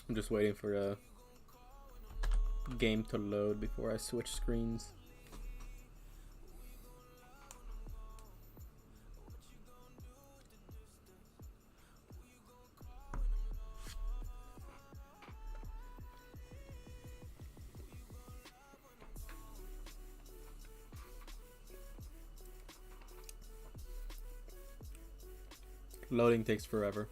I'm just waiting for the game to load before I switch screens. Loading takes forever.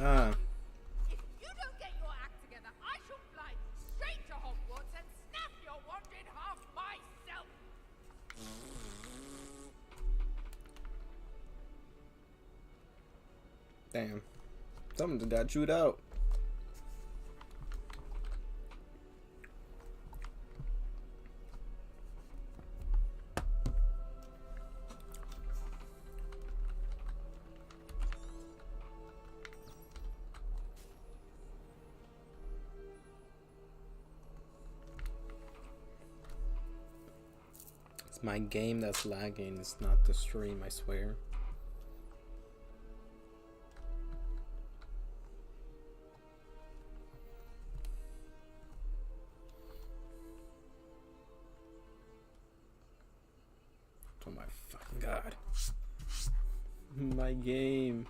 Ah. If you don't get your act together, I shall fly straight to Hogwarts and snap your wand in half myself. Damn. Something got chewed out. My game that's lagging, it's not the stream, I swear. Oh my fucking god. My game.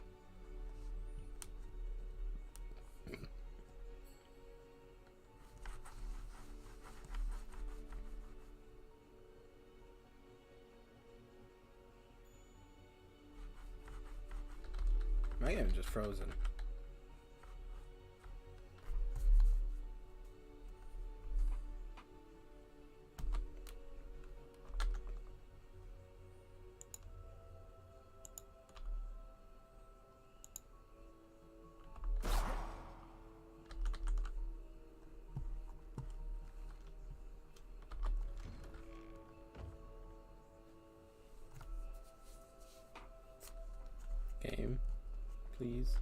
My game is just frozen. Game. Please.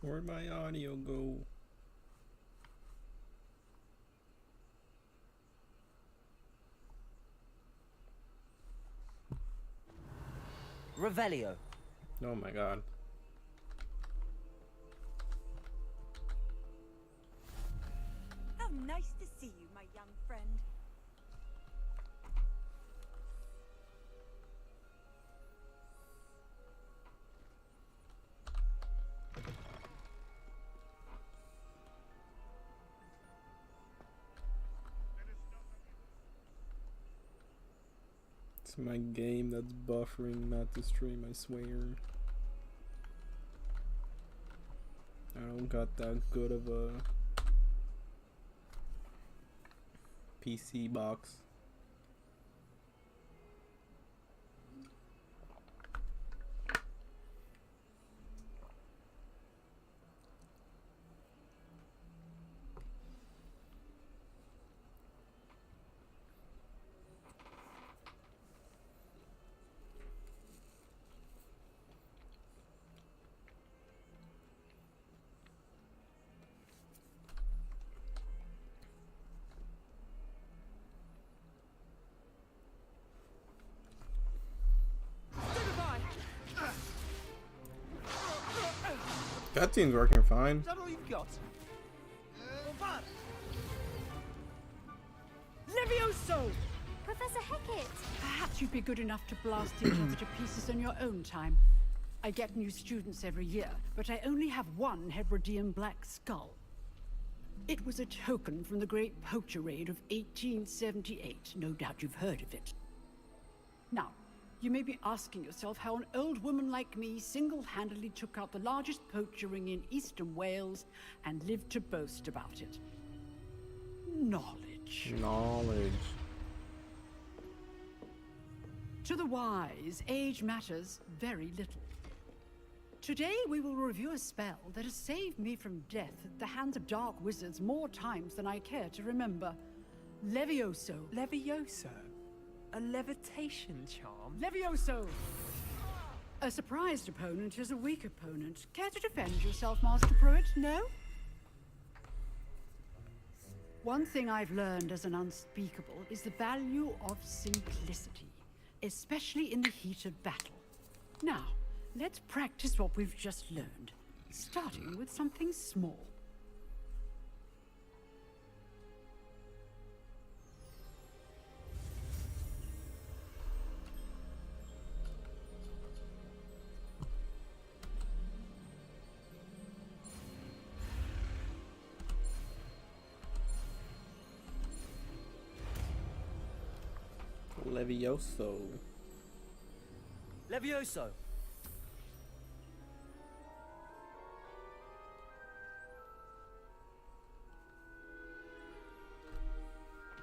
Where'd my audio go? Revelio. Oh my god. How nice to see you, my young friend. It's my game that's buffering, not the stream, I swear. I don't got that good of a PC box. That team's working fine. Is that all you've got? Levioso! Professor Hecat! Perhaps you'd be good enough to blast each other to pieces in your own time. I get new students every year, but I only have one Hebridean black skull. It was a token from the Great Poacher Raid of 1878. No doubt you've heard of it. Now, you may be asking yourself how an old woman like me single-handedly took out the largest poacher ring in eastern Wales and lived to boast about it. Knowledge. Knowledge. To the wise, age matters very little. Today we will review a spell that has saved me from death at the hands of dark wizards more times than I care to remember. Levioso. Levioso? A levitation charm? Levioso! A surprised opponent is a weak opponent. Care to defend yourself, Master Pruitt? No? One thing I've learned as an unspeakable is the value of simplicity, especially in the heat of battle. Now, let's practice what we've just learned, starting with something small. Levioso. Levioso!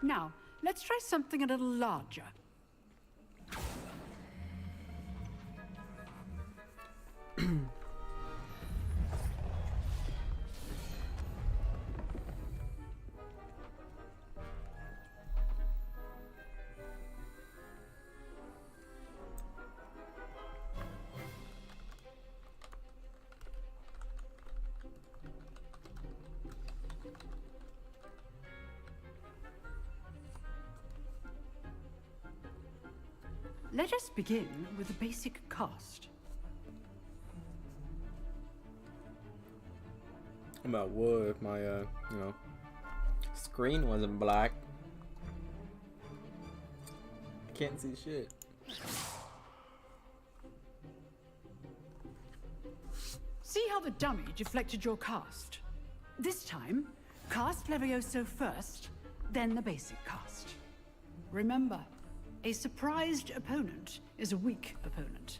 Now, let's try something a little larger. Let us begin with a basic cast. About wood if my screen wasn't black. I can't see shit. See how the dummy deflected your cast? This time, cast Levioso first, then the basic cast. Remember, a surprised opponent is a weak opponent,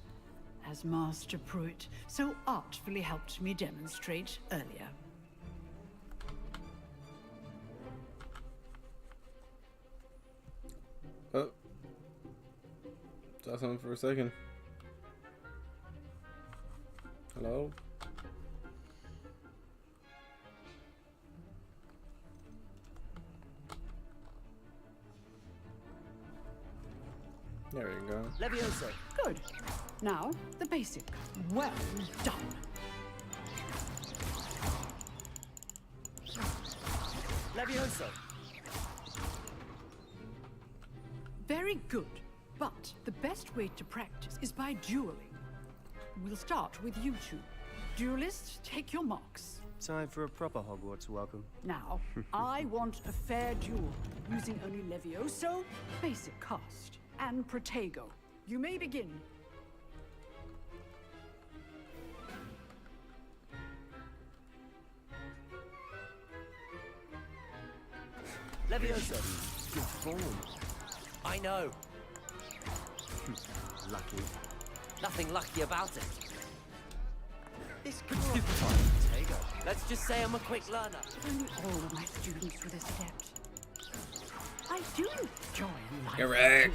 as Master Pruitt so artfully helped me demonstrate earlier. Oh. Saw something for a second. Hello? There you go. Levioso! Good. Now, the basic. Well done. Levioso! Very good. But the best way to practice is by dueling. We'll start with you two. Duelists, take your marks. Time for a proper Hogwarts welcome. Now, I want a fair duel, using only Levioso, basic cast, and Protego. You may begin. Levioso! Good form. I know. Lucky. Nothing lucky about it. This could be fun. Protego. Let's just say I'm a quick learner. If only all of my students were this adept. I do enjoy life. Correct.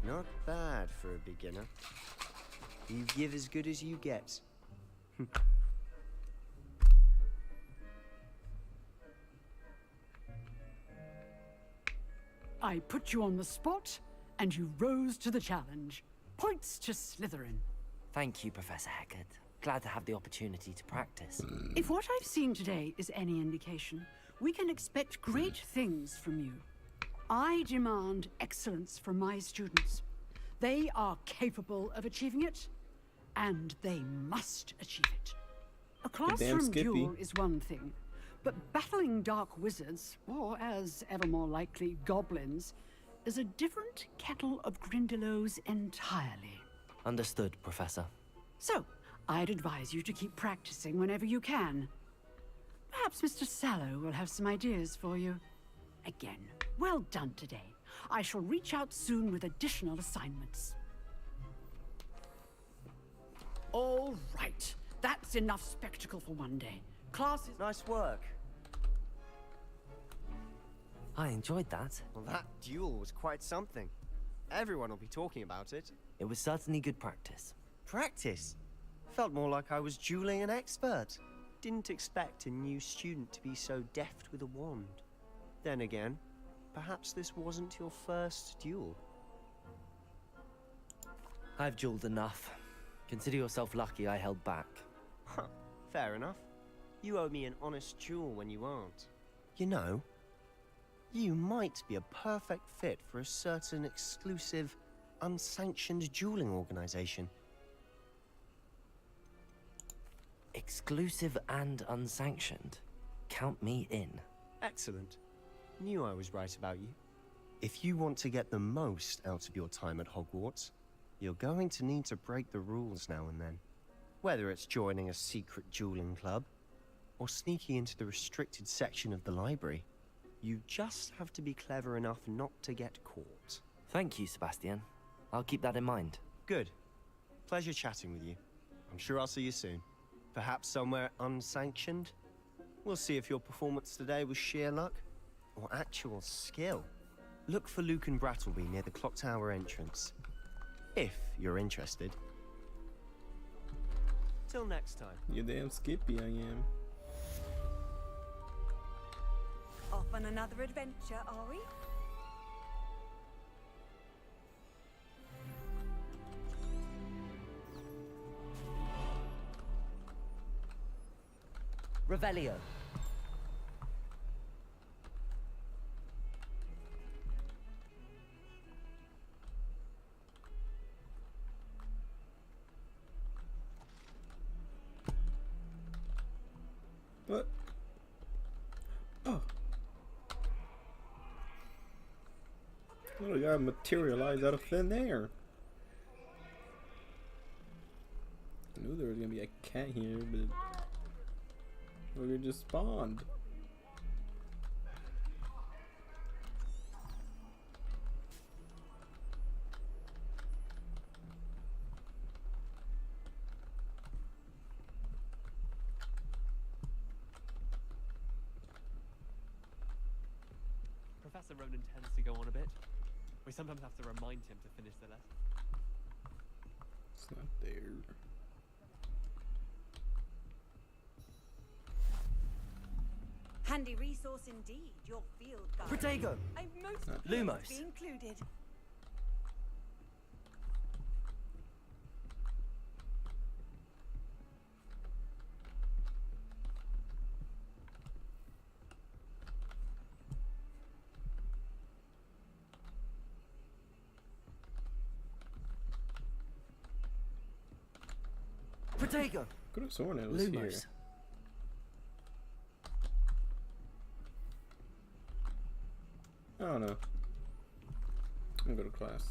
Not bad for a beginner. You give as good as you get. I put you on the spot, and you rose to the challenge. Points to Slytherin. Thank you, Professor Hecat. Glad to have the opportunity to practice. If what I've seen today is any indication, we can expect great things from you. I demand excellence from my students. They are capable of achieving it, and they must achieve it. A classroom duel is one thing, But battling dark wizards, or as ever more likely, goblins, is a different kettle of Grindylows entirely. Understood, Professor. So, I'd advise you to keep practicing whenever you can. Perhaps Mr. Sallow will have some ideas for you. Again, well done today. I shall reach out soon with additional assignments. All right. That's enough spectacle for one day. Class is... Nice work. I enjoyed that. Well, that duel was quite something. Everyone will be talking about it. It was certainly good practice. Practice? Felt more like I was dueling an expert. Didn't expect a new student to be so deft with a wand. Then again, perhaps this wasn't your first duel. I've dueled enough. Consider yourself lucky I held back. Huh, fair enough. You owe me an honest duel when you aren't. You know, you might be a perfect fit for a certain exclusive, unsanctioned dueling organization. Exclusive and unsanctioned. Count me in. Excellent. Knew I was right about you. If you want to get the most out of your time at Hogwarts, you're going to need to break the rules now and then. Whether it's joining a secret dueling club, or sneaking into the restricted section of the library, you just have to be clever enough not to get caught. Thank you, Sebastian. I'll keep that in mind. Good. Pleasure chatting with you. I'm sure I'll see you soon. Perhaps somewhere unsanctioned? We'll see if your performance today was sheer luck, or actual skill. Look for Luke and Brattleby near the clock tower entrance. If you're interested. Till next time. You damn skippy I am. Off on another adventure, are we? Revelio. What? Oh. Oh, the guy materialized out of thin air. I knew there was gonna be a cat here, but we just spawned. Professor Ronan tends to go on a bit. We sometimes have to remind him to finish the lesson. It's not there. Handy resource indeed, your field guide. Protego. I'm most Not pleased Lumos. to be included. Protego. Could have sworn it was here. Lumos. I don't know. I'm gonna go to class.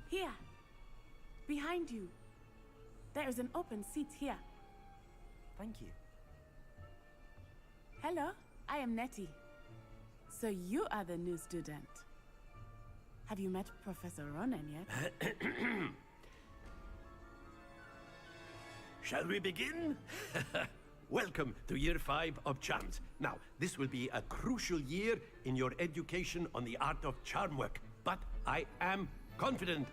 Here. Behind you. There is an open seat here. Thank you. Hello, I am Nettie. So you are the new student. Have you met Professor Ronan yet? Shall we begin? Welcome to Year 5 of Charms. Now, this will be a crucial year in your education on the art of charm work, but I am confident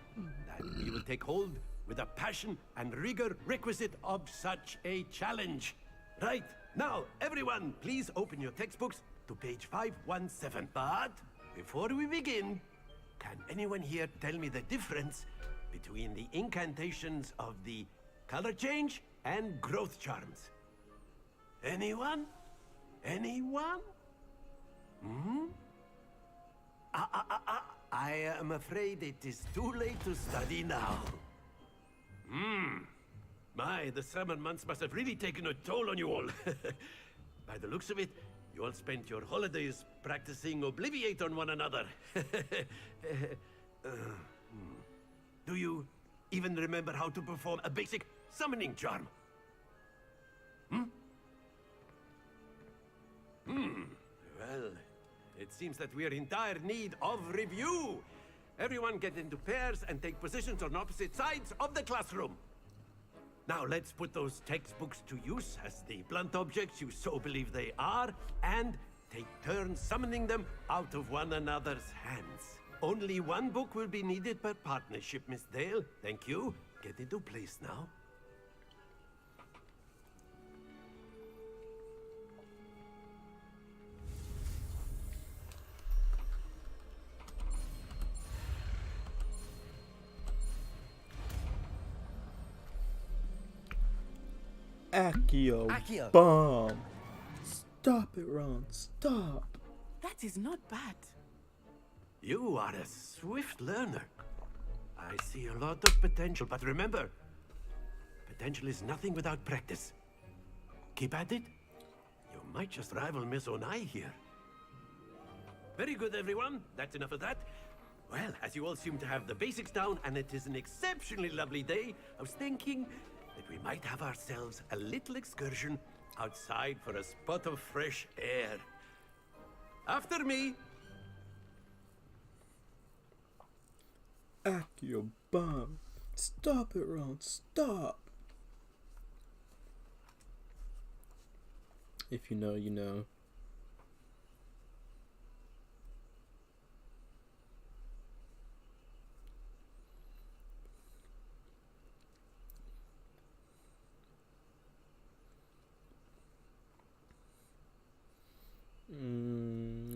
that you will take hold with the passion and rigor requisite of such a challenge. Right, now, everyone, please open your textbooks to page 517. But before we begin, can anyone here tell me the difference between the incantations of the color change, and growth charms. Anyone? Anyone? Hmm? I am afraid it is too late to study now. The summer months must have really taken a toll on you all. By the looks of it, you all spent your holidays practicing Obliviate on one another. Do you even remember how to perform a basic summoning charm? Well, it seems that we are in dire need of review. Everyone get into pairs and take positions on opposite sides of the classroom. Now let's put those textbooks to use as the blunt objects you so believe they are, and take turns summoning them out of one another's hands. Only one book will be needed per partnership, Miss Dale. Thank you. Get into place now. Accio bomb. Stop it, Ron. Stop. That is not bad. You are a swift learner. I see a lot of potential, but remember, potential is nothing without practice. Keep at it. You might just rival Miss Onai here. Very good, everyone. That's enough of that. Well, as you all seem to have the basics down, and it is an exceptionally lovely day, I was thinking that we might have ourselves a little excursion outside for a spot of fresh air. After me. Accio bomb. Stop it, Ron. Stop. If you know, you know.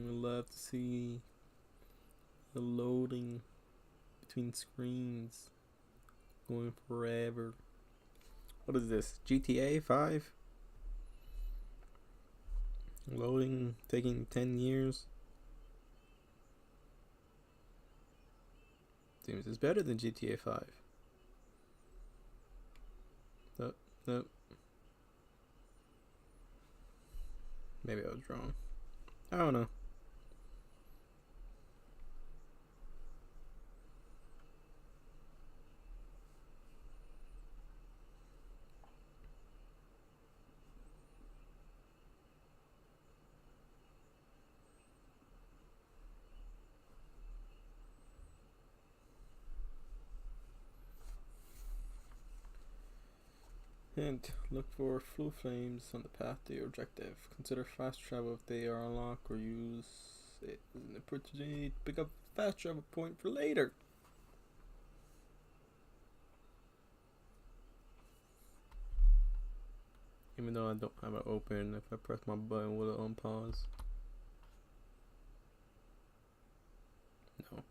Love to see the loading between screens going forever. What is this? GTA 5? Loading taking 10 years. Seems it's better than GTA 5. Nope, nope. Maybe I was wrong. I don't know. Hint, look for flu flames on the path to your objective. Consider fast travel if they are unlocked, or use it as an opportunity to pick up a fast travel point for later. Even though I don't have it open, if I press my button, will it unpause? No.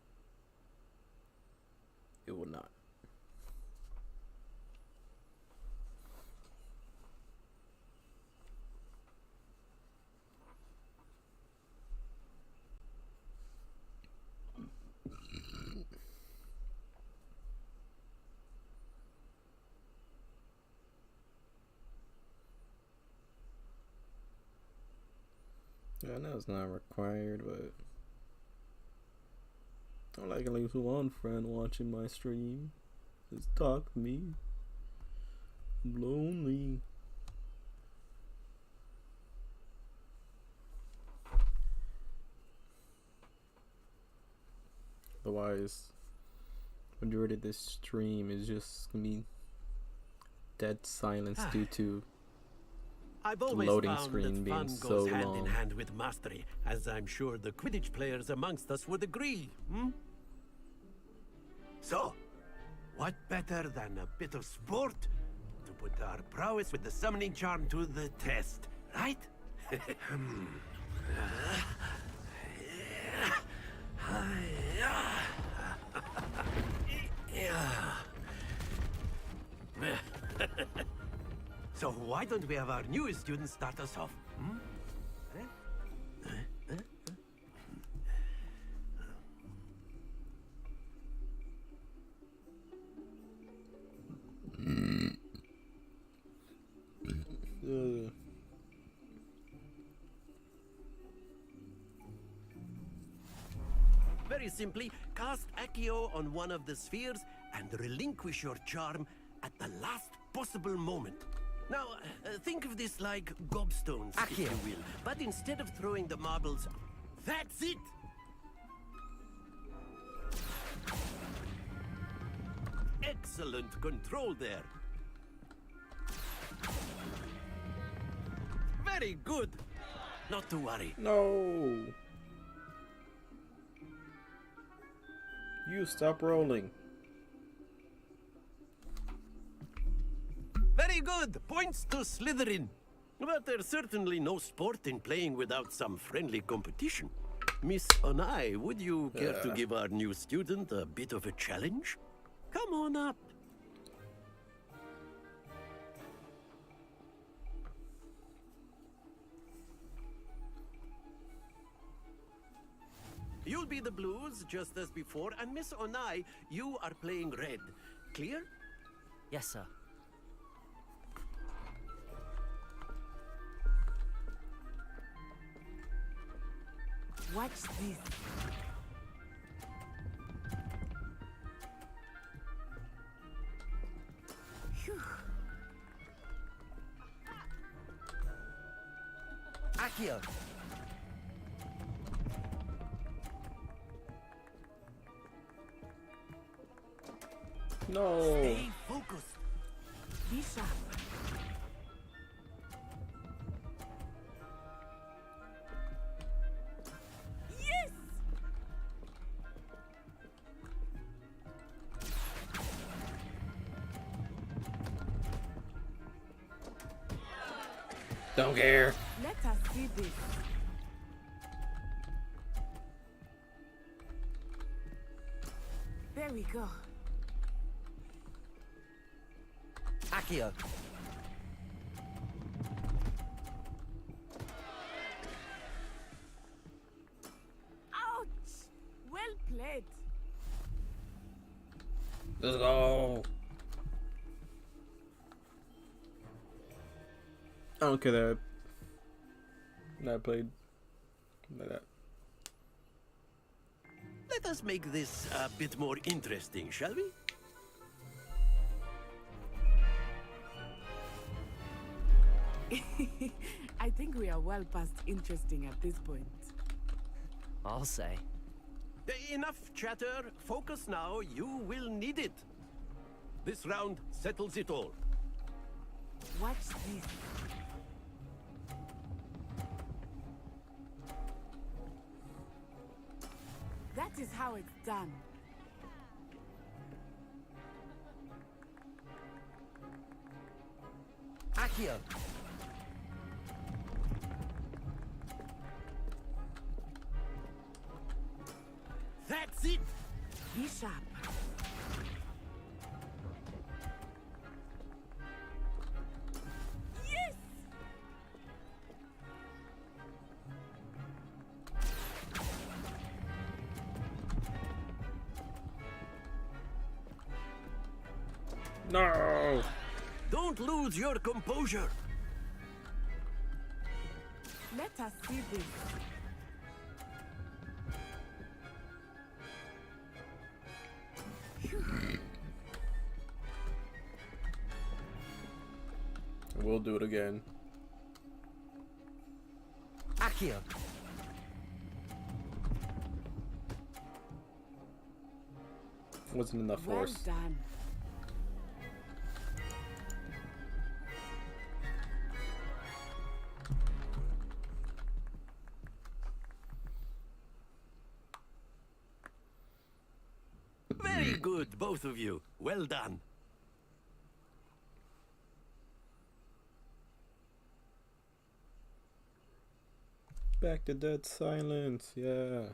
It will not. Yeah, I know it's not required, but I like at least one friend watching my stream. Just talk to me. I'm lonely. Otherwise, majority of this stream is just gonna be dead silence due to I've always loading found screen that being fun so goes hand long. in hand with mastery, as I'm sure the Quidditch players amongst us would agree. So, what better than a bit of sport to put our prowess with the summoning charm to the test, right? So why don't we have our newest student start us off? Hmm? Very simply, cast Accio on one of the spheres and relinquish your charm at the last possible moment. Now, think of this like gobstones, if you will. But instead of throwing the marbles, that's it! Excellent control there. Very good. Not to worry. No. You stop rolling. Very good. Points to Slytherin. But there's certainly no sport in playing without some friendly competition. Miss Onai, would you care to give our new student a bit of a challenge? Come on up. You'll be the blues, just as before, and Miss Onai, you are playing red. Clear? Yes, sir. Watch this. Phew. Accio! No. Stay focused. Be sharp. Yes! Don't care. Let us see this. There we go. Accio! Ouch! Well played. Let's go. I don't care that I played like that. Let us make this a bit more interesting, shall we? I think we are well past interesting at this point. I'll say. Enough chatter. Focus now. You will need it. This round settles it all. Watch this. That is how it's done. Accio! That's it. Be sharp. Yes! No. Don't lose your composure. Let us see this. We'll do it again. Accio! Wasn't enough Well force. done. Very good, both of you. Well done. Back to dead silence. Yeah.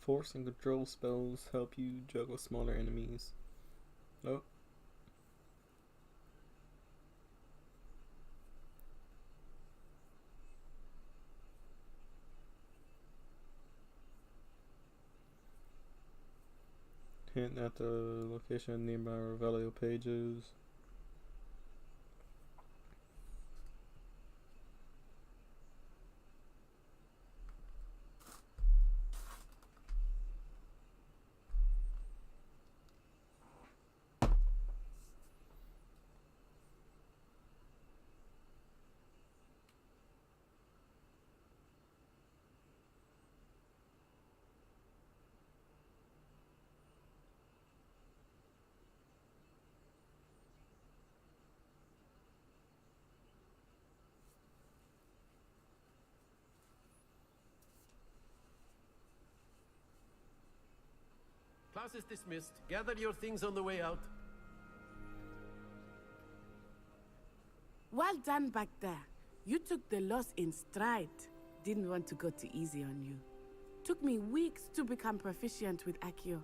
force and control spells help you juggle smaller enemies. Oh. Hint at the location nearby Revelio pages. Class is dismissed. Gather your things on the way out. Well done back there. You took the loss in stride. Didn't want to go too easy on you. Took me weeks to become proficient with Accio.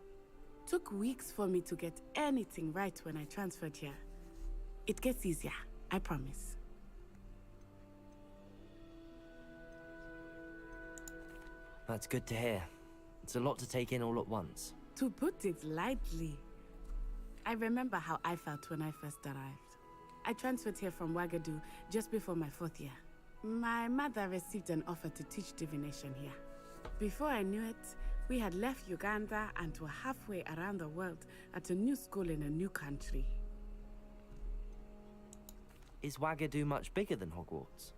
Took weeks for me to get anything right when I transferred here. It gets easier, I promise. That's good to hear. It's a lot to take in all at once. To put it lightly, I remember how I felt when I first arrived. I transferred here from Wagadu just before my 4th year. My mother received an offer to teach divination here. Before I knew it, we had left Uganda and were halfway around the world at a new school in a new country. Is Wagadu much bigger than Hogwarts?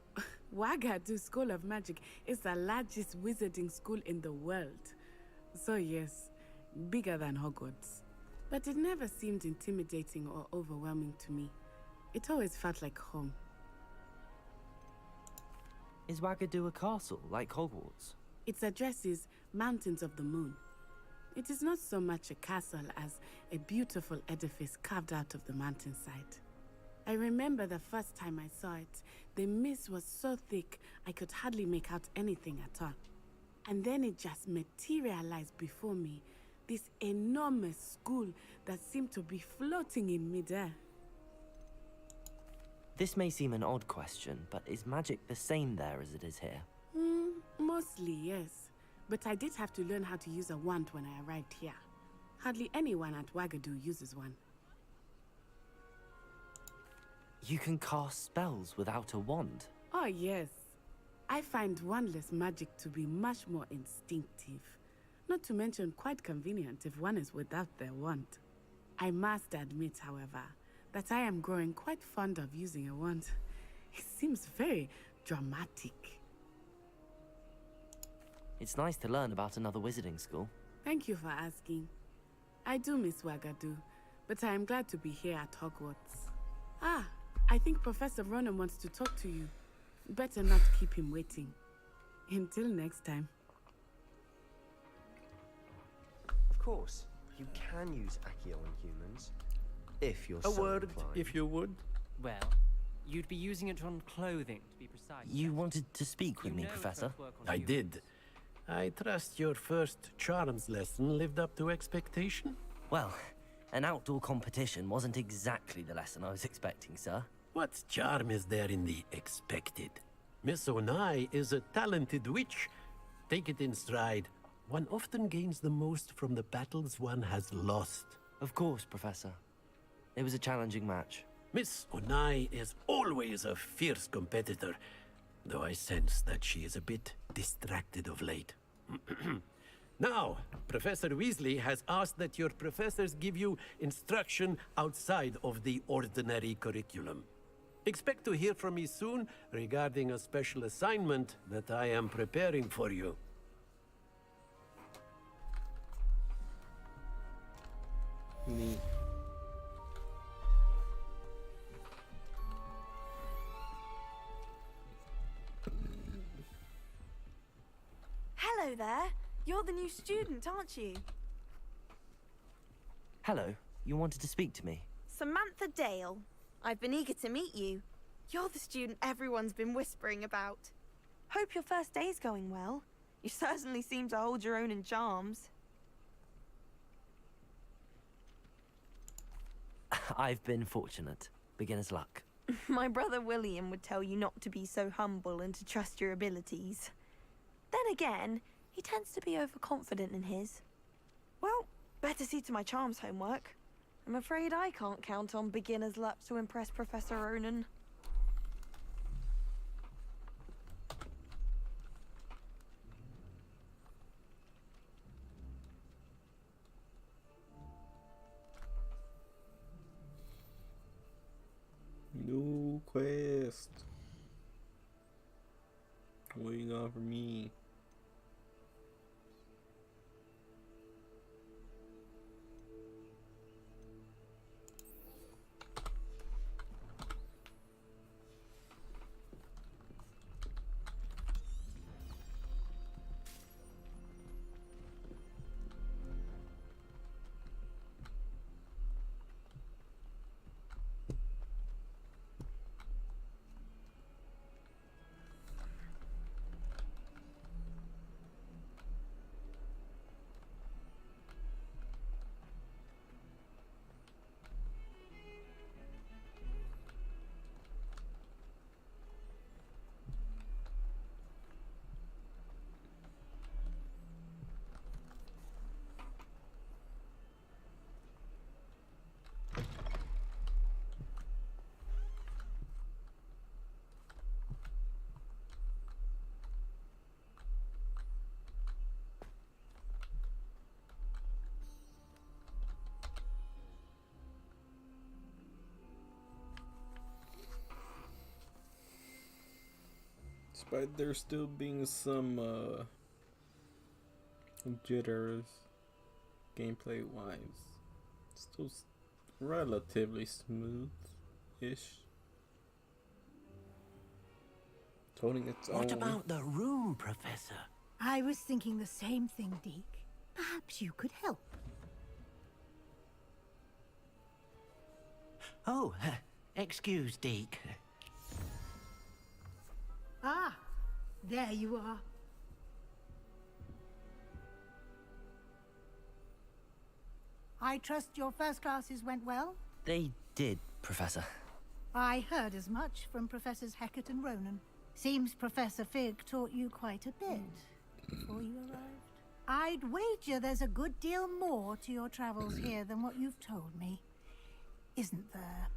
Wagadu School of Magic is the largest wizarding school in the world. So yes, bigger than Hogwarts. But it never seemed intimidating or overwhelming to me. It always felt like home. Is Wagadu a castle, like Hogwarts? Its address is Mountains of the Moon. It is not so much a castle as a beautiful edifice carved out of the mountainside. I remember the first time I saw it, the mist was so thick I could hardly make out anything at all. And then it just materialized before me, this enormous school that seemed to be floating in midair. This may seem an odd question, but is magic the same there as it is here? Mostly, yes. But I did have to learn how to use a wand when I arrived here. Hardly anyone at Wagadu uses one. You can cast spells without a wand? Oh, yes. I find wandless magic to be much more instinctive. Not to mention quite convenient if one is without their wand. I must admit, however, that I am growing quite fond of using a wand. It seems very dramatic. It's nice to learn about another wizarding school. Thank you for asking. I do miss Wagadu, but I am glad to be here at Hogwarts. Ah, I think Professor Ronan wants to talk to you. Better not keep him waiting. Until next time. Of course, you can use Accio on humans, if you're A so word, inclined. if you would. Well, you'd be using it on clothing, to be precise. You wanted to speak with me, Professor? I did. I trust your first charms lesson lived up to expectation? Well, an outdoor competition wasn't exactly the lesson I was expecting, sir. What charm is there in the expected? Miss Onai is a talented witch. Take it in stride. One often gains the most from the battles one has lost. Of course, Professor. It was a challenging match. Miss Onai is always a fierce competitor, though I sense that she is a bit distracted of late. Now, Professor Weasley has asked that your professors give you instruction outside of the ordinary curriculum. Expect to hear from me soon regarding a special assignment that I am preparing for you. Neat. Hello there. You're the new student, aren't you? Hello, you wanted to speak to me? Samantha Dale. I've been eager to meet you. You're the student everyone's been whispering about. Hope your first day's going well. You certainly seem to hold your own in charms. I've been fortunate. Beginner's luck. My brother William would tell you not to be so humble and to trust your abilities. Then again, he tends to be overconfident in his. Well, better see to my charms homework. I'm afraid I can't count on beginner's luck to impress Professor Ronan. New quest. What you got for me? Despite there still being some jitters gameplay wise, still relatively smooth-ish. Holding its own. What about the room, Professor? I was thinking the same thing, Deke. Perhaps you could help. Oh, excuse, Deke. Ah, there you are. I trust your first classes went well? They did, Professor. I heard as much from Professors Hecat and Ronan. Seems Professor Fig taught you quite a bit before you arrived. I'd wager there's a good deal more to your travels here than what you've told me. Isn't there?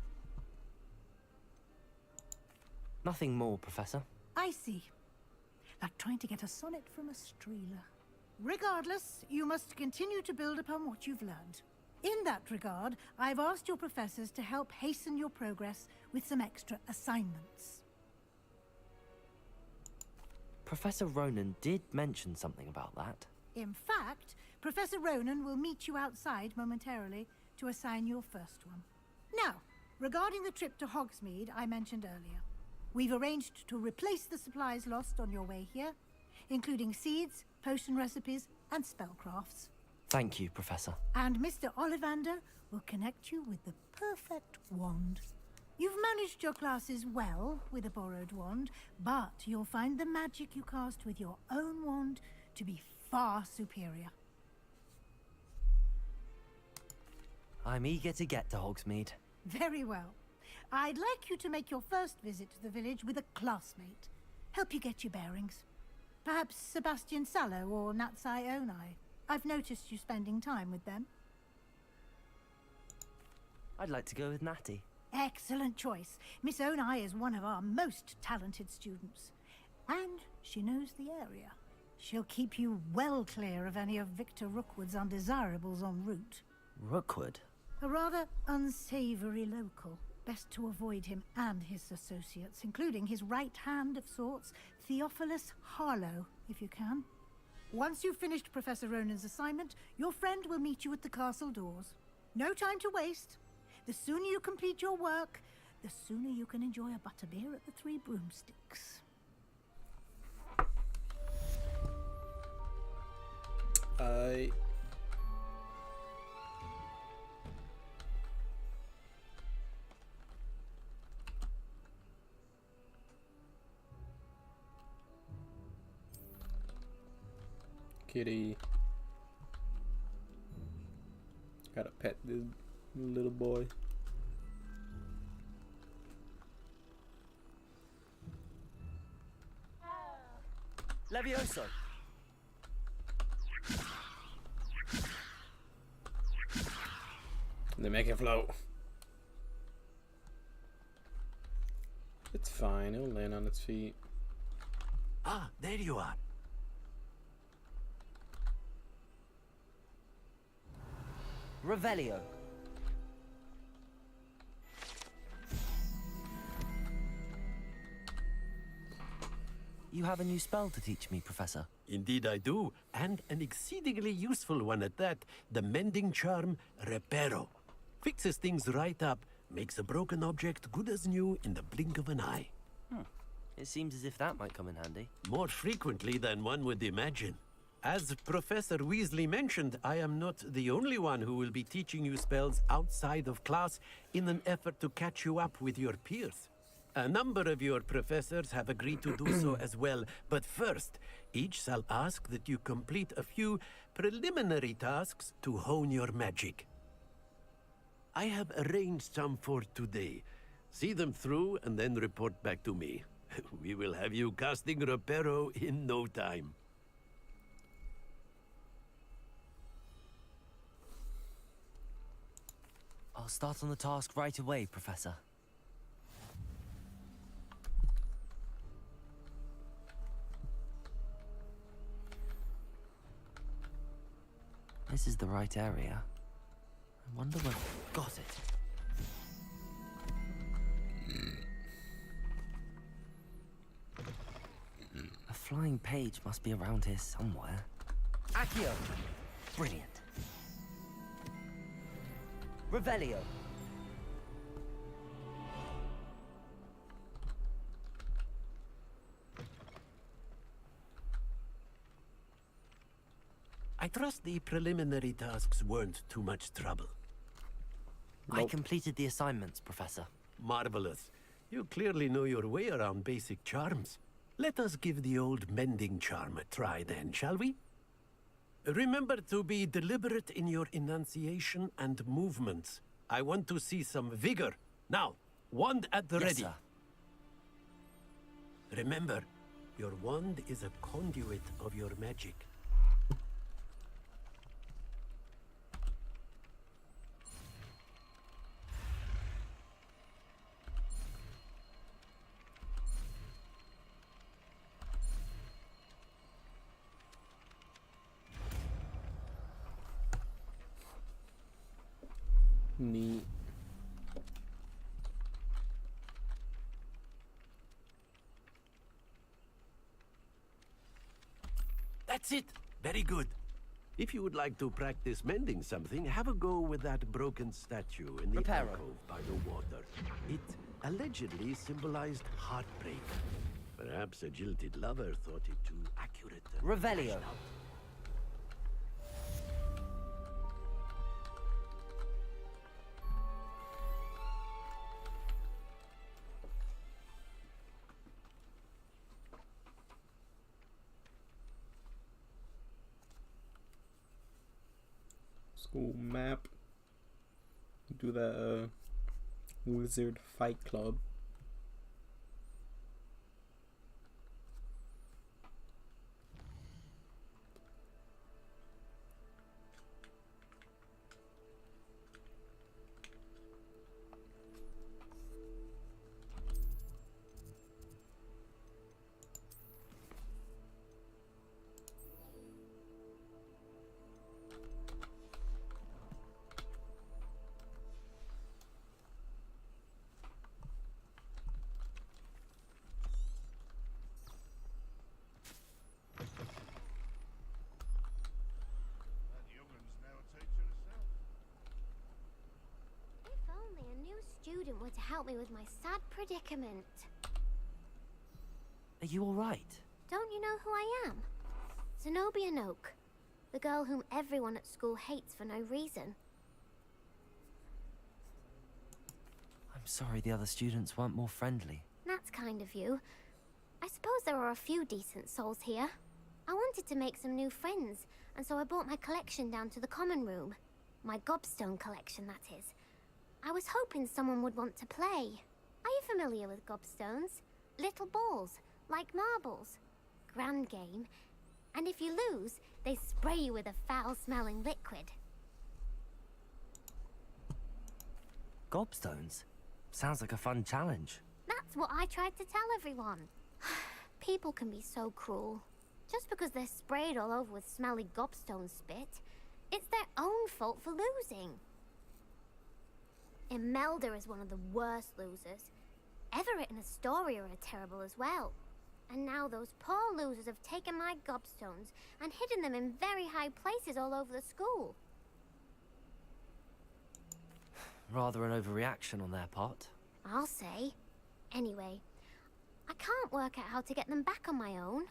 Nothing more, Professor. I see. Like trying to get a sonnet from a streeler. Regardless, you must continue to build upon what you've learned. In that regard, I've asked your professors to help hasten your progress with some extra assignments. Professor Ronan did mention something about that. In fact, Professor Ronan will meet you outside momentarily to assign your first one. Now, regarding the trip to Hogsmeade I mentioned earlier, we've arranged to replace the supplies lost on your way here, including seeds, potion recipes, and spellcrafts. Thank you, Professor. And Mr. Ollivander will connect you with the perfect wand. You've managed your classes well with a borrowed wand, but you'll find the magic you cast with your own wand to be far superior. I'm eager to get to Hogsmeade. Very well. I'd like you to make your first visit to the village with a classmate. Help you get your bearings. Perhaps Sebastian Sallow or Natsai Onai. I've noticed you spending time with them. I'd like to go with Natty. Excellent choice. Miss Onai is one of our most talented students. And she knows the area. She'll keep you well clear of any of Victor Rookwood's undesirables en route. Rookwood? A rather unsavory local. Best to avoid him and his associates, including his right hand of sorts, Theophilus Harlow, if you can. Once you've finished Professor Ronan's assignment, your friend will meet you at the castle doors. No time to waste. The sooner you complete your work, the sooner you can enjoy a butterbeer at the Three Broomsticks. Kitty. Gotta pet this little boy. Levioso. They make it float. It's fine, it'll land on its feet. Ah, there you are. Revelio. You have a new spell to teach me, Professor. Indeed I do, and an exceedingly useful one at that. The mending charm, Reparo. Fixes things right up, makes a broken object good as new in the blink of an eye. It seems as if that might come in handy. More frequently than one would imagine. As Professor Weasley mentioned, I am not the only one who will be teaching you spells outside of class in an effort to catch you up with your peers. A number of your professors have agreed to do so as well, but first, each shall ask that you complete a few preliminary tasks to hone your magic. I have arranged some for today. See them through and then report back to me. We will have you casting Reparo in no time. I'll start on the task right away, Professor. This is the right area. I wonder where... Got it. A flying page must be around here somewhere. Accio! Brilliant. Revelio. I trust the preliminary tasks weren't too much trouble. I completed the assignments, Professor. Marvelous. You clearly know your way around basic charms. Let us give the old mending charm a try then, shall we? Remember to be deliberate in your enunciation and movements. I want to see some vigor. Now, wand at the ready. Sir. Remember, your wand is a conduit of your magic. Neat. That's it. Very good. If you would like to practice mending something, have a go with that broken statue in the alcove by the water. It allegedly symbolized heartbreak. Perhaps a jilted lover thought it too accurate. Revelio. School map. Do the Wizard Fight Club. Student were to help me with my sad predicament. Are you all right? Don't you know who I am? Zenobia Noak, the girl whom everyone at school hates for no reason. I'm sorry the other students weren't more friendly. That's kind of you. I suppose there are a few decent souls here. I wanted to make some new friends, and so I brought my collection down to the common room. My gobstone collection, that is. I was hoping someone would want to play. Are you familiar with gobstones? Little balls, like marbles. grand game. And if you lose, they spray you with a foul-smelling liquid. Gobstones? Sounds like a fun challenge. That's what I tried to tell everyone. People can be so cruel. Just because they're sprayed all over with smelly gobstone spit, it's their own fault for losing. Imelda is one of the worst losers. Everett and Astoria are terrible as well. And now those poor losers have taken my gobstones and hidden them in very high places all over the school. Rather an overreaction on their part. I'll say. Anyway, I can't work out how to get them back on my own.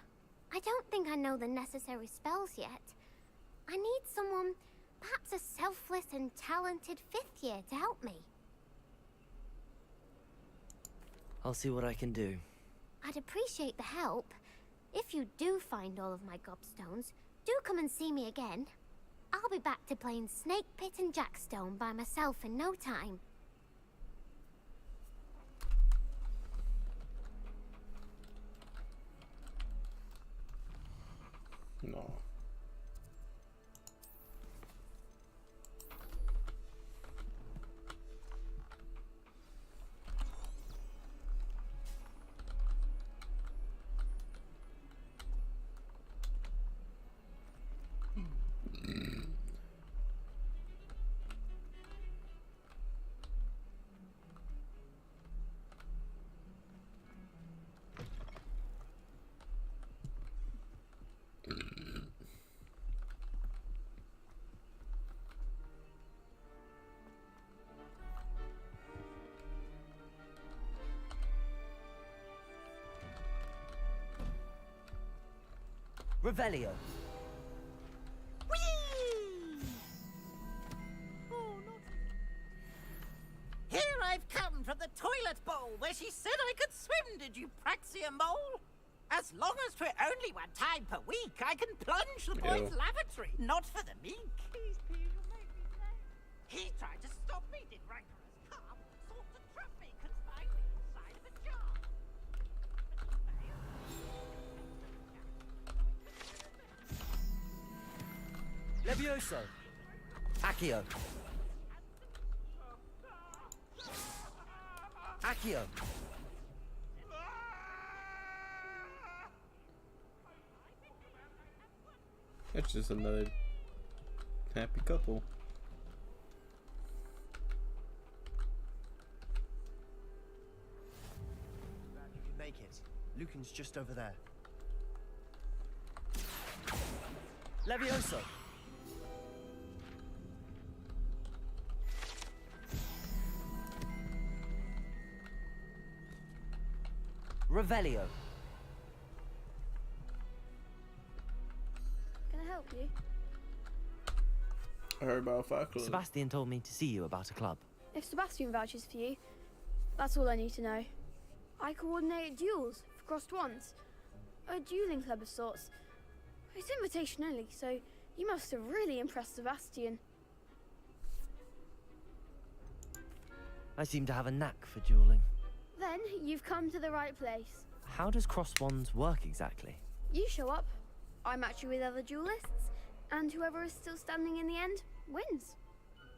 I don't think I know the necessary spells yet. I need someone, perhaps a selfless and talented 5th year to help me. I'll see what I can do. I'd appreciate the help. If you do find all of my gobstones, do come and see me again. I'll be back to playing Snake Pit and Jackstone by myself in no time. No. Revelio. Here I've come from the toilet bowl where she said I could swim, did you Praxia mole? As long as 'twere only 1 time per week, I can plunge the boy's lavatory, not for the meek. He tried to stop me, did rancorous carp, sought to trap me, confine me inside of a jar. Levioso. Accio. Accio. It's just another happy couple. Glad you could make it. Lucan's just over there. Levioso. Revelio. Can I help you? I heard about a Fight Club. Sebastian told me to see you about a club. If Sebastian vouches for you, that's all I need to know. I coordinate duels for crossed ones. A dueling club of sorts. It's invitation only, so you must have really impressed Sebastian. I seem to have a knack for dueling. Then you've come to the right place. How does cross wands work exactly? You show up, I match you with other duelists, and whoever is still standing in the end wins.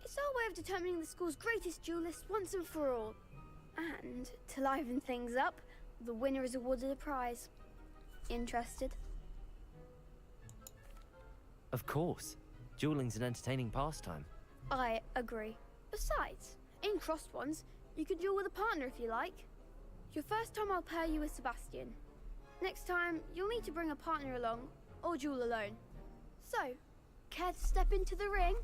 It's our way of determining the school's greatest duelist once and for all. And to liven things up, the winner is awarded a prize. Interested? Of course. Dueling's an entertaining pastime. I agree. Besides, in crossed ones, you could duel with a partner if you like. Your first time I'll pair you with Sebastian. Next time, you'll need to bring a partner along, or duel alone. So, care to step into the ring?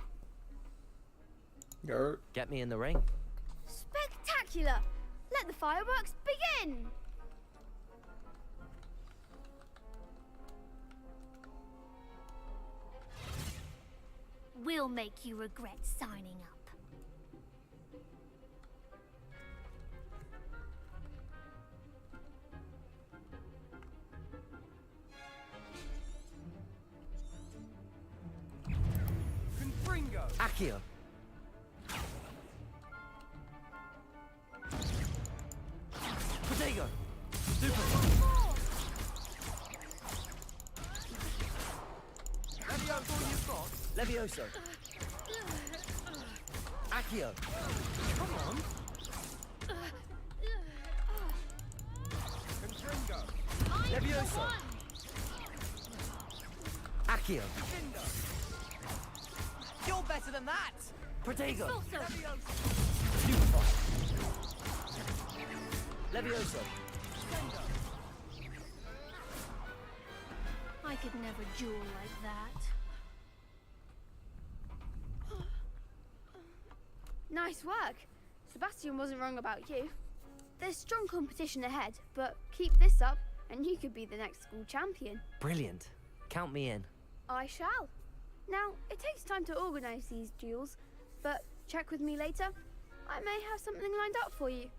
Get me in the ring. Spectacular! Let the fireworks begin! We'll make you regret signing up. Accio. Protego. Super. Levioso. Accio. Come on. Levioso. Accio. You're better than that. Protego. Stupefy. Levioso. I could never duel like that. Nice work. Sebastian wasn't wrong about you. There's strong competition ahead, but keep this up and you could be the next school champion. Brilliant. Count me in. I shall. Now, it takes time to organise these duels, but check with me later. I may have something lined up for you.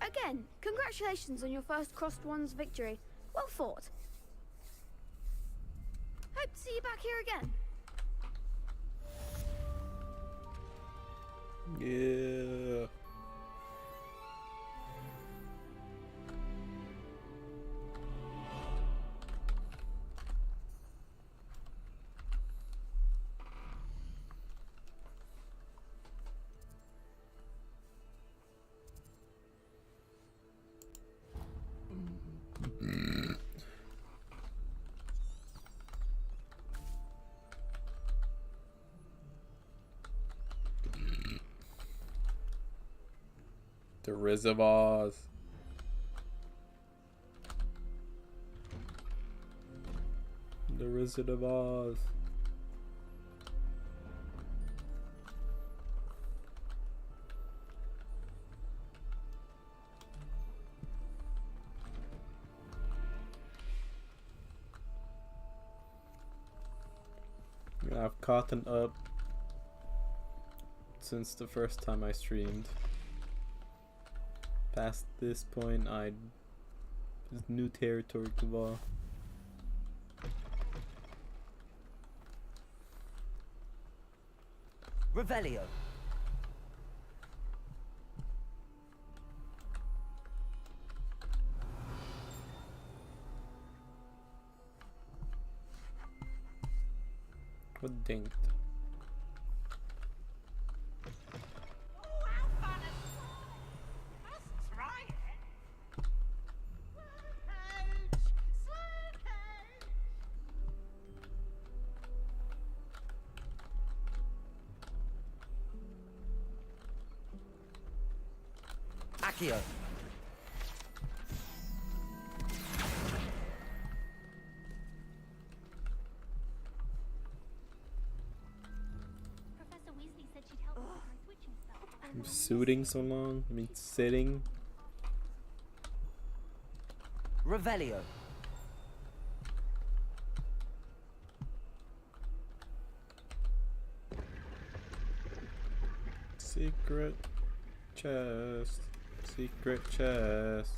Again, congratulations on your first Crossed Ones victory. Well fought. Hope to see you back here again. Yeah. The Rizzard. The Rizzard of Oz. I've caught up since the first time I streamed. Past this point, it's new territory to ball. Revelio. What dinked? Accio. Professor Weasley said she'd help me with my switching stuff. I'm suiting so long. I mean, sitting. Revelio. Secret chest. Secret chest.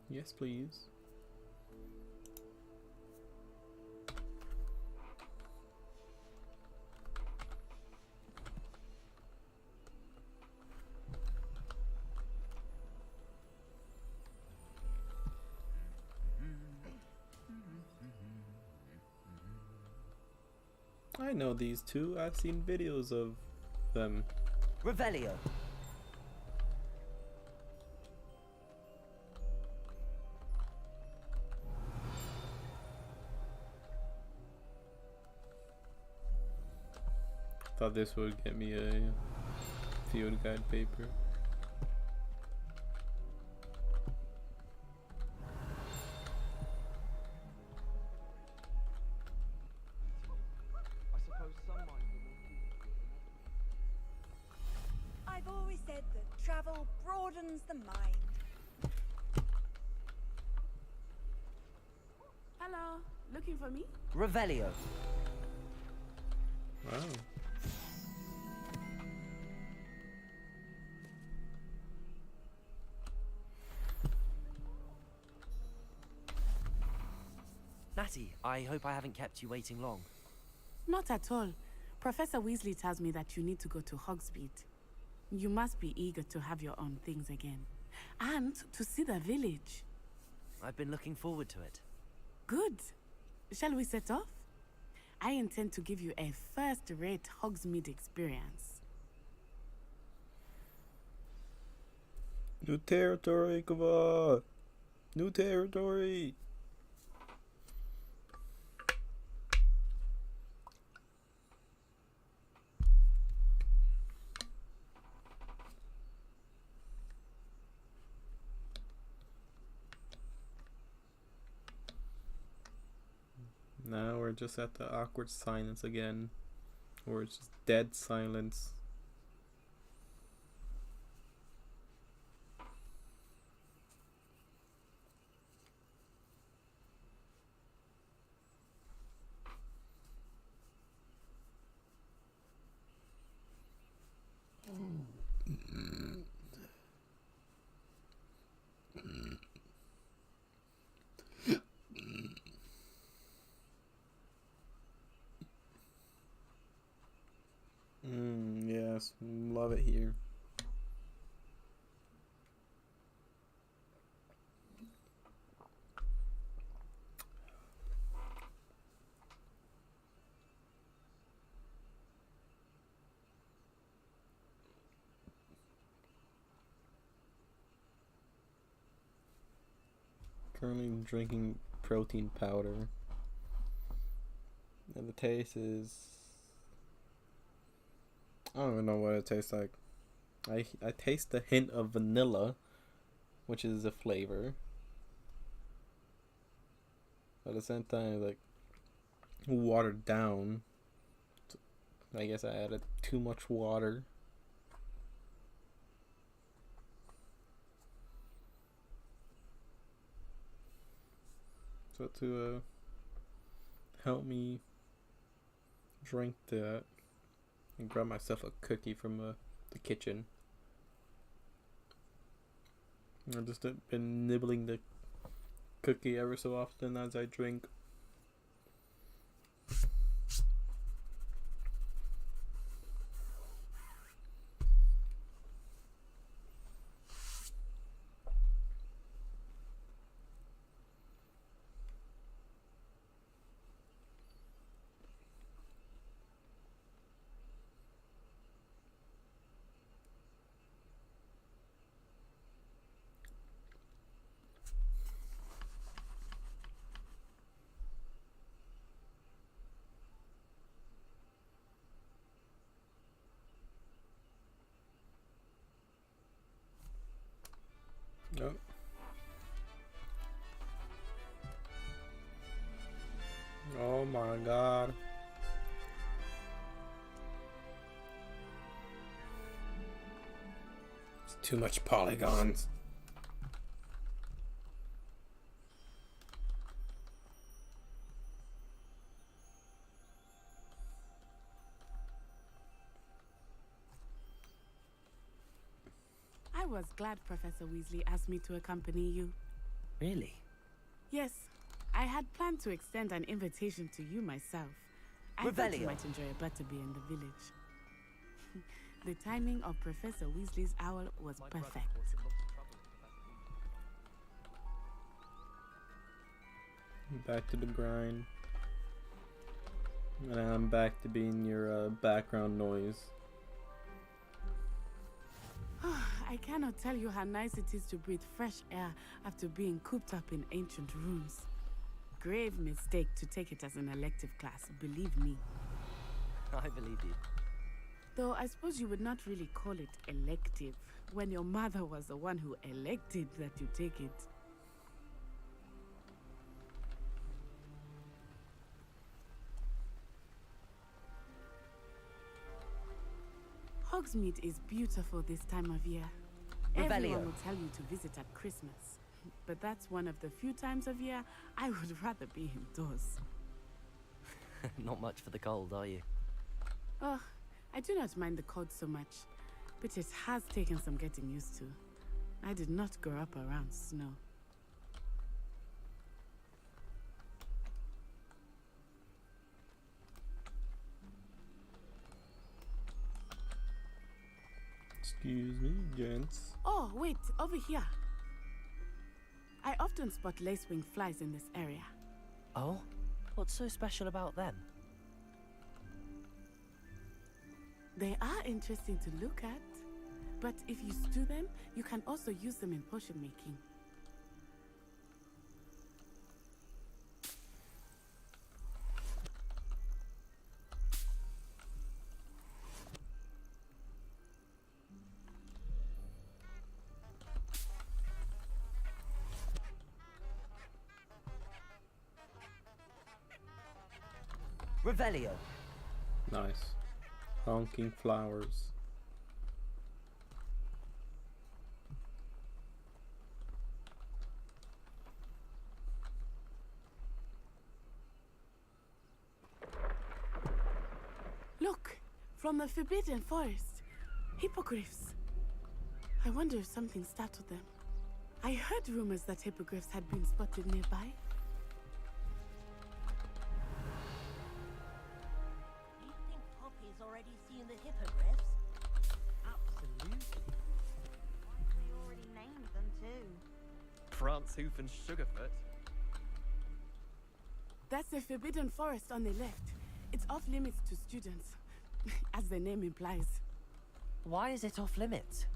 Yes, please. I know these two. I've seen videos of them. Revelio. Thought this would get me a field guide paper. I've always said that travel broadens the mind. Hello, looking for me? Revelio. Matty, I hope I haven't kept you waiting long. Not at all. Professor Weasley tells me that you need to go to Hogsmeade. You must be eager to have your own things again. And to see the village. I've been looking forward to it. Good. Shall we set off? I intend to give you a first-rate Hogsmeade experience. New territory, come on! New territory! Now we're just at the awkward silence again. Or it's just dead silence. Yes, love it here. Currently drinking protein powder, and the taste is, I don't even know what it tastes like. I taste a hint of vanilla, which is a flavor, but at the same time, like, watered down. I guess I added too much water. So to help me drink that, and grab myself a cookie from the kitchen. I've just been nibbling the cookie ever so often as I drink. Oh. Oh my god. It's too much polygons. I was glad Professor Weasley asked me to accompany you. Really? Yes, I had planned to extend an invitation to you myself. I thought you might enjoy a butterbeer in the village. The timing of Professor Weasley's owl was perfect. Back to the grind. And I'm back to being your background noise. I cannot tell you how nice it is to breathe fresh air after being cooped up in ancient rooms. Grave mistake to take it as an elective class, believe me. I believe you. Though I suppose you would not really call it elective when your mother was the one who elected that you take it. Hogsmeade is beautiful this time of year. Everyone will tell you to visit at Christmas, but that's one of the few times of year I would rather be indoors. Not much for the cold, are you? Oh, I do not mind the cold so much, but it has taken some getting used to. I did not grow up around snow. Excuse me, gents. Oh, wait, over here. I often spot lacewing flies in this area. Oh? What's so special about them? They are interesting to look at, but if you stew them, you can also use them in potion making. Revelio. Nice. Honking flowers. Look, from the Forbidden Forest. Hippogriffs. I wonder if something startled them. I heard rumors that hippogriffs had been spotted nearby. You think Poppy's already seen the hippogriffs? Absolutely. We already named them too. Prance, Hoof, and Sugarfoot. That's the Forbidden Forest on the left. It's off limits to students, as the name implies. Why is it off limits?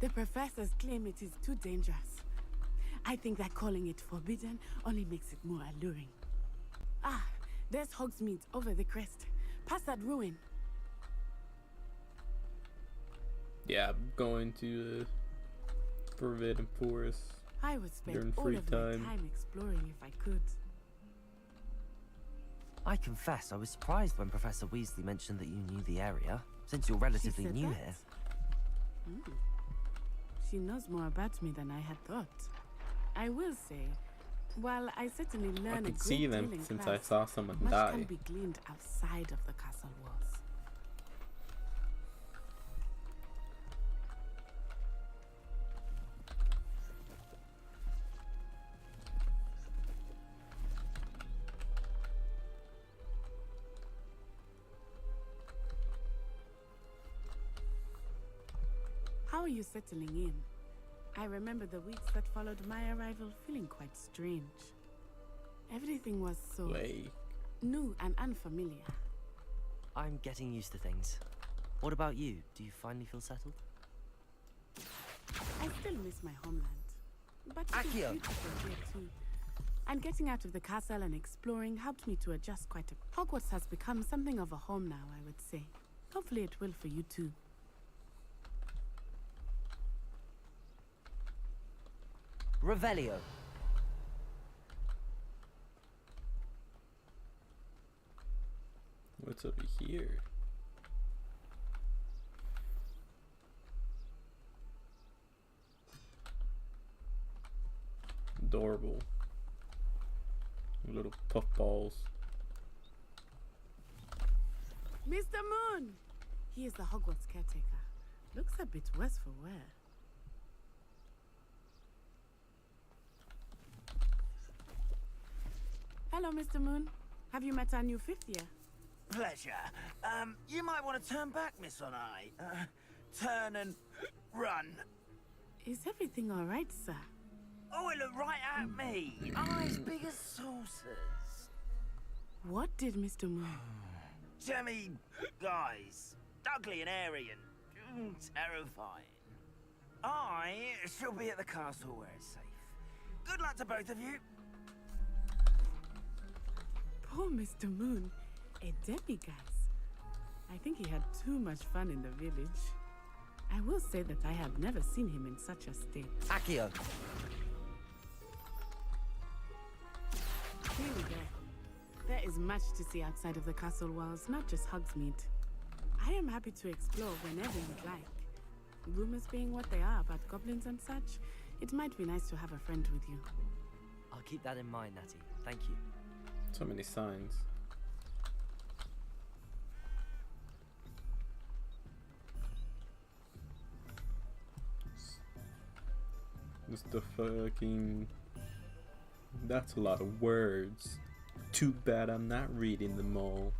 The professors claim it is too dangerous. I think that calling it forbidden only makes it more alluring. Ah, there's Hogsmeade over the crest. Past that ruin. Yeah, I'm going to the Forbidden Forest. I would spend during all free of time. my time exploring if I could. I confess I was surprised when Professor Weasley mentioned that you knew the area, since you're relatively said new that? here. She knows more about me than I had thought. I will say, while I certainly learn I a could great see them deal in since class, I saw someone much die. can be gleaned outside of the castle walls. How are you settling in? I remember the weeks that followed my arrival feeling quite strange. Everything was so new and unfamiliar. I'm getting used to things. What about you? Do you finally feel settled? I still miss my homeland, but it is Accio. beautiful here too. And getting out of the castle and exploring helped me to adjust quite a. Hogwarts has become something of a home now, I would say. Hopefully it will for you too. Revelio. What's over here? Adorable. Little puffballs. Mr. Moon! He is the Hogwarts caretaker. Looks a bit worse for wear. Hello, Mr. Moon. Have you met our new fifth year? Pleasure. You might want to turn back, Miss Onai. Turn and run. Is everything all right, sir? Oh, it looked right at me. Eyes big as saucers. What did Mr. Moon? Jemmy guys. Ugly and airy and terrifying. I shall be at the castle where it's safe. Good luck to both of you. Poor Mr. Moon. A demiguise. I think he had too much fun in the village. I will say that I have never seen him in such a state. Accio. Here we go. There is much to see outside of the castle walls, not just Hogsmeade. I am happy to explore whenever you'd like. Rumors being what they are about goblins and such, it might be nice to have a friend with you. I'll keep that in mind, Natty. Thank you. So many signs. Mr. fucking... That's a lot of words. Too bad I'm not reading them all.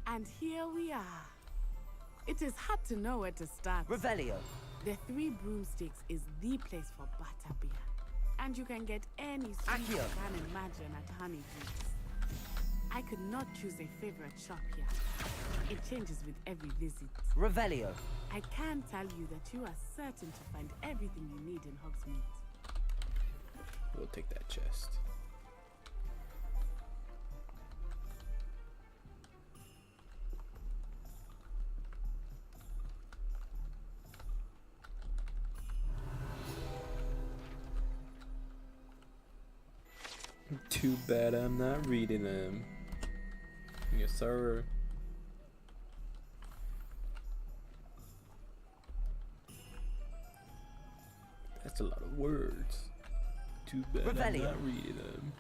And here we are. It is hard to know where to start. Revelio. The Three Broomsticks is the place for butterbeer. And you can get any sweet you can imagine at Honeydukes. I could not choose a favorite shop here. It changes with every visit. Revelio. I can tell you that you are certain to find everything you need in Hogsmeade. We'll take that chest. Too bad I'm not reading them. Yes, sir. That's a lot of words. Too bad I'm not reading them.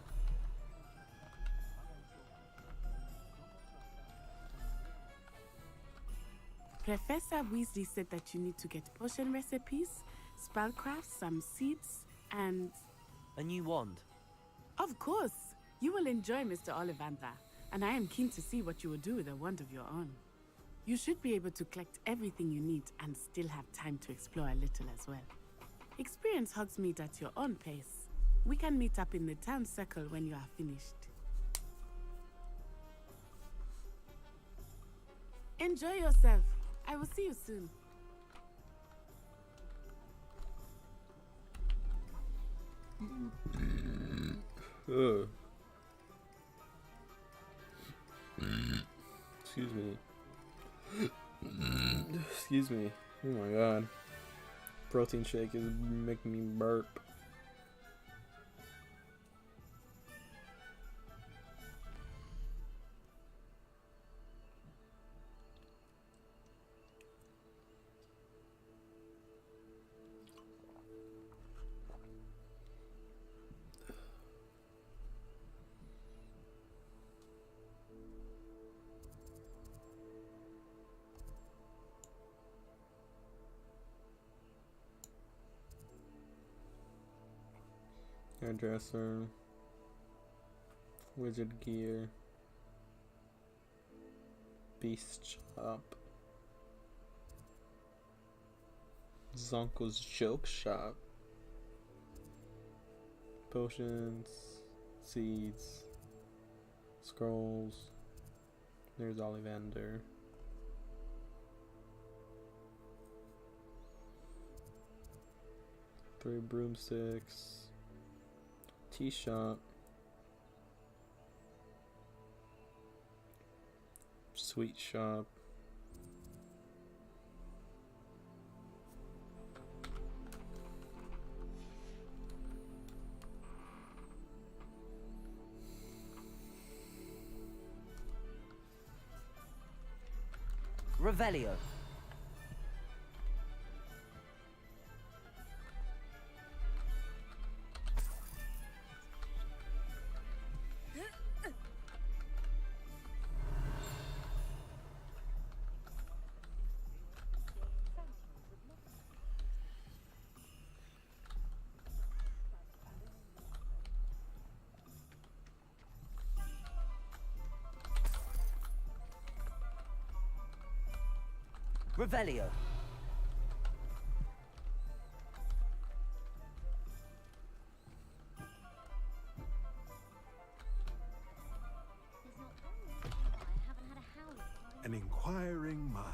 Professor Weasley said that you need to get potion recipes, spellcraft, some seeds, and... a new wand. Of course! You will enjoy Mr. Ollivander, and I am keen to see what you will do with a wand of your own. You should be able to collect everything you need and still have time to explore a little as well. Experience Hogsmeade at your own pace. We can meet up in the town circle when you are finished. Enjoy yourself. I will see you soon. Excuse me. Excuse me. Oh my god. Protein shake is making me burp. Hairdresser, wizard gear, beast shop, Zonko's joke shop, potions, seeds, scrolls. There's Ollivander. Three broomsticks. Tea shop, sweet shop, Revelio. Revelio. An inquiring mind.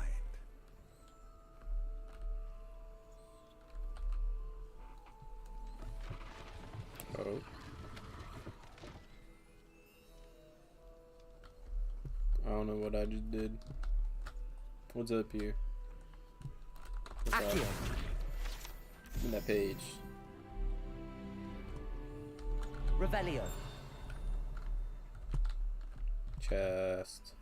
Oh. I don't know what I just did. What's up here? What's up? In that page. Revelio. Chest.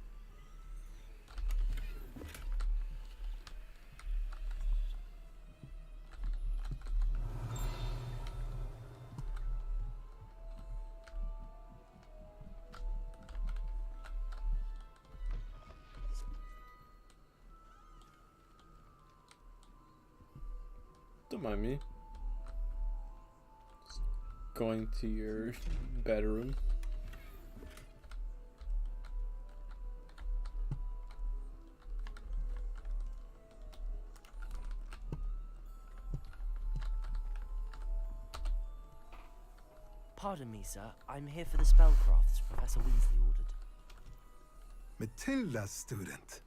Don't mind me. Just going to your bedroom. Pardon me, sir. I'm here for the spellcrafts Professor Weasley ordered. Matilda's student.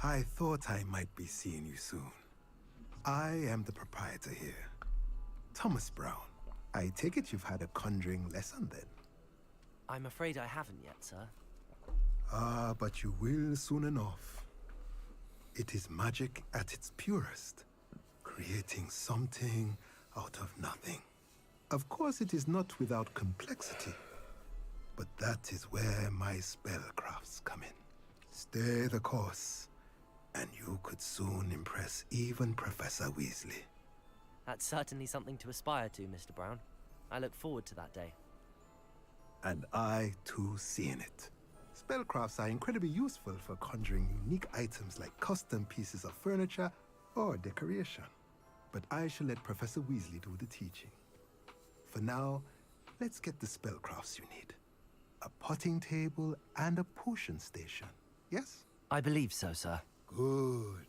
I thought I might be seeing you soon. I am the proprietor here, Thomas Brown. I take it you've had a conjuring lesson then? I'm afraid I haven't yet, sir. Ah, but you will soon enough. It is magic at its purest, creating something out of nothing. Of course, it is not without complexity, but that is where my spellcrafts come in. Stay the course, and you could soon impress even Professor Weasley. That's certainly something to aspire to, Mr. Brown. I look forward to that day. And I, too, seeing it. Spellcrafts are incredibly useful for conjuring unique items like custom pieces of furniture or decoration. But I shall let Professor Weasley do the teaching. For now, let's get the spellcrafts you need. A potting table and a potion station, yes? I believe so, sir. Good.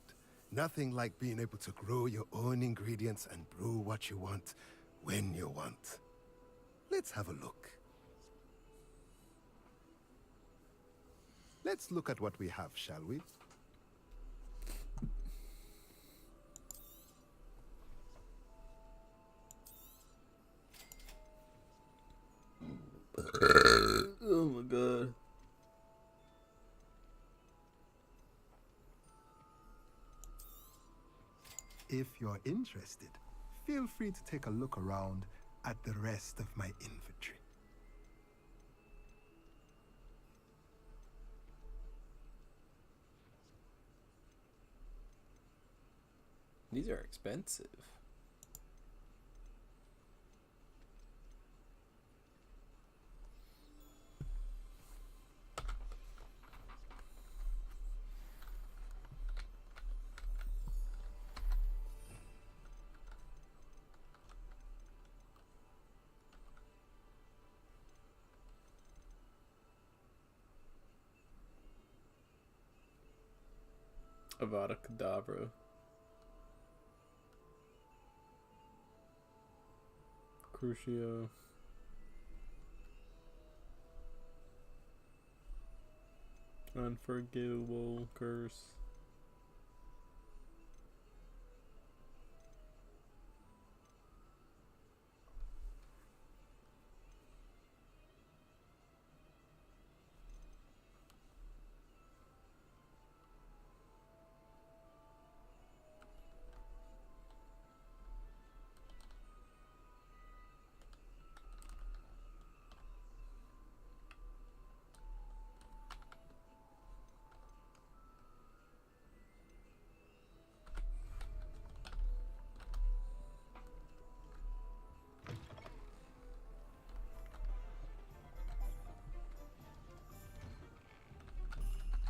Nothing like being able to grow your own ingredients and brew what you want, when you want. Let's have a look. Let's look at what we have, shall we? Oh my god. If you're interested, feel free to take a look around at the rest of my inventory. These are expensive. Avada Kedavra. Crucio. Unforgivable Curse.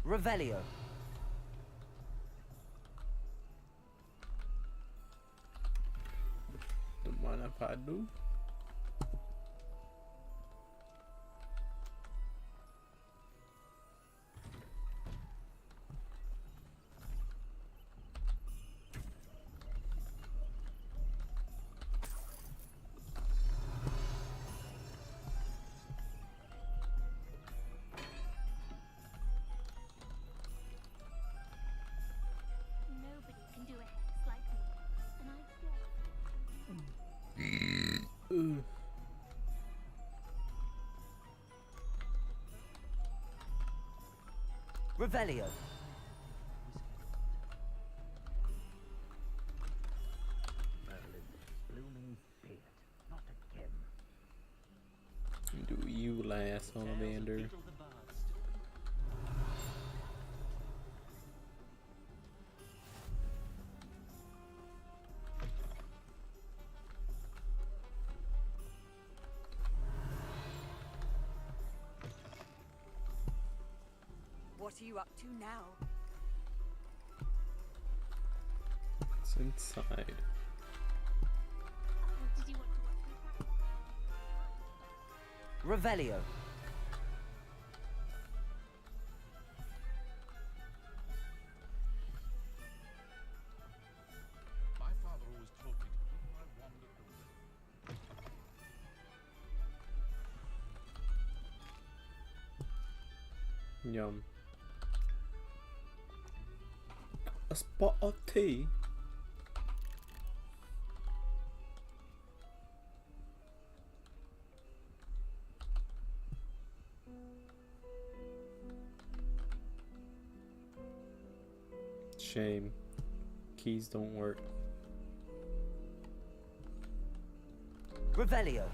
Revelio. The mana padu. Revelio. Do you last, Ollivander? What are you up to now? It's inside. Did you want to watch me? Revelio. My father always taught me to keep my wand at the ready. Yum. A spot of tea? Shame. Keys don't work. Revelio.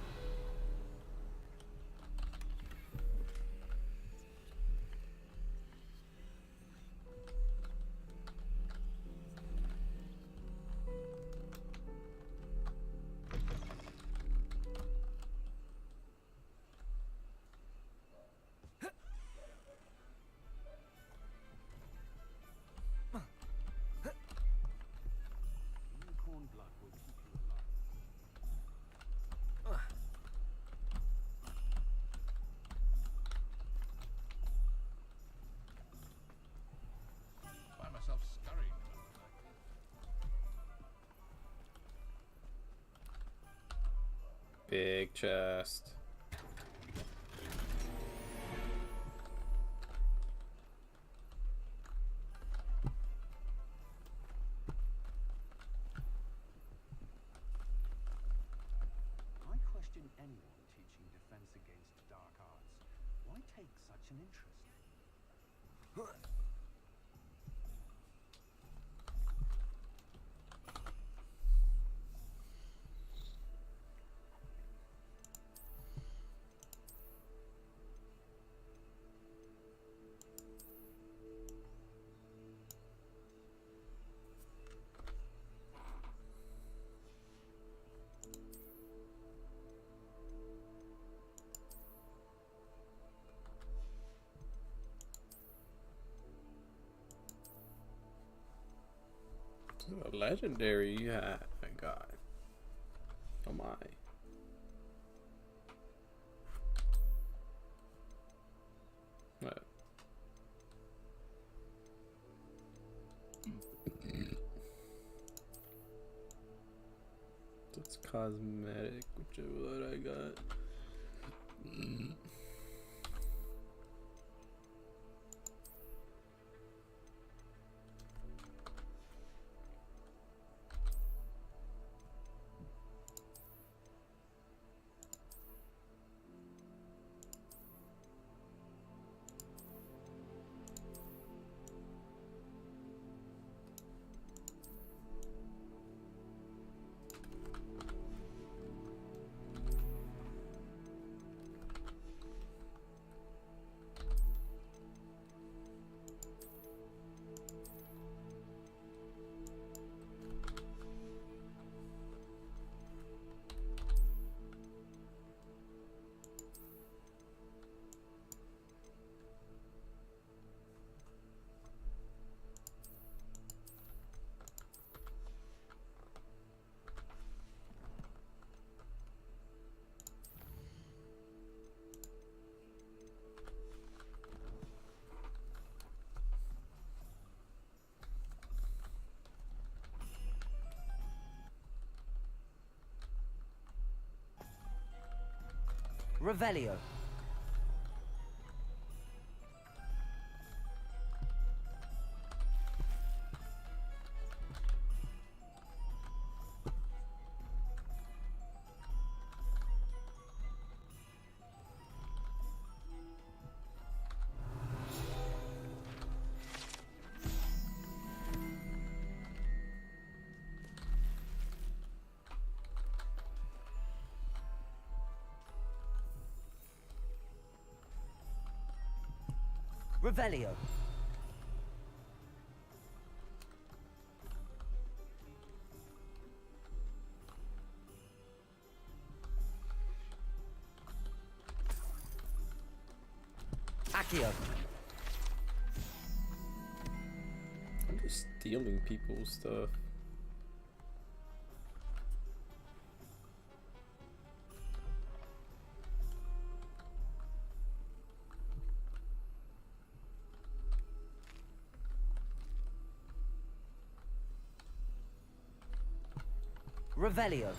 Big chest. I question anyone teaching defense against dark arts. Why take such an interest? A legendary you have. My God. Oh my. What? It's cosmetic, whichever one I got. Revelio. Revelio. Accio. I'm just stealing people's stuff. Revelio.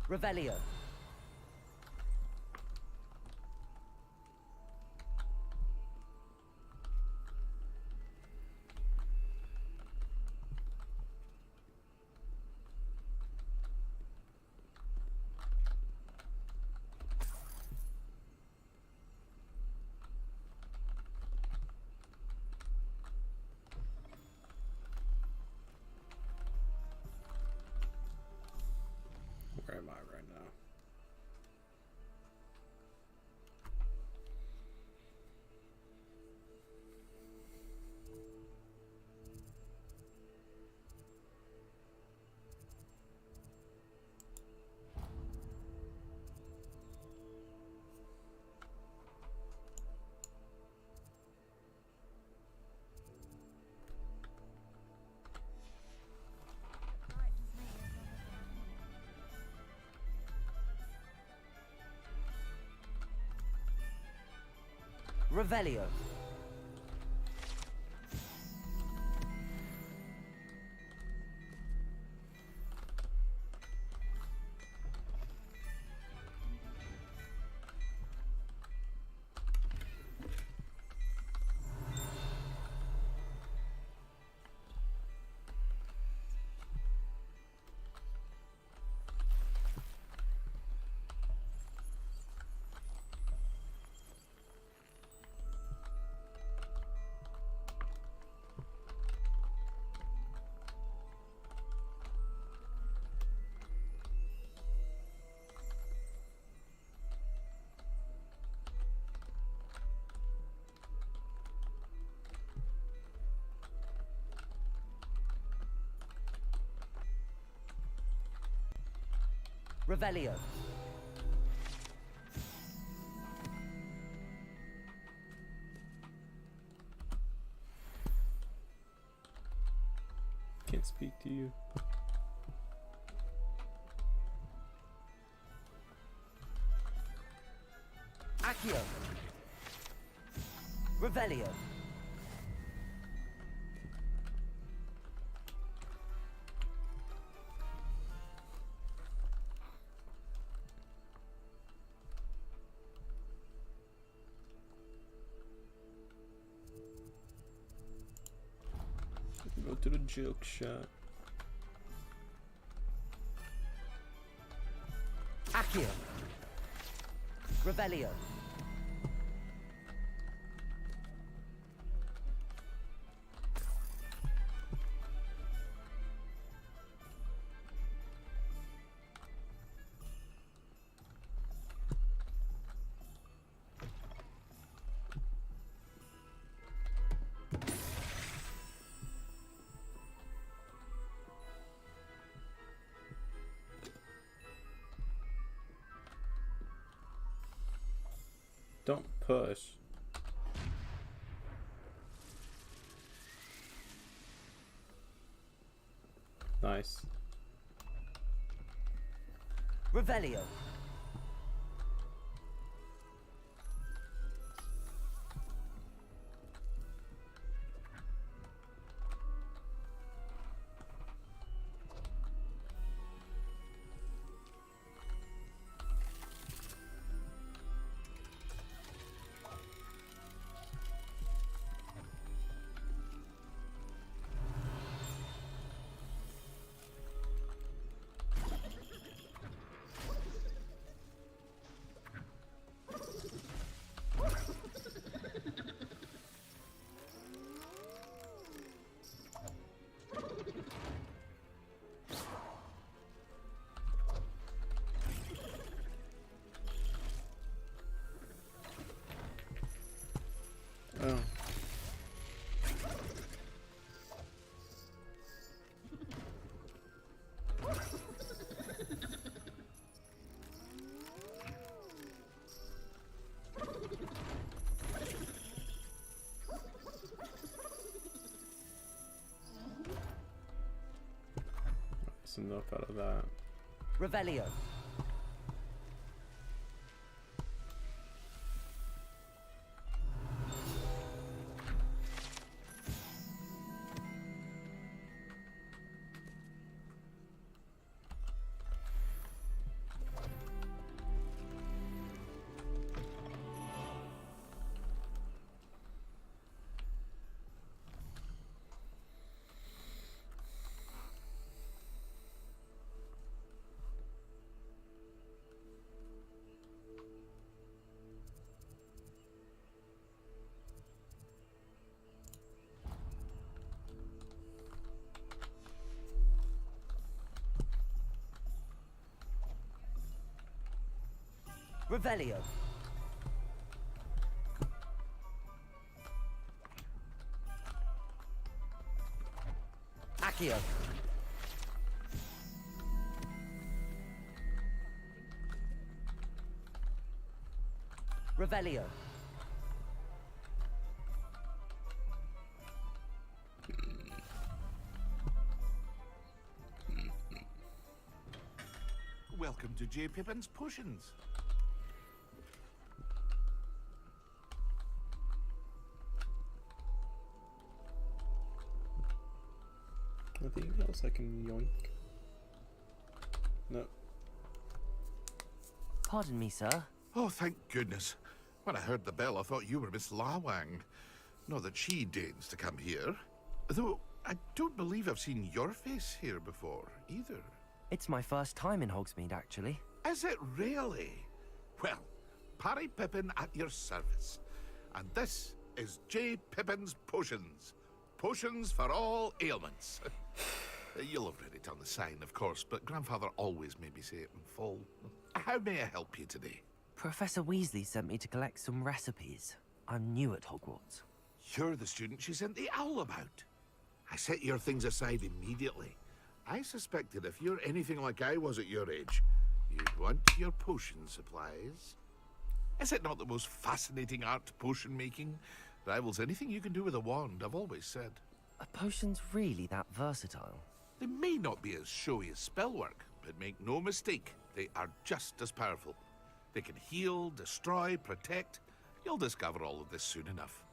Revelio. Where am I right now? Revelio. Revelio. Can't speak to you. Accio. Revelio. Go to the joke shot. Accio. Revelio. Don't push. Nice. Revelio. Oh. That's enough out of that. Revelio. Revelio. Accio. Revelio. Welcome to J. Pippin's Potions. Nothing else I can yoink? No. Pardon me, sir. Oh, thank goodness. When I heard the bell, I thought you were Miss Lawang. Not that she deigns to come here. Though, I don't believe I've seen your face here before, either. It's my first time in Hogsmeade, actually. Is it really? Well, Parry Pippin at your service. And this is J. Pippin's Potions. Potions for all ailments. You'll have read it on the sign, of course, but Grandfather always made me say it in full. How may I help you today? Professor Weasley sent me to collect some recipes. I'm new at Hogwarts. You're the student she sent the owl about. I set your things aside immediately. I suspected if you're anything like I was at your age, you'd want your potion supplies. Is it not the most fascinating art, potion making? Rivals anything you can do with a wand, I've always said. Are potions really that versatile? They may not be as showy as spellwork, but make no mistake, they are just as powerful. They can heal, destroy, protect. You'll discover all of this soon enough.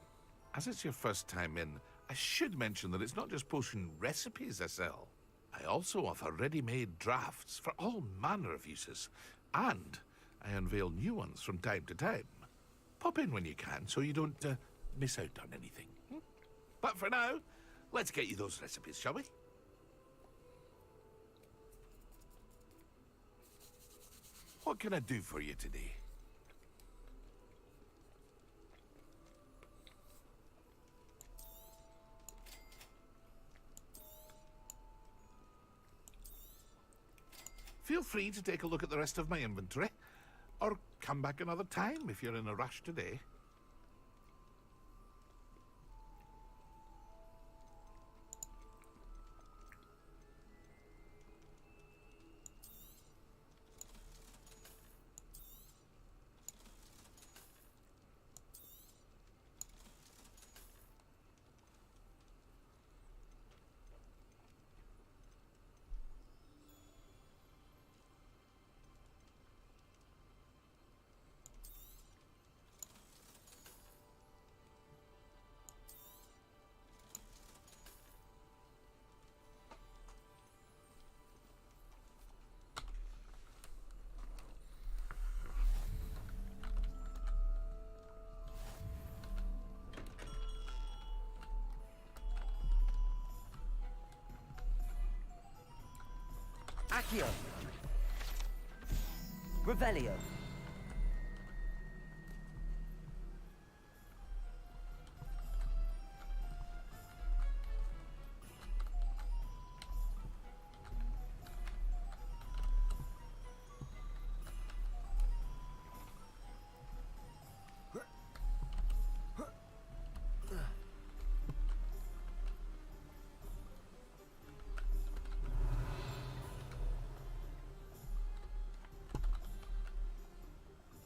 As it's your first time in, I should mention that it's not just potion recipes I sell. I also offer ready-made drafts for all manner of uses, and I unveil new ones from time to time. Pop in when you can so you don't miss out on anything. But for now, let's get you those recipes, shall we? What can I do for you today? Feel free to take a look at the rest of my inventory, or come back another time if you're in a rush today. Accio. Revelio.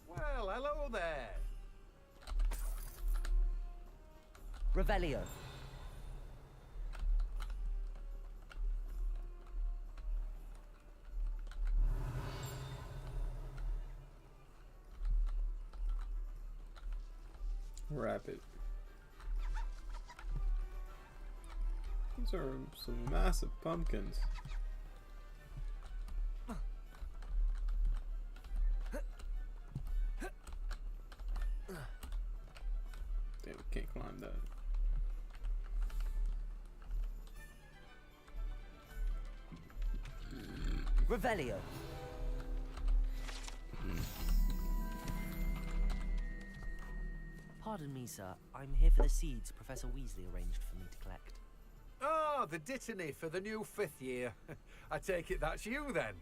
Well, hello there. Revelio. Rapid. These are some massive pumpkins. Damn, we can't climb that. Revelio. Pardon me, sir. I'm here for the seeds Professor Weasley arranged for me to collect. Oh, the dittany for the new 5th year. I take it that's you then.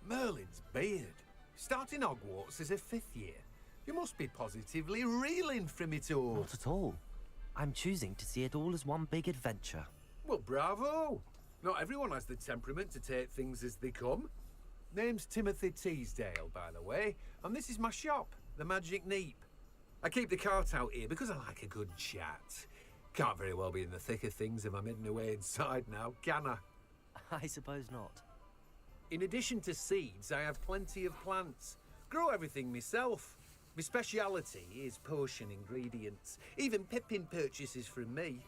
Merlin's beard. Starting Hogwarts as a 5th year. You must be positively reeling from it all. Not at all. I'm choosing to see it all as one big adventure. Well, bravo! Not everyone has the temperament to take things as they come. Name's Timothy Teasdale, by the way, and this is my shop, the Magic Neep. I keep the cart out here because I like a good chat. Can't very well be in the thick of things if I'm hidden away inside now, can I? I suppose not. In addition to seeds, I have plenty of plants. Grow everything myself. My speciality is potion ingredients. Even Pippin purchases from me.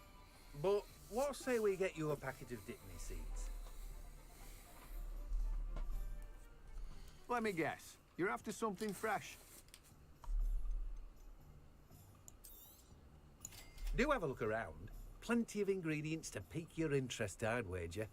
But what say we get you a packet of Dickney seeds? Let me guess. You're after something fresh. Do have a look around. Plenty of ingredients to pique your interest, I'd wager.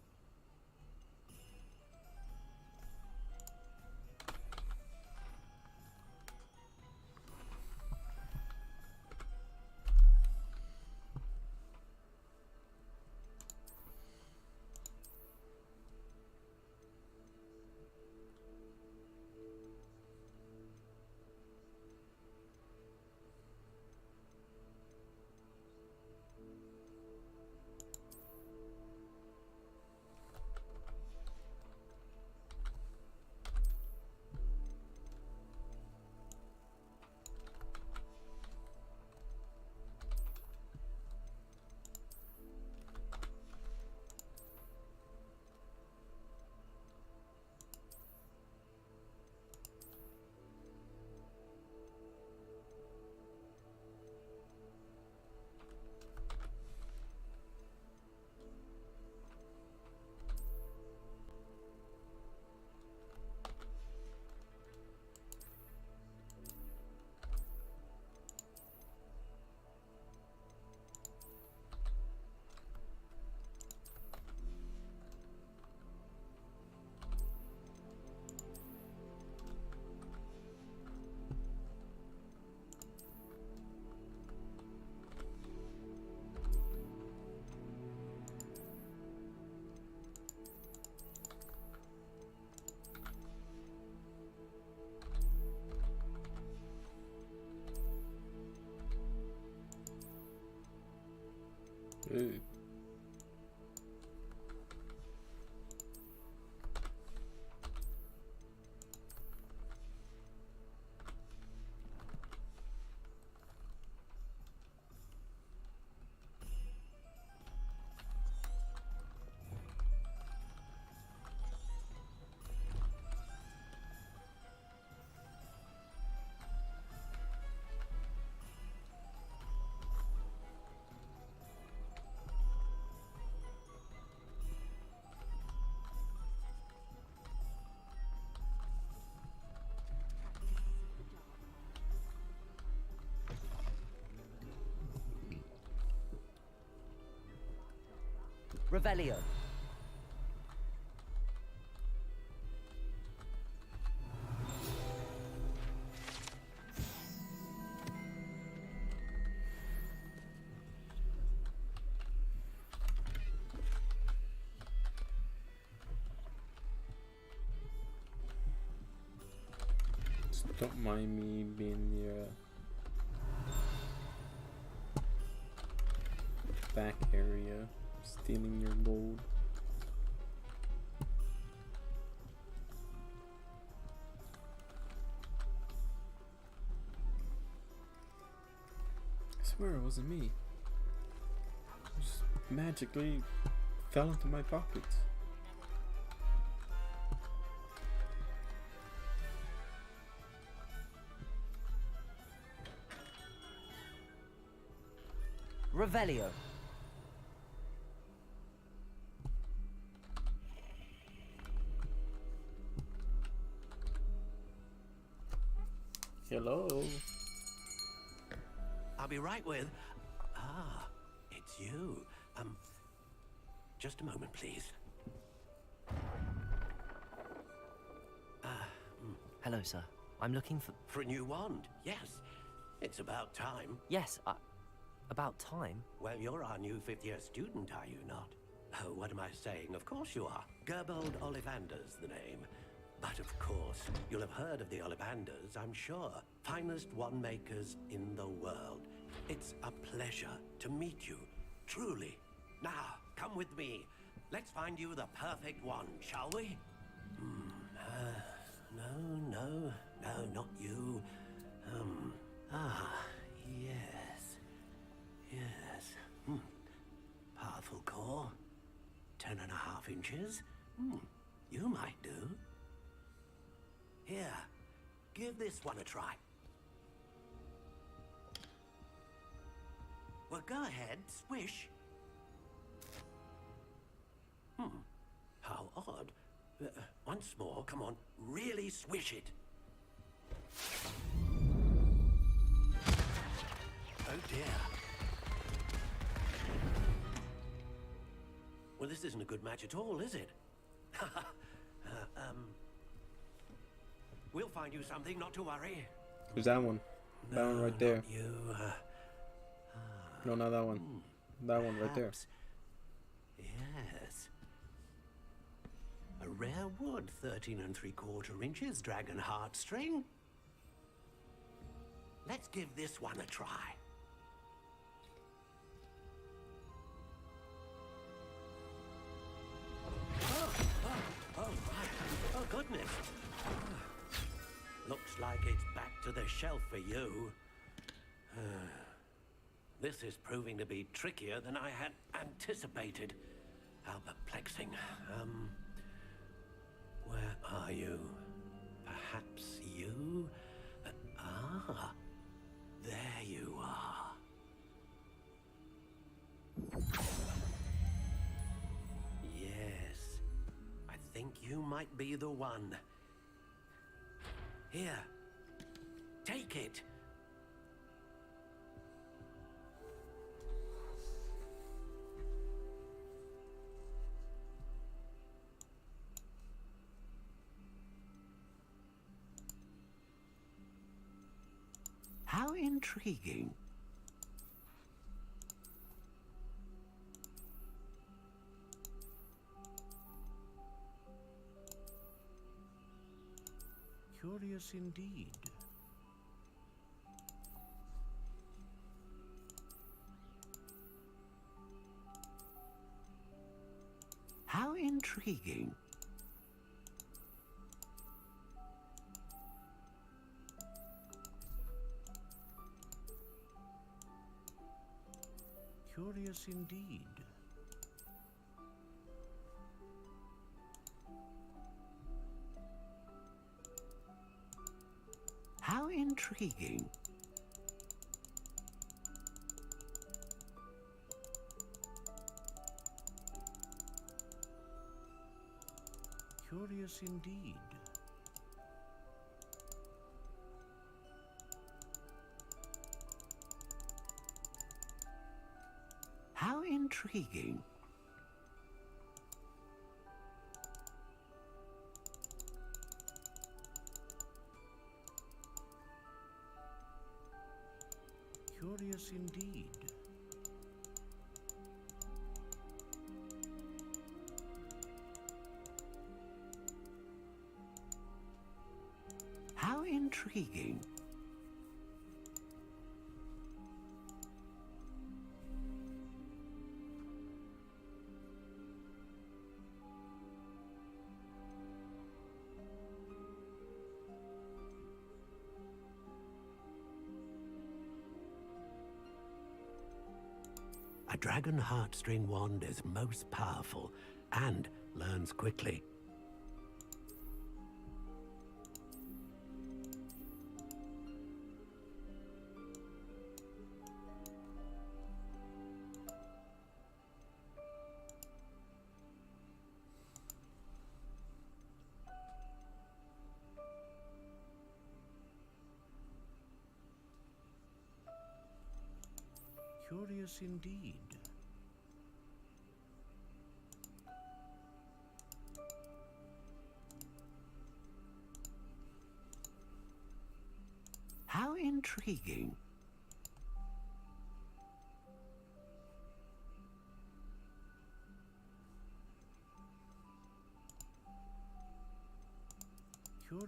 Ooh. Revelio. Don't mind me being near back area, stealing your gold. I swear it wasn't me. It just magically fell into my pockets. Revelio. Hello. I'll be right with... Ah, it's you. Just a moment, please. Hello, sir. I'm looking for... For a new wand, yes. It's about time. Yes, about time? Well, you're our new 5th-year student, are you not? Oh, what am I saying? Of course you are. Gerbold Ollivander's the name. But of course, Hogwarts. You'll have heard of the Ollivanders, I'm sure. Finest wand makers in the world. It's a pleasure to meet you, truly. Now, come with me. Let's find you the perfect wand, shall we? No, not you. Yes. Powerful core. 10.5 inches. You might do. Here, give this one a try. Well, go ahead, swish. How odd. Once more, come on, really swish it. Oh dear. Well, this isn't a good match at all, is it? We'll find you something, not to worry. Who's that one? That one right there. You, No, not that one. That one right there. Yes. A rare wood, 13 3/4 inches, dragon heartstring. Let's give this one a try. Oh, goodness. Looks like it's back to the shelf for you. This is proving to be trickier than I had anticipated. How perplexing. Where are you? Perhaps you? There you are. Yes, I think you might be the one. Here, take it. How intriguing. Curious indeed. How intriguing. Curious indeed. How intriguing. Curious indeed. How intriguing. Curious indeed. How intriguing. A dragon heartstring wand is most powerful and learns quickly. Curious indeed. How intriguing.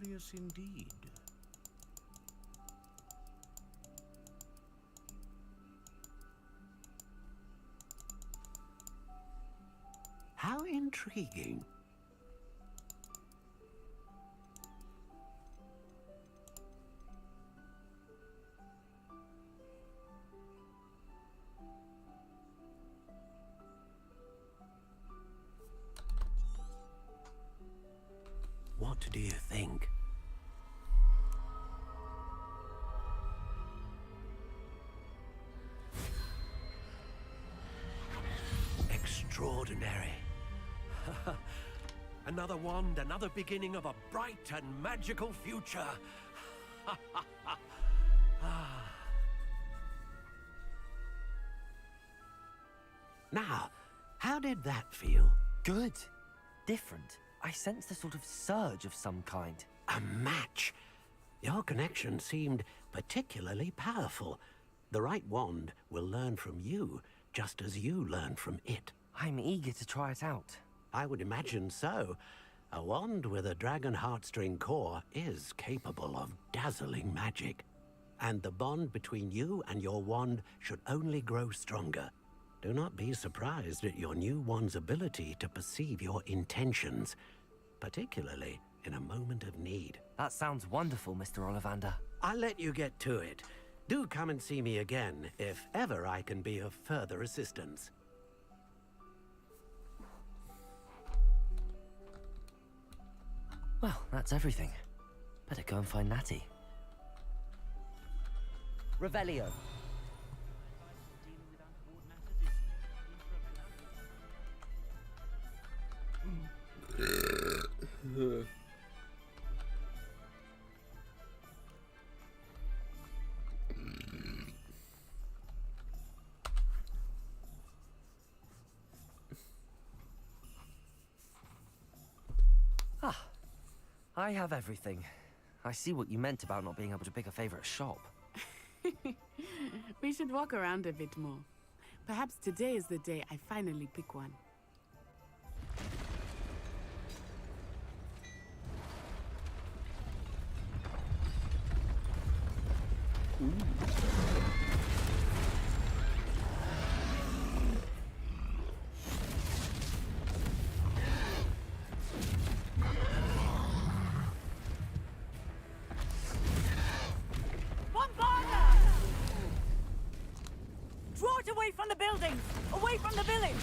Curious indeed. How intriguing. What do you think? Extraordinary. Another wand, another beginning of a bright and magical future. Now, how did that feel? Good. Different. I sensed a sort of surge of some kind. A match. Your connection seemed particularly powerful. The right wand will learn from you, just as you learn from it. I'm eager to try it out. I would imagine so. A wand with a dragon heartstring core is capable of dazzling magic. And the bond between you and your wand should only grow stronger. Do not be surprised at your new wand's ability to perceive your intentions, particularly in a moment of need. That sounds wonderful, Mr. Ollivander. I'll let you get to it. Do come and see me again if ever I can be of further assistance. Well, that's everything. Better go and find Natty. Revelio. Ah, I have everything. I see what you meant about not being able to pick a favorite shop. We should walk around a bit more. Perhaps today is the day I finally pick one. Draw it away from the buildings! Away from the village!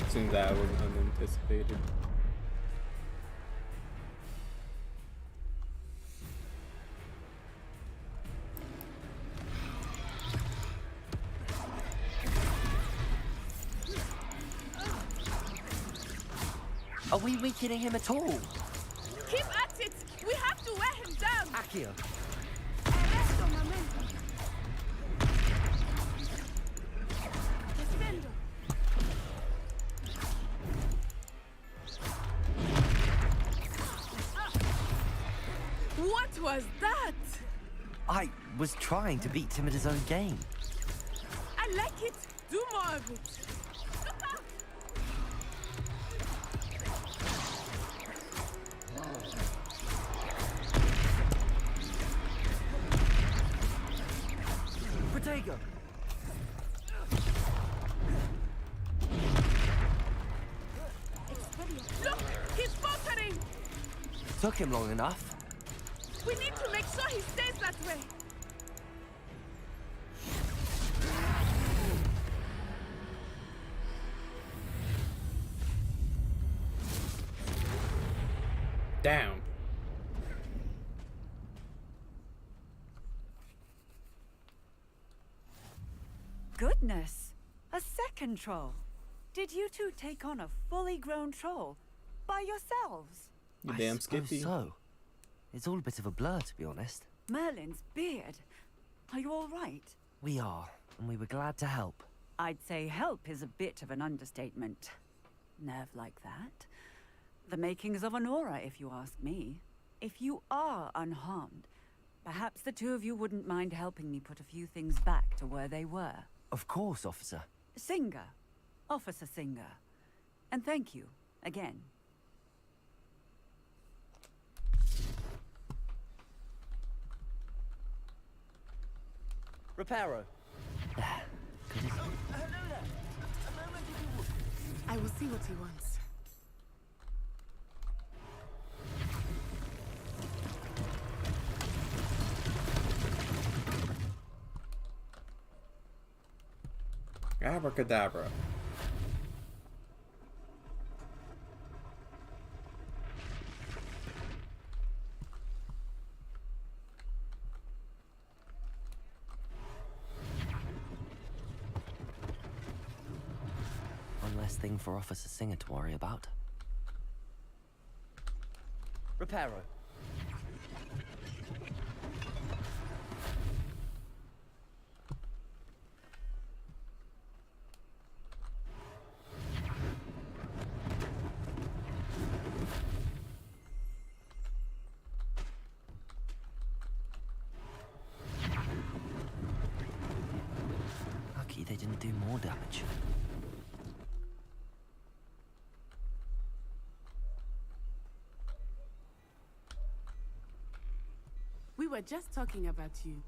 Seeing that was unanticipated. Are we weakening him at all? Keep at it! We have to wear him down! Accio. Arresto momento. Defendo. What was that? I was trying to beat him at his own game. I like it. Do more of it. Protego. Look! He's faltering! Took him long enough. We need to make sure he stays that way. Down. Goodness! A second troll. Did you two take on a fully grown troll by yourselves? You damn I suppose Skippy. so. It's all a bit of a blur, to be honest. Merlin's beard. Are you all right? We are, and we were glad to help. I'd say help is a bit of an understatement. Nerve like that. The makings of an aura, if you ask me. If you are unharmed, Perhaps the two of you wouldn't mind helping me put a few things back to where they were. Of course, officer. Singer. Officer Singer. And thank you, again. Reparo. I will see what he wants. Abracadabra. One less thing for Officer Singer to worry about. Reparo. Lucky they didn't do more damage. We were just talking about you.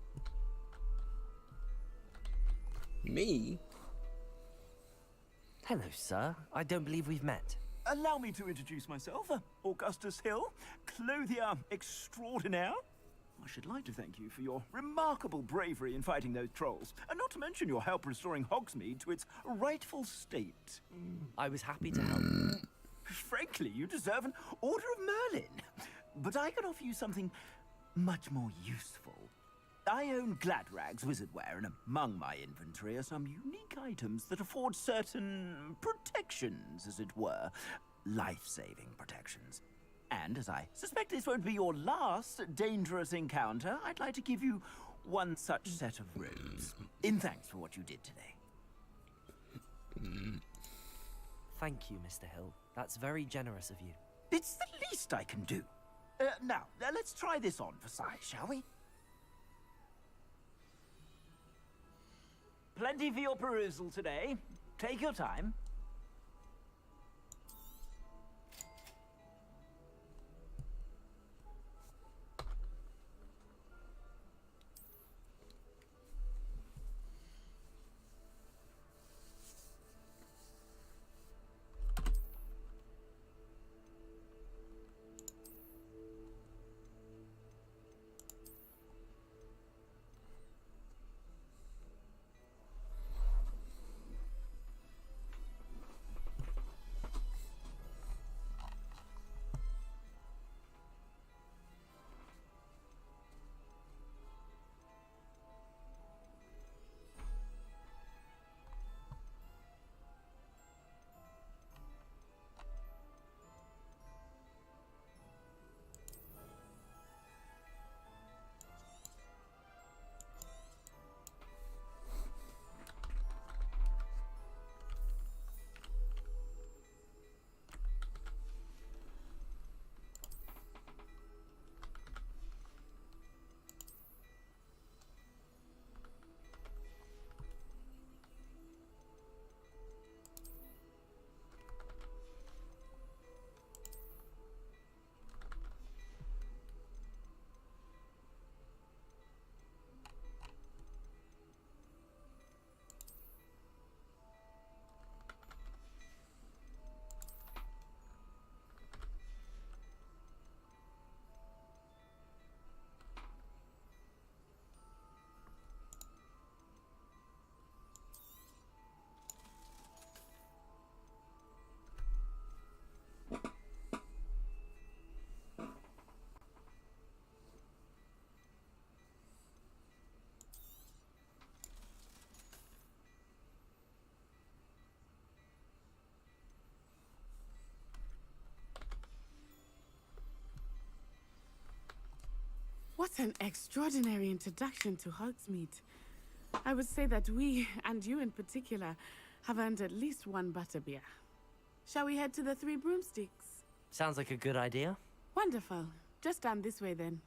Me? Hello, sir. I don't believe we've met. Allow me to introduce myself. Augustus Hill, clothier extraordinaire. I should like to thank you for your remarkable bravery in fighting those trolls, and not to mention your help restoring Hogsmeade to its rightful state. I was happy to help. Frankly, you deserve an Order of Merlin. But I can offer you something much more useful. I own Gladrag's wizardware, and among my inventory are some unique items that afford certain protections, as it were. Life-saving protections. And as I suspect this won't be your last dangerous encounter, I'd like to give you one such set of robes, in thanks for what you did today. Thank you, Mr. Hill. That's very generous of you. It's the least I can do. Now, let's try this on for size, shall we? Plenty for your perusal today. Take your time. What an extraordinary introduction to Hogsmeade. I would say that we, and you in particular, have earned at least one butterbeer. Shall we head to the Three Broomsticks? Sounds like a good idea. Wonderful. Just down this way then.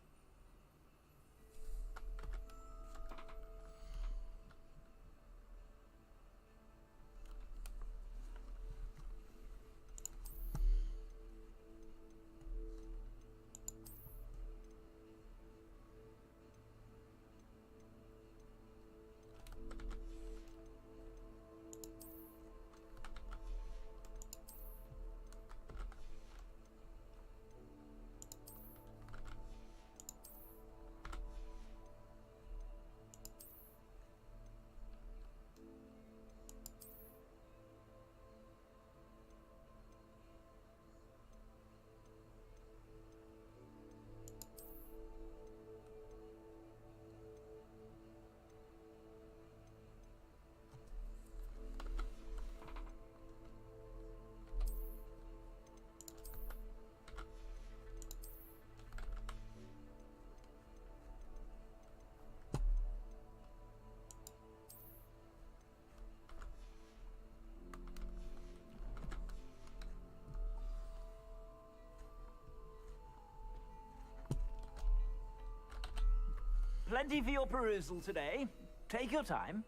Plenty for your perusal today. Take your time.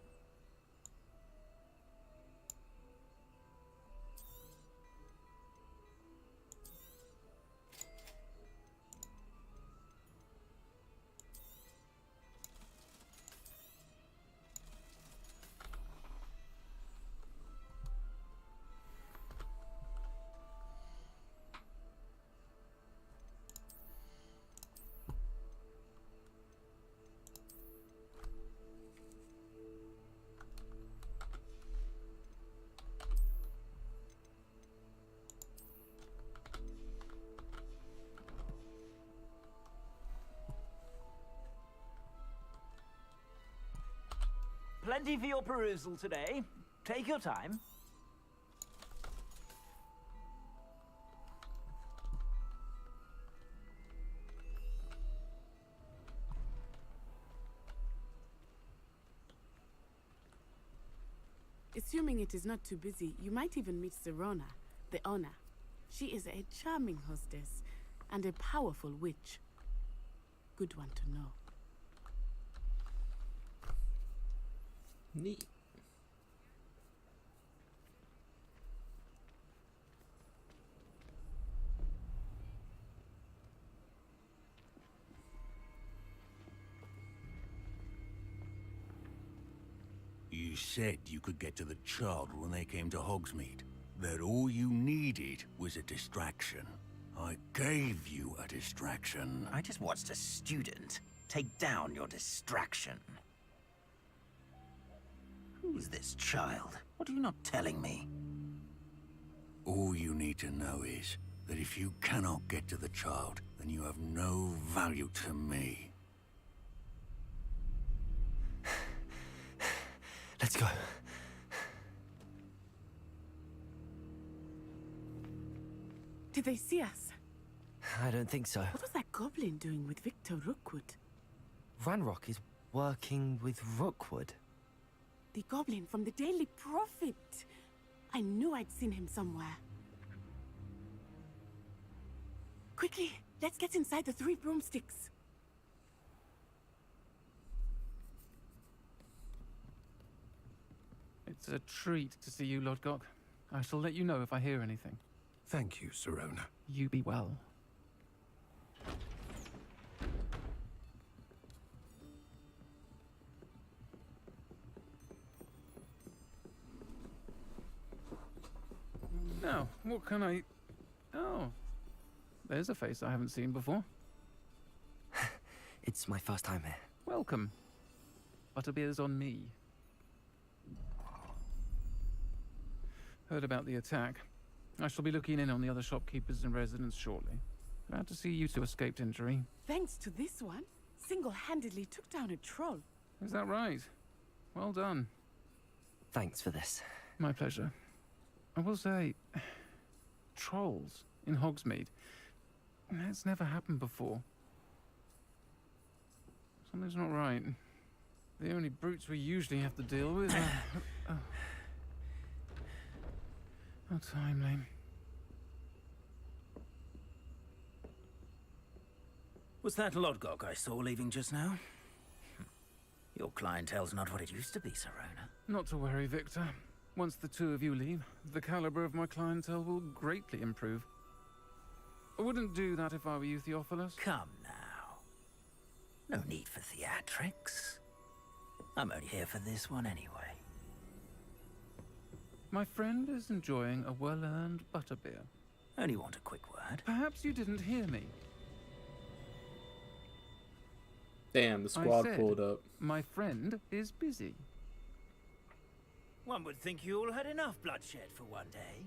Plenty for your perusal today. Take your time. Assuming it is not too busy, you might even meet Serona, the owner. She is a charming hostess and a powerful witch. Good one to know. Neat. You said you could get to the child when they came to Hogsmeade. That all you needed was a distraction. I gave you a distraction. I just watched a student take down your distraction. Who's this child? What are you not telling me? All you need to know is that if you cannot get to the child, then you have no value to me. Let's go. Did they see us? I don't think so. What was that goblin doing with Victor Rookwood? Ranrock is working with Rookwood. The goblin from the Daily Prophet. I knew I'd seen him somewhere. Quickly, let's get inside the 3 broomsticks. It's a treat to see you, Lodgok. I shall let you know if I hear anything. Thank you, Serona. You be well. Now, what can I... Oh, there's a face I haven't seen before. It's my first time here. Welcome. Butterbeer's on me. Heard about the attack. I shall be looking in on the other shopkeepers and residents shortly. Glad to see you two escaped injury. Thanks to this one, single-handedly took down a troll. Is that right? Well done. Thanks for this. My pleasure. I will say, trolls in Hogsmeade. That's never happened before. Something's not right. The only brutes we usually have to deal with are... How timely. Was that Lodgok I saw leaving just now? Your clientele's not what it used to be, Serona. Not to worry, Victor. Once the two of you leave, the caliber of my clientele will greatly improve. I wouldn't do that if I were you, Theophilus. Come now. No need for theatrics. I'm only here for this one anyway. My friend is enjoying a well-earned butterbeer. Only want a quick word. Perhaps you didn't hear me. Damn, the squad pulled up. My friend is busy. One would think you all had enough bloodshed for one day.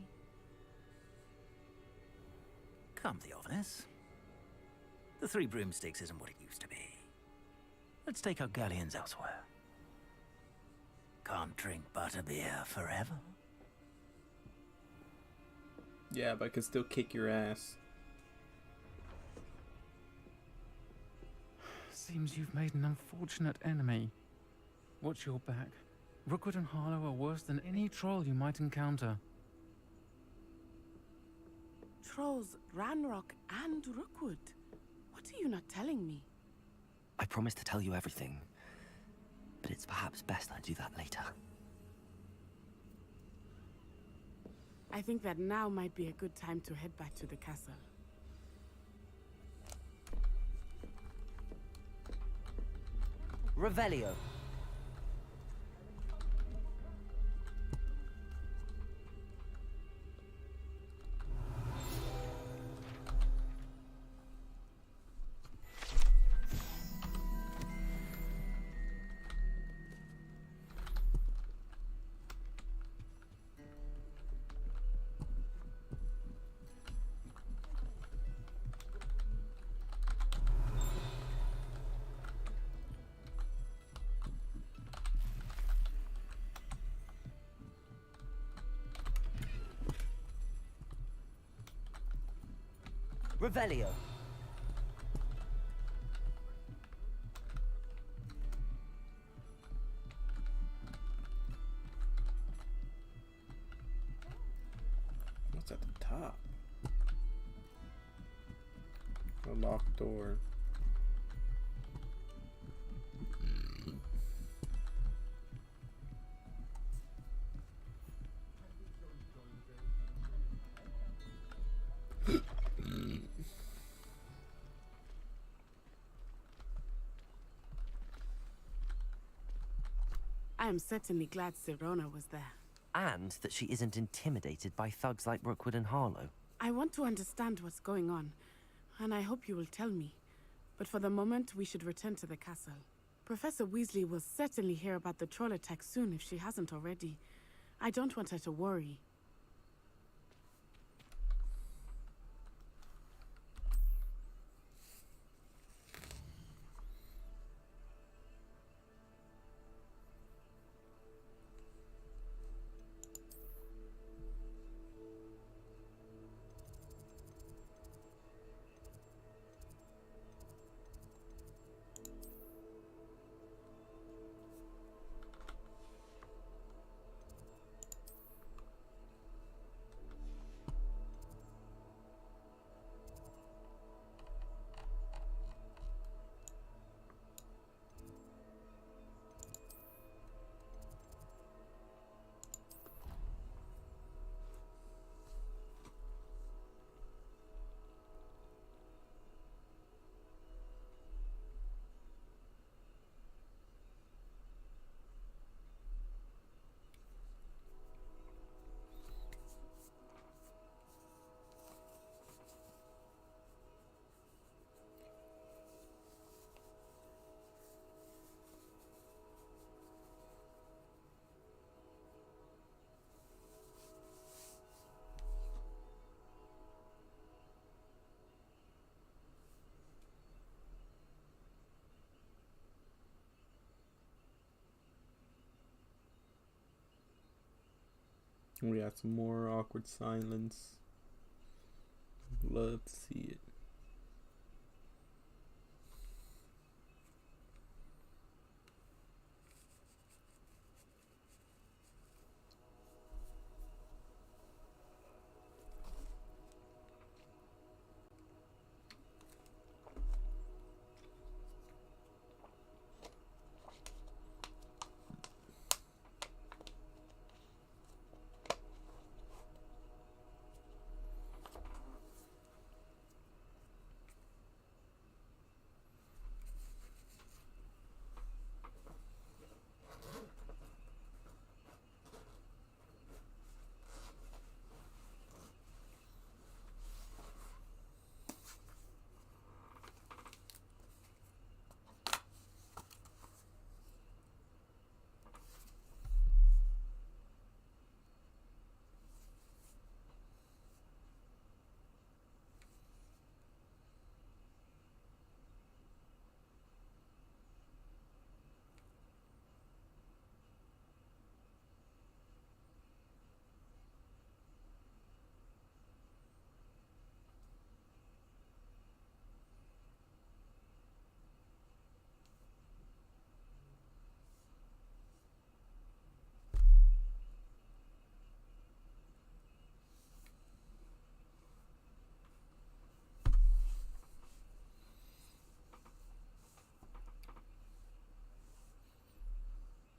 Come, Theophilus. The 3 broomsticks isn't what it used to be. Let's take our galleons elsewhere. Can't drink butterbeer forever. Yeah, but I can still kick your ass. Seems you've made an unfortunate enemy. Watch your back. Rookwood and Harlow are worse than any troll you might encounter. Trolls, Ranrock, and Rookwood. What are you not telling me? I promise to tell you everything, but it's perhaps best I do that later. I think that now might be a good time to head back to the castle. Revelio. Revelio. What's at the top? A locked door. I am certainly glad Sirona was there. And that she isn't intimidated by thugs like Rookwood and Harlow. I want to understand what's going on, and I hope you will tell me. But for the moment, we should return to the castle. Professor Weasley will certainly hear about the troll attack soon if she hasn't already. I don't want her to worry. We got some more awkward silence. Love to see it.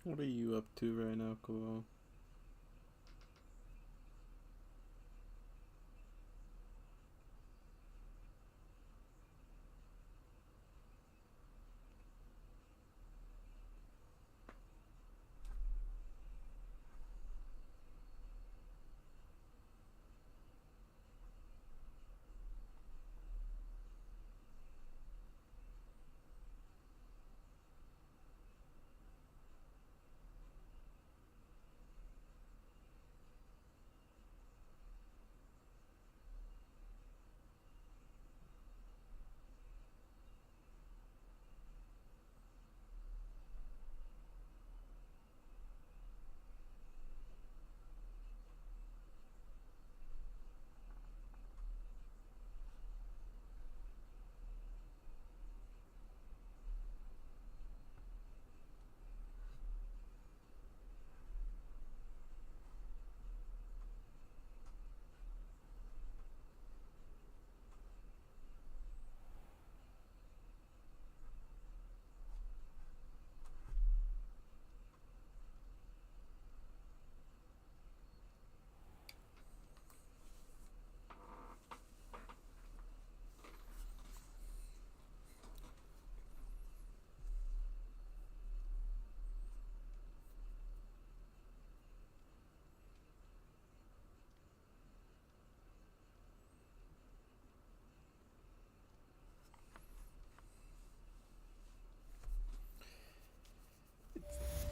What are you up to right now, Cole?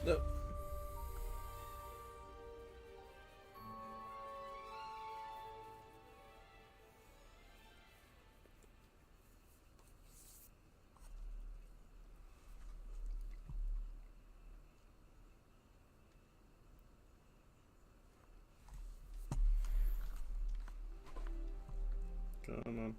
No. Come on.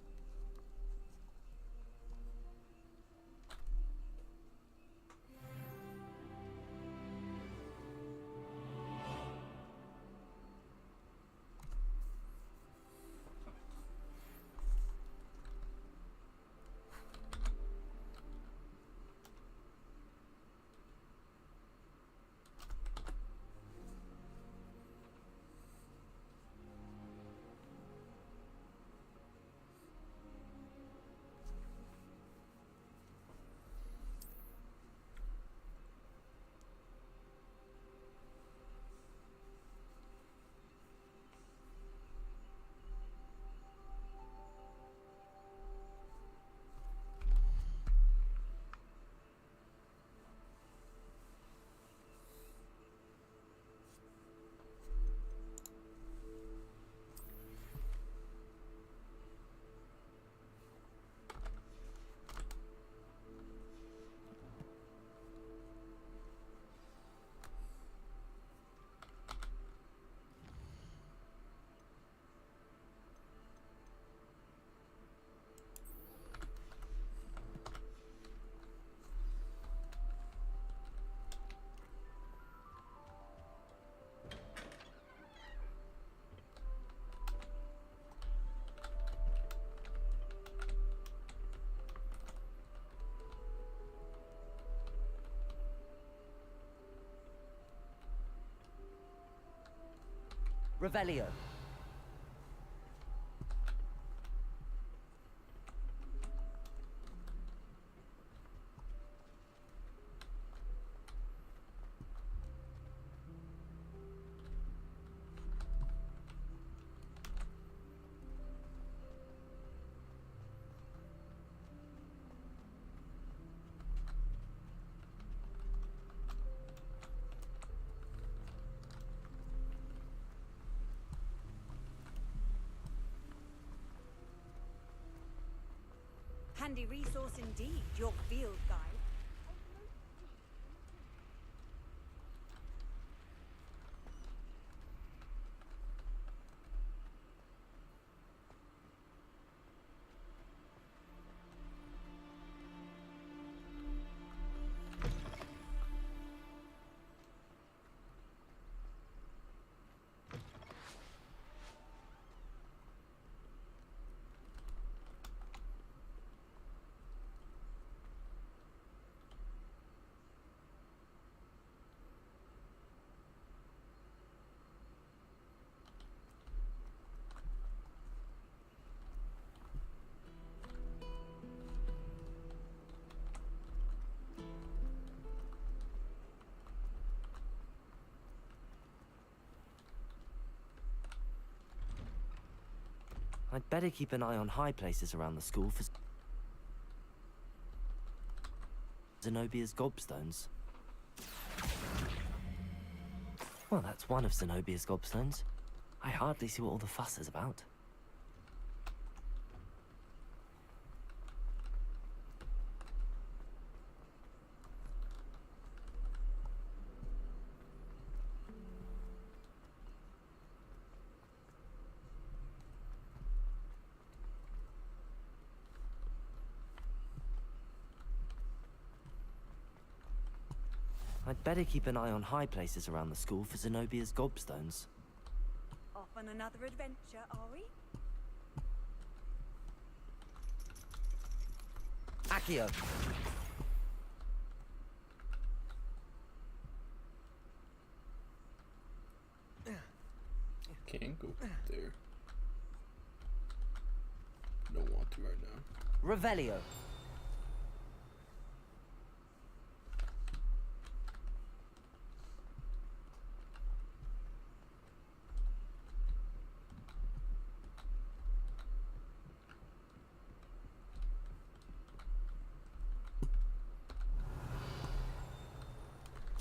Revelio. Handy resource indeed, your field guide. I'd better keep an eye on high places around the school for Zenobia's gobstones. Well, that's one of Zenobia's gobstones. I hardly see what all the fuss is about. I'd better keep an eye on high places around the school for Zenobia's gobstones. Off on another adventure, are we? Accio! Can't go there. Don't want to right now. Revelio!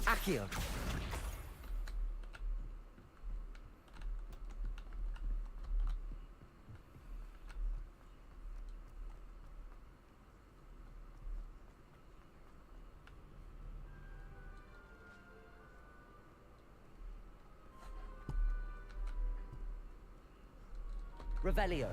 Accio! Revelio.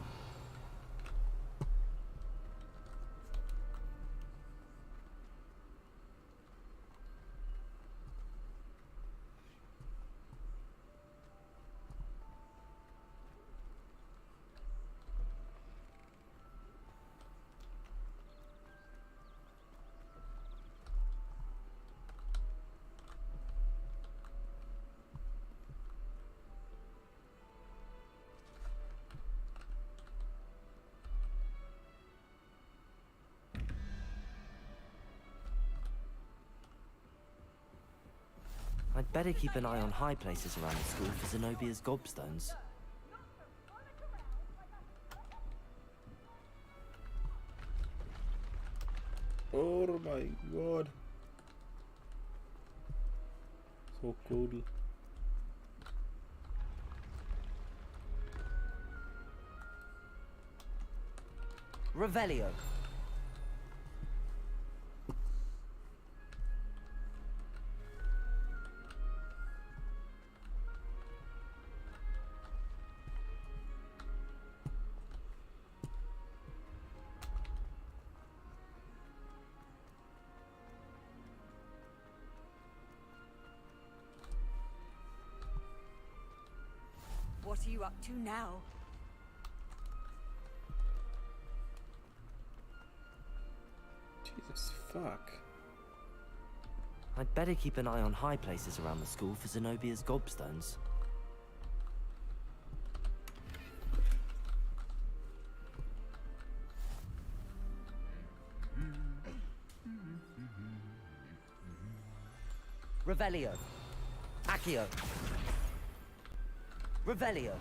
I'd better keep an eye on high places around the school for Zenobia's gobstones. Oh my god. So cool. Revelio. What are you up to now? Jesus fuck. I'd better keep an eye on high places around the school for Zenobia's gobstones. Revelio. Accio. Revelio.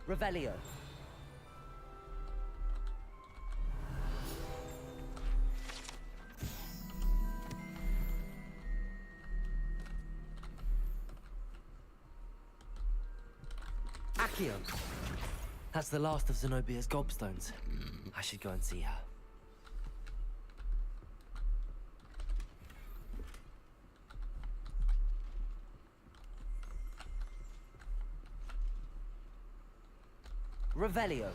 Revelio. Accio. That's the last of Zenobia's gobstones. I should go and see her. Revelio.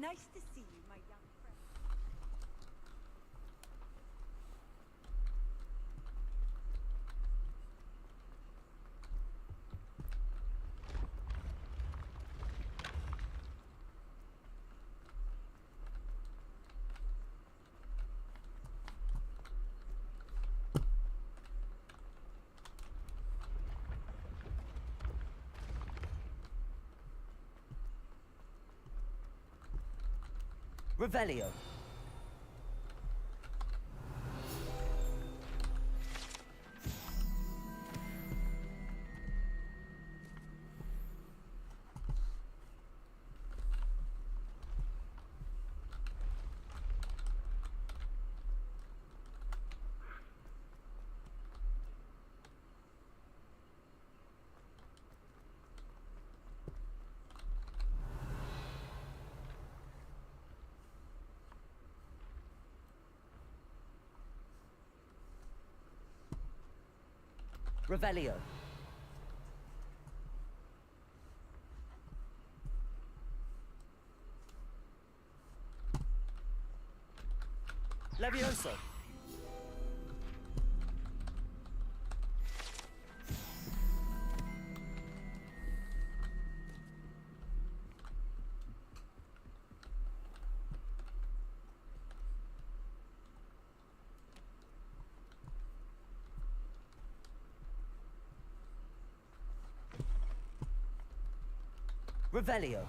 Nice to see you, my young friend. Revelio. Revelio. Levioso. Revelio.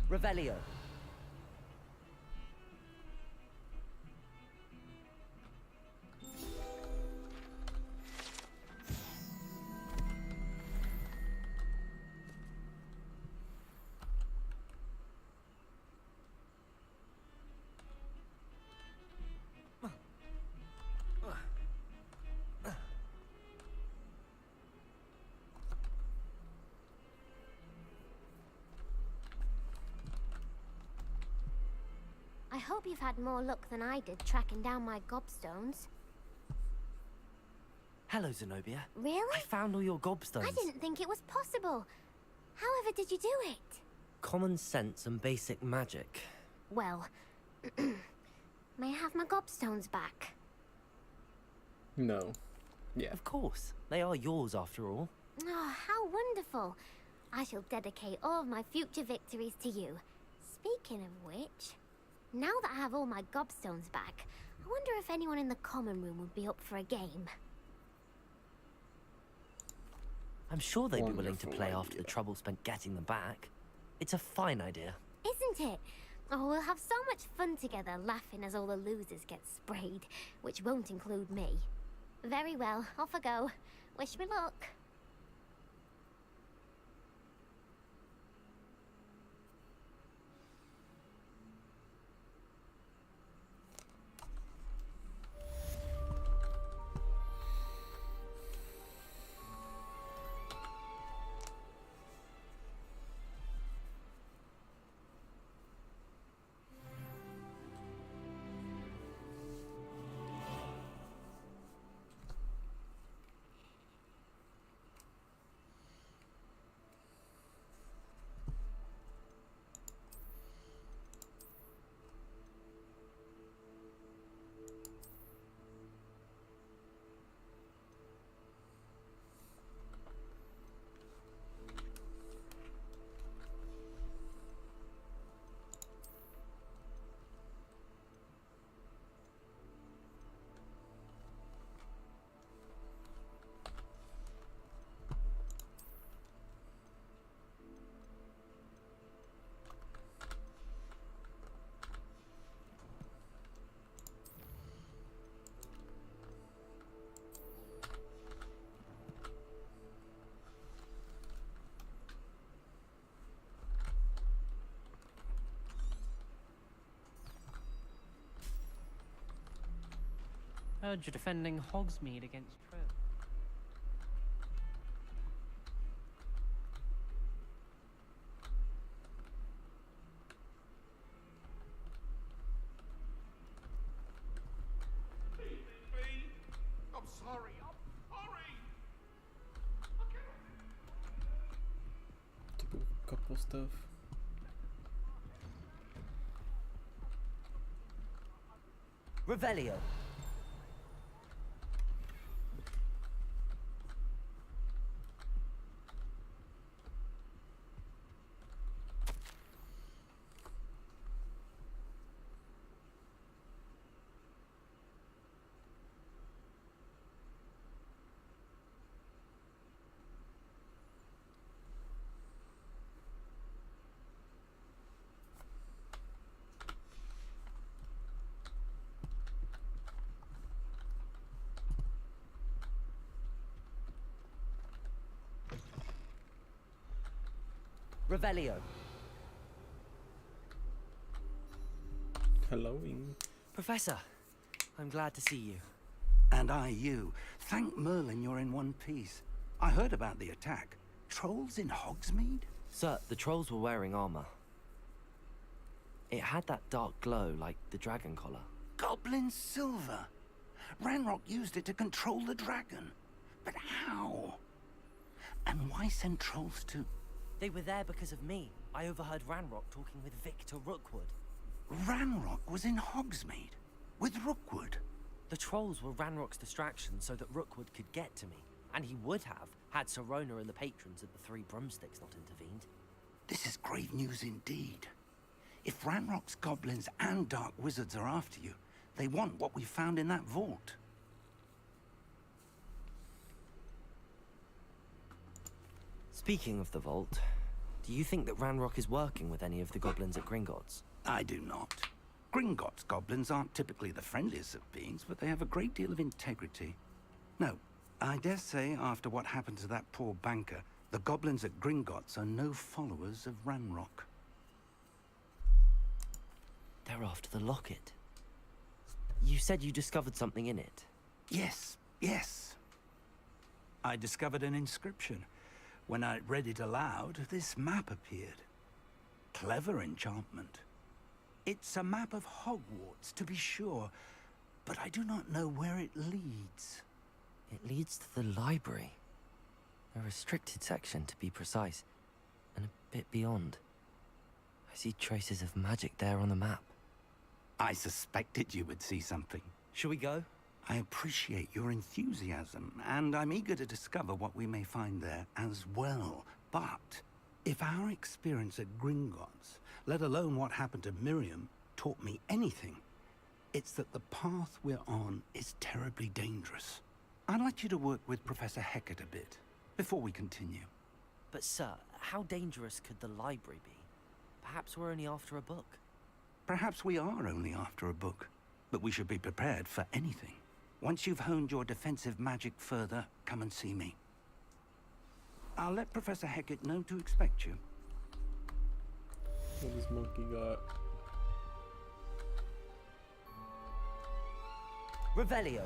Revelio. I hope you've had more luck than I did tracking down my gobstones. Hello, Zenobia. Really? I found all your gobstones. I didn't think it was possible. However did you do it? Common sense and basic magic. Well, may I have my gobstones back? No. Yeah. Of course. They are yours after all. Oh, how wonderful. I shall dedicate all of my future victories to you. Speaking of which, now that I have all my gobstones back, I wonder if anyone in the common room would be up for a game. I'm sure they'd be willing to Wonderful play after idea. the trouble spent getting them back. It's a fine idea. Isn't it? Oh, we'll have so much fun together, laughing as all the losers get sprayed, which won't include me. Very well, off I go. Wish me luck. heard you're defending Hogsmeade against Trill. I'm sorry. I'm sorry. To do a couple stuff. Revelio. Revelio. Halloween. Professor, I'm glad to see you. And I you. Thank Merlin you're in one piece. I heard about the attack. Trolls in Hogsmeade? Sir, the trolls were wearing armor. It had that dark glow like the dragon collar. Goblin silver. Ranrock used it to control the dragon. But how? And why send trolls to... They were there because of me. I overheard Ranrock talking with Victor Rookwood. Ranrock was in Hogsmeade? With Rookwood? The trolls were Ranrock's distraction so that Rookwood could get to me. And he would have, had Sirona and the patrons at the Three Broomsticks not intervened. This is grave news indeed. If Ranrock's goblins and dark wizards are after you, they want what we found in that vault. Speaking of the vault, do you think that Ranrock is working with any of the goblins at Gringotts? I do not. Gringotts goblins aren't typically the friendliest of beings, but they have a great deal of integrity. No, I dare say after what happened to that poor banker, the goblins at Gringotts are no followers of Ranrock. They're after the locket. You said you discovered something in it. Yes, yes. I discovered an inscription. When I read it aloud, this map appeared. Clever enchantment. It's a map of Hogwarts, to be sure, but I do not know where it leads. It leads to the library. A restricted section, to be precise, and a bit beyond. I see traces of magic there on the map. I suspected you would see something. Shall we go? I appreciate your enthusiasm, and I'm eager to discover what we may find there as well. But if our experience at Gringotts, let alone what happened to Miriam, taught me anything, it's that the path we're on is terribly dangerous. I'd like you to work with Professor Hecat a bit, before we continue. But sir, how dangerous could the library be? Perhaps we're only after a book. Perhaps we are only after a book, but we should be prepared for anything. Once you've honed your defensive magic further, come and see me. I'll let Professor Hecat know to expect you. What this monkey got? Revelio.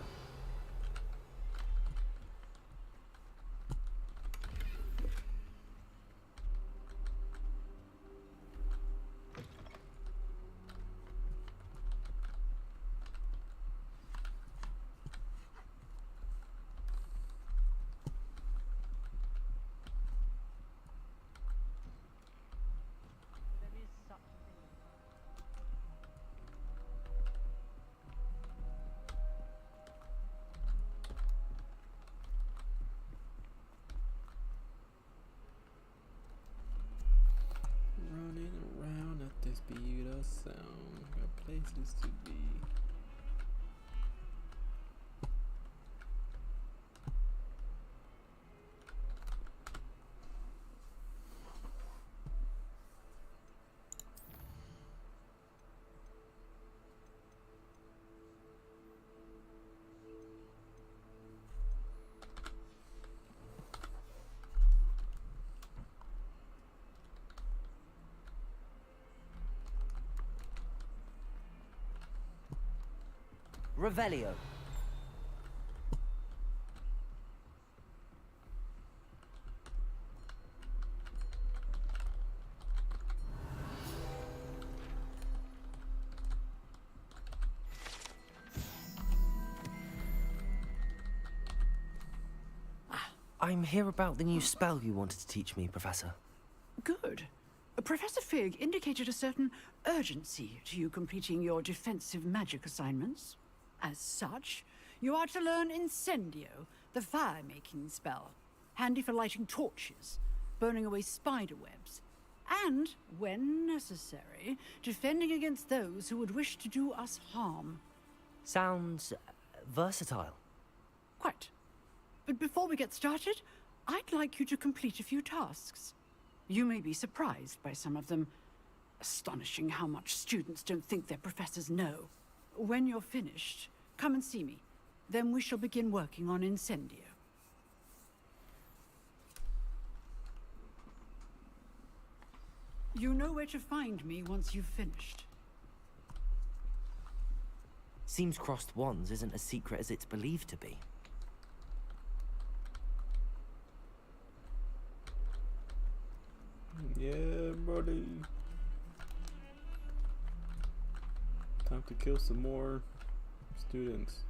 Running around at the speed of sound. Got places to be. Revelio. I'm here about the new spell you wanted to teach me, Professor. Good. Professor Fig indicated a certain urgency to you completing your defensive magic assignments. As such, you are to learn Incendio, the fire-making spell, handy for lighting torches, burning away spider webs, and, when necessary, defending against those who would wish to do us harm. Sounds versatile. Quite. But before we get started, I'd like you to complete a few tasks. You may be surprised by some of them. Astonishing how much students don't think their professors know. When you're finished, come and see me. Then we shall begin working on Incendio. You know where to find me once you've finished. Seems crossed wands isn't as secret as it's believed to be. Yeah, buddy. Time to kill some more students.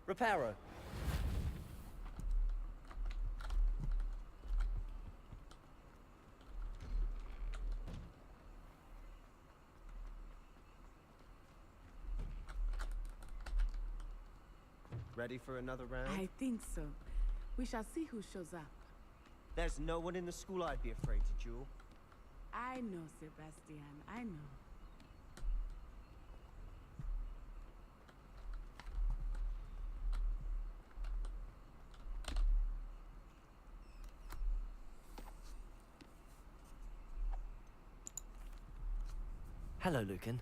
Reparo. Ready for another round? I think so. We shall see who shows up. There's no one in the school I'd be afraid to duel. I know, Sebastian. I know. Hello, Lucan.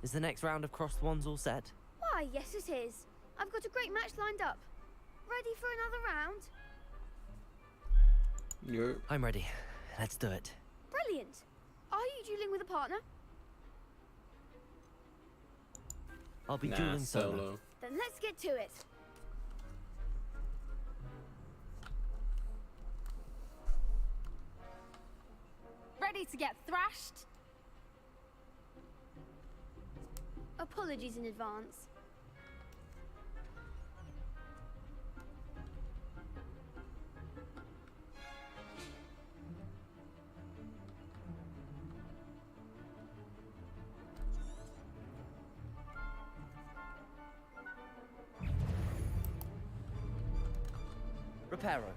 Is the next round of crossed wands all set? Why, yes it is. I've got a great match lined up. Ready for another round? I'm ready. Let's do it. Brilliant. Are you dueling with a partner? I'll be dueling solo. Then let's get to it. Ready to get thrashed? Apologies in advance. Reparo.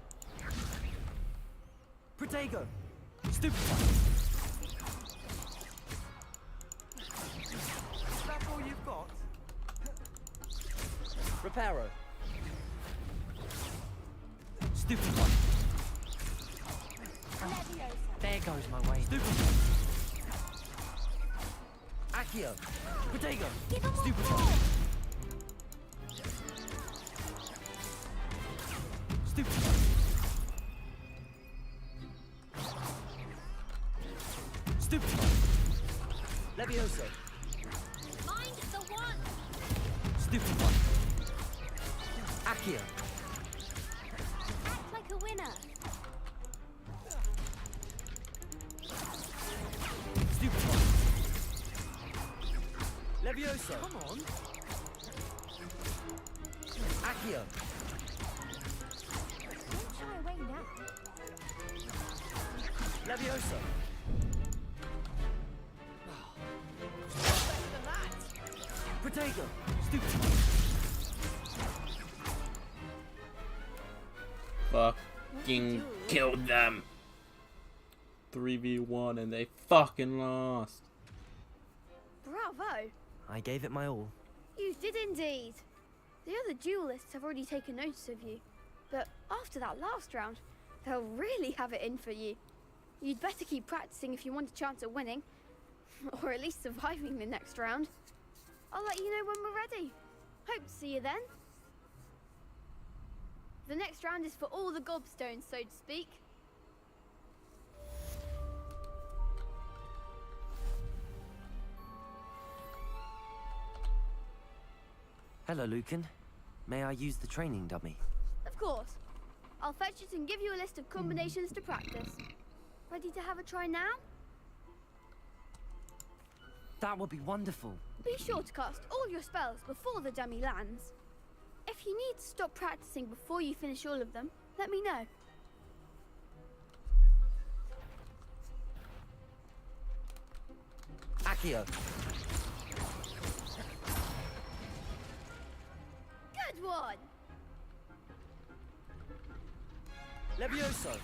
Protego. Stupefy. Is that all you've got? Reparo. Stupefy. There goes my way. Stupefy. Accio. Protego. Stupefy. Stupefy. Stupefy. Levioso. Mind the one. Stupefy. Accio. Act like a winner. Stupefy. Levioso. Come on. Accio. Don't shy away now. Levioso. Protego. Stupefy. Fucking killed them. 3v1 and they fucking lost. Bravo. I gave it my all. You did indeed. The other duelists have already taken notice of you. But after that last round, they'll really have it in for you. You'd better keep practicing if you want a chance at winning. Or at least surviving the next round. I'll let you know when we're ready. Hope to see you then. The next round is for all the gobstones, so to speak. Hello, Lucan. May I use the training dummy? Of course. I'll fetch it and give you a list of combinations to practice. Ready to have a try now? That would be wonderful. Be sure to cast all your spells before the dummy lands. If you need to stop practicing before you finish all of them, let me know. Accio. Good one! Levioso.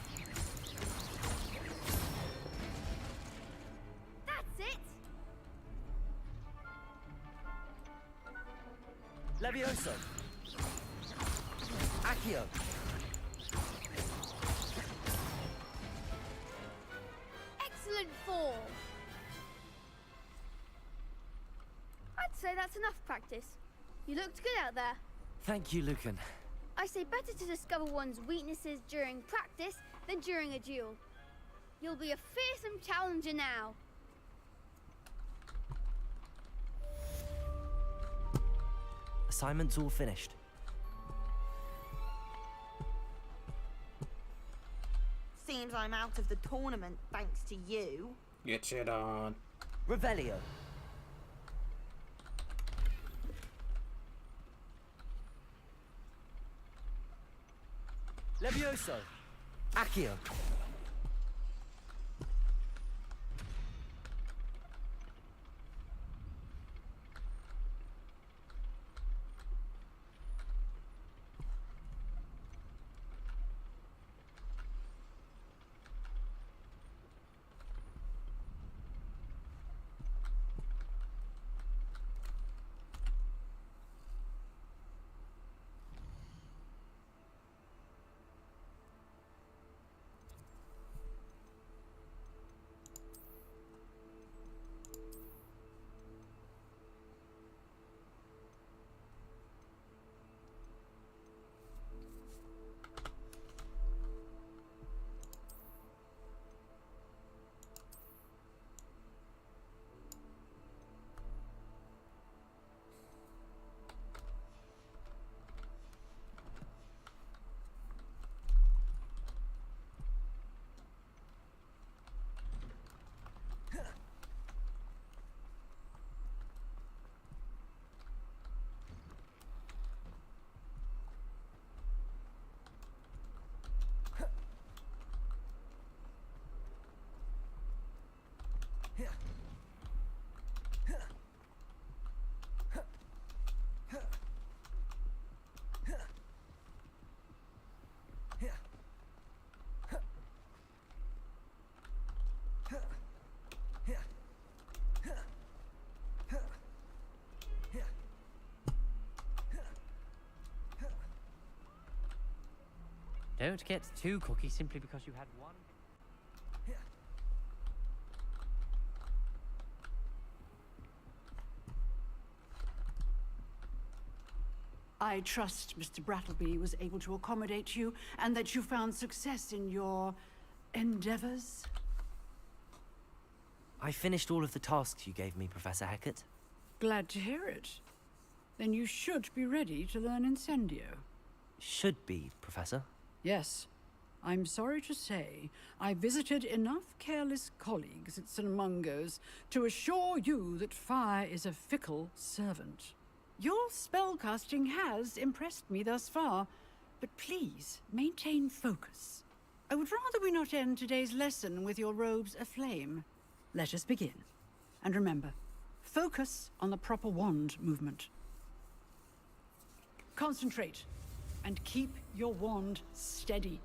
That's it! Levioso. Accio. Excellent form! I'd say that's enough practice. You looked good out there. Thank you, Lucan. I say better to discover one's weaknesses during practice than during a duel. You'll be a fearsome challenger now. Assignment's all finished. Seems I'm out of the tournament thanks to you. Get shit on. Revelio. Levioso. Accio. Don't get too cocky simply because you had one. I trust Mr. Brattleby was able to accommodate you and that you found success in your endeavors. I finished all of the tasks you gave me, Professor Hecat. Glad to hear it. Then you should be ready to learn Incendio. Should be, Professor. Yes. I'm sorry to say, I visited enough careless colleagues at St. Mungo's to assure you that fire is a fickle servant. Your spellcasting has impressed me thus far, but please maintain focus. I would rather we not end today's lesson with your robes aflame. Let us begin. And remember, focus on the proper wand movement. Concentrate, and keep your wand steady.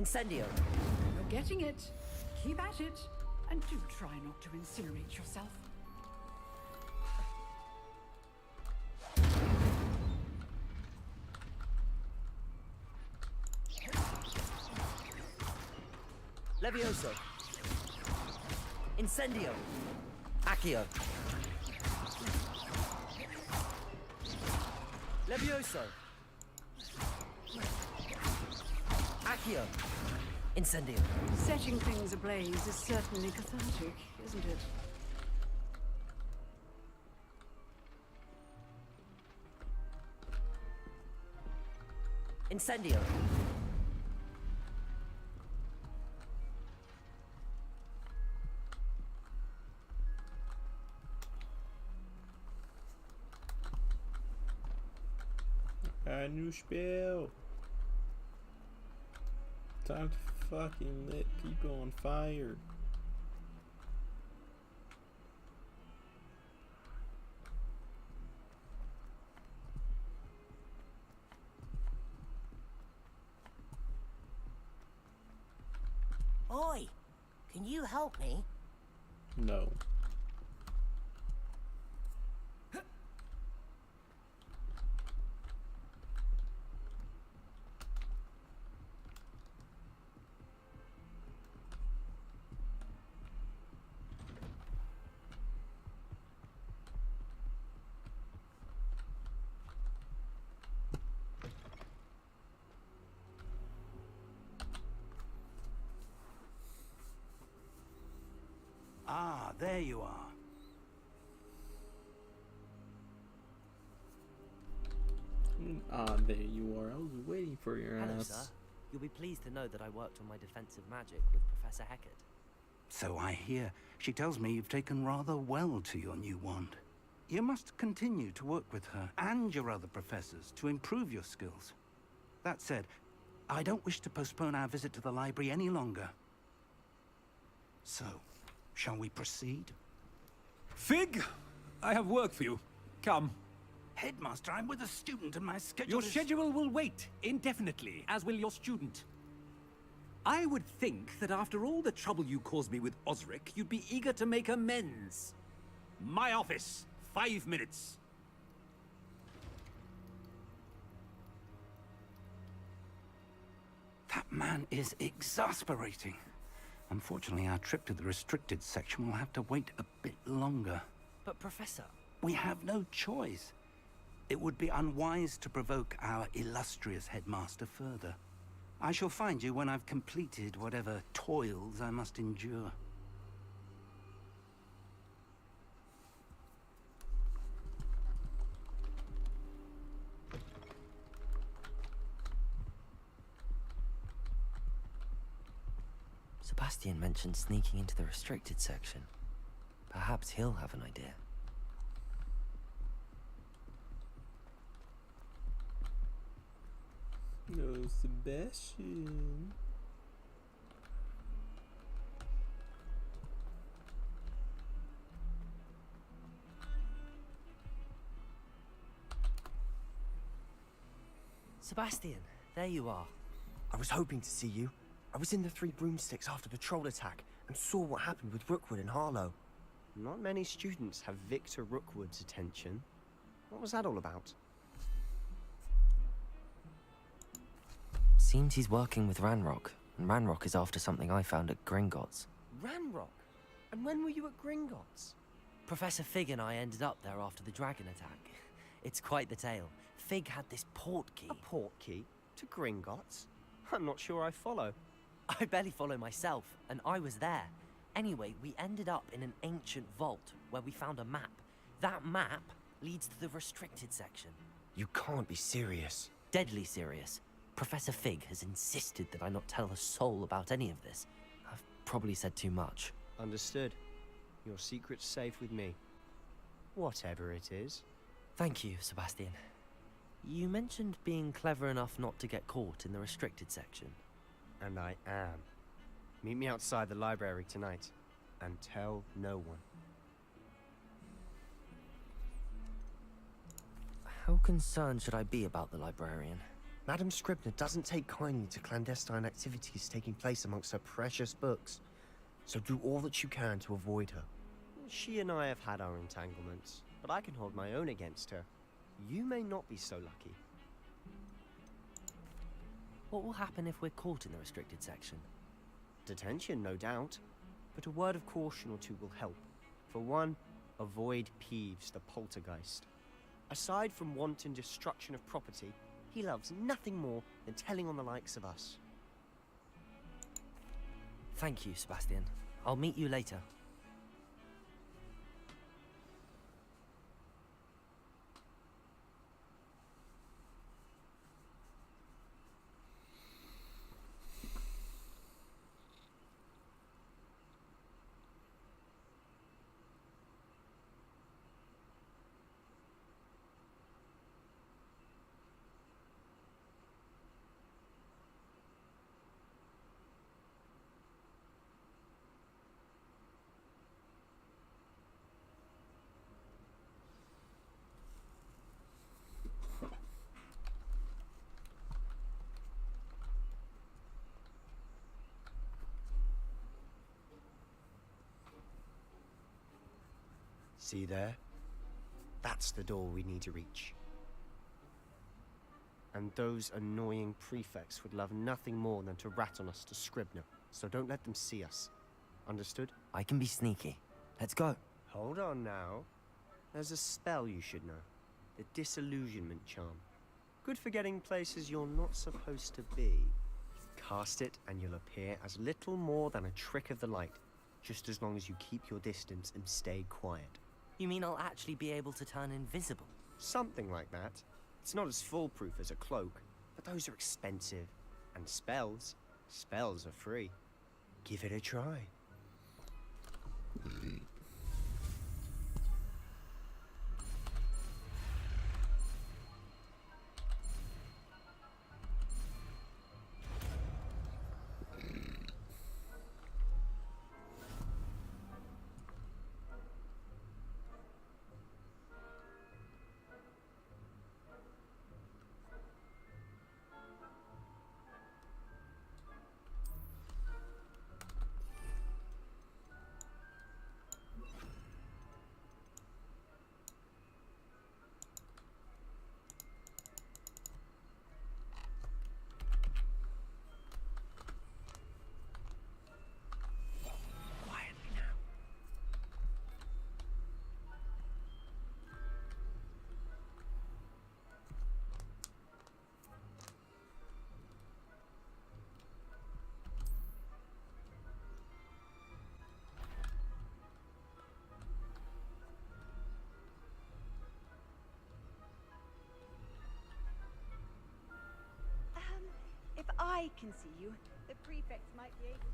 Incendio. You're getting it. Keep at it. And do try not to incinerate yourself. Levioso. Incendio. Accio. Levioso. Accio. Incendio. Setting things ablaze is certainly cathartic, isn't it? Incendio. A new spell. Time to fucking lit people on fire. Oi, can you help me? No. Ah, there you are. Ah, there you are. I was waiting for your Hello, ass. sir. You'll be pleased to know that I worked on my defensive magic with Professor Heckard. So I hear. She tells me you've taken rather well to your new wand. You must continue to work with her and your other professors to improve your skills. That said, I don't wish to postpone our visit to the library any longer. So, shall we proceed? Fig, I have work for you. Come. Headmaster, I'm with a student and my schedule Your is... schedule will wait indefinitely, as will your student. I would think that after all the trouble you caused me with Osric, you'd be eager to make amends. My office, 5 minutes. That man is exasperating. Unfortunately, our trip to the restricted section will have to wait a bit longer. But Professor... We have no choice. It would be unwise to provoke our illustrious headmaster further. I shall find you when I've completed whatever toils I must endure. Sebastian mentioned sneaking into the restricted section. Perhaps he'll have an idea. No, Sebastian. Sebastian, there you are. I was hoping to see you. I was in the Three Broomsticks after the troll attack and saw what happened with Rookwood and Harlow. Not many students have Victor Rookwood's attention. What was that all about? Seems he's working with Ranrock, and Ranrock is after something I found at Gringotts. Ranrock? And when were you at Gringotts? Professor Fig and I ended up there after the dragon attack. It's quite the tale. Fig had this port key. A port key? To Gringotts? I'm not sure I follow. I barely follow myself, and I was there. Anyway, we ended up in an ancient vault where we found a map. That map leads to the restricted section. You can't be serious. Deadly serious. Professor Fig has insisted that I not tell a soul about any of this. I've probably said too much. Understood. Your secret's safe with me. Whatever it is. Thank you, Sebastian. You mentioned being clever enough not to get caught in the restricted section. And I am. Meet me outside the library tonight, and tell no one. How concerned should I be about the librarian? Madam Scribner doesn't take kindly to clandestine activities taking place amongst her precious books, so do all that you can to avoid her. She and I have had our entanglements, but I can hold my own against her. You may not be so lucky. What will happen if we're caught in the restricted section? Detention, no doubt, but a word of caution or two will help. For one, avoid Peeves, the poltergeist. Aside from wanton destruction of property, he loves nothing more than telling on the likes of us. Thank you, Sebastian. I'll meet you later. See there? That's the door we need to reach. And those annoying prefects would love nothing more than to rat on us to Scribner, so don't let them see us. Understood? I can be sneaky. Let's go. Hold on now. There's a spell you should know. The Disillusionment Charm. Good for getting places you're not supposed to be. Cast it and you'll appear as little more than a trick of the light, just as long as you keep your distance and stay quiet. You mean I'll actually be able to turn invisible? Something like that. It's not as foolproof as a cloak, but those are expensive. And spells are free. Give it a try. If I can see you, the prefects might be able to...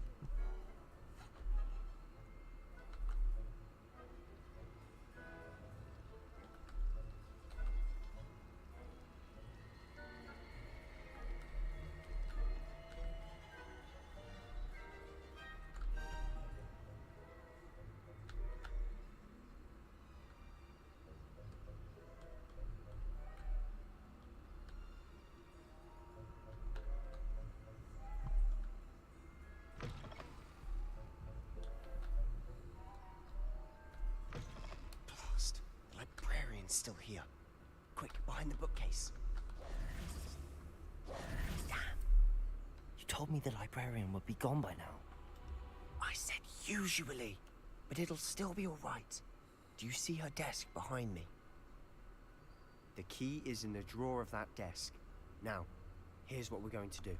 Still here. Quick, behind the bookcase. Damn. You told me the librarian would be gone by now. I said usually, but it'll still be all right. Do you see her desk behind me? The key is in the drawer of that desk. Now, here's what we're going to do.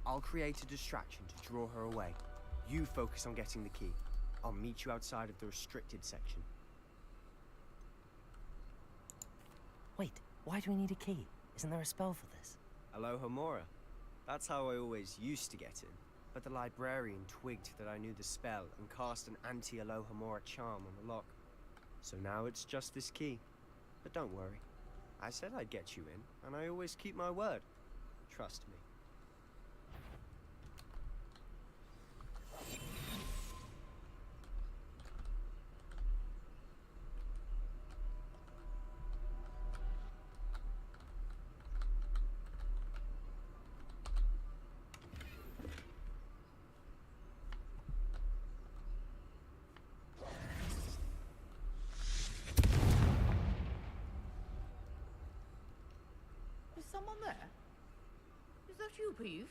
I'll create a distraction to draw her away. You focus on getting the key. I'll meet you outside of the restricted section. Wait, why do we need a key? Isn't there a spell for this? Alohomora. That's how I always used to get in. But the librarian twigged that I knew the spell and cast an anti-Alohomora charm on the lock. So now it's just this key. But don't worry. I said I'd get you in, and I always keep my word. Trust me. down there? Is that you, Peeves?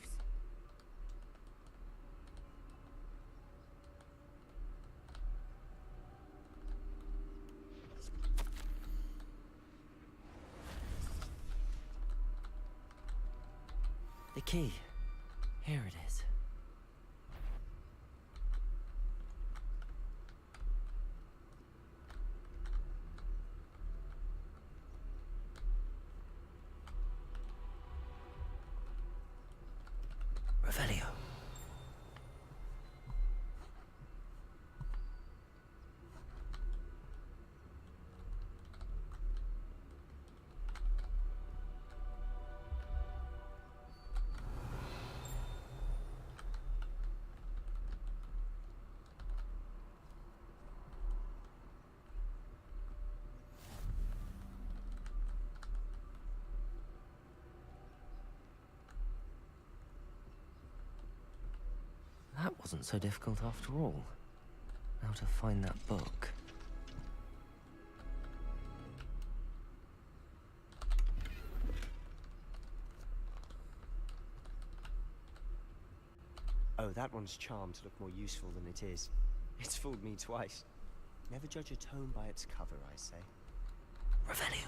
The key. Here it is. Revelio. That wasn't so difficult after all. Now to find that book. Oh, that one's charmed to look more useful than it is. It's fooled me twice. Never judge a tome by its cover, I say. Revelio.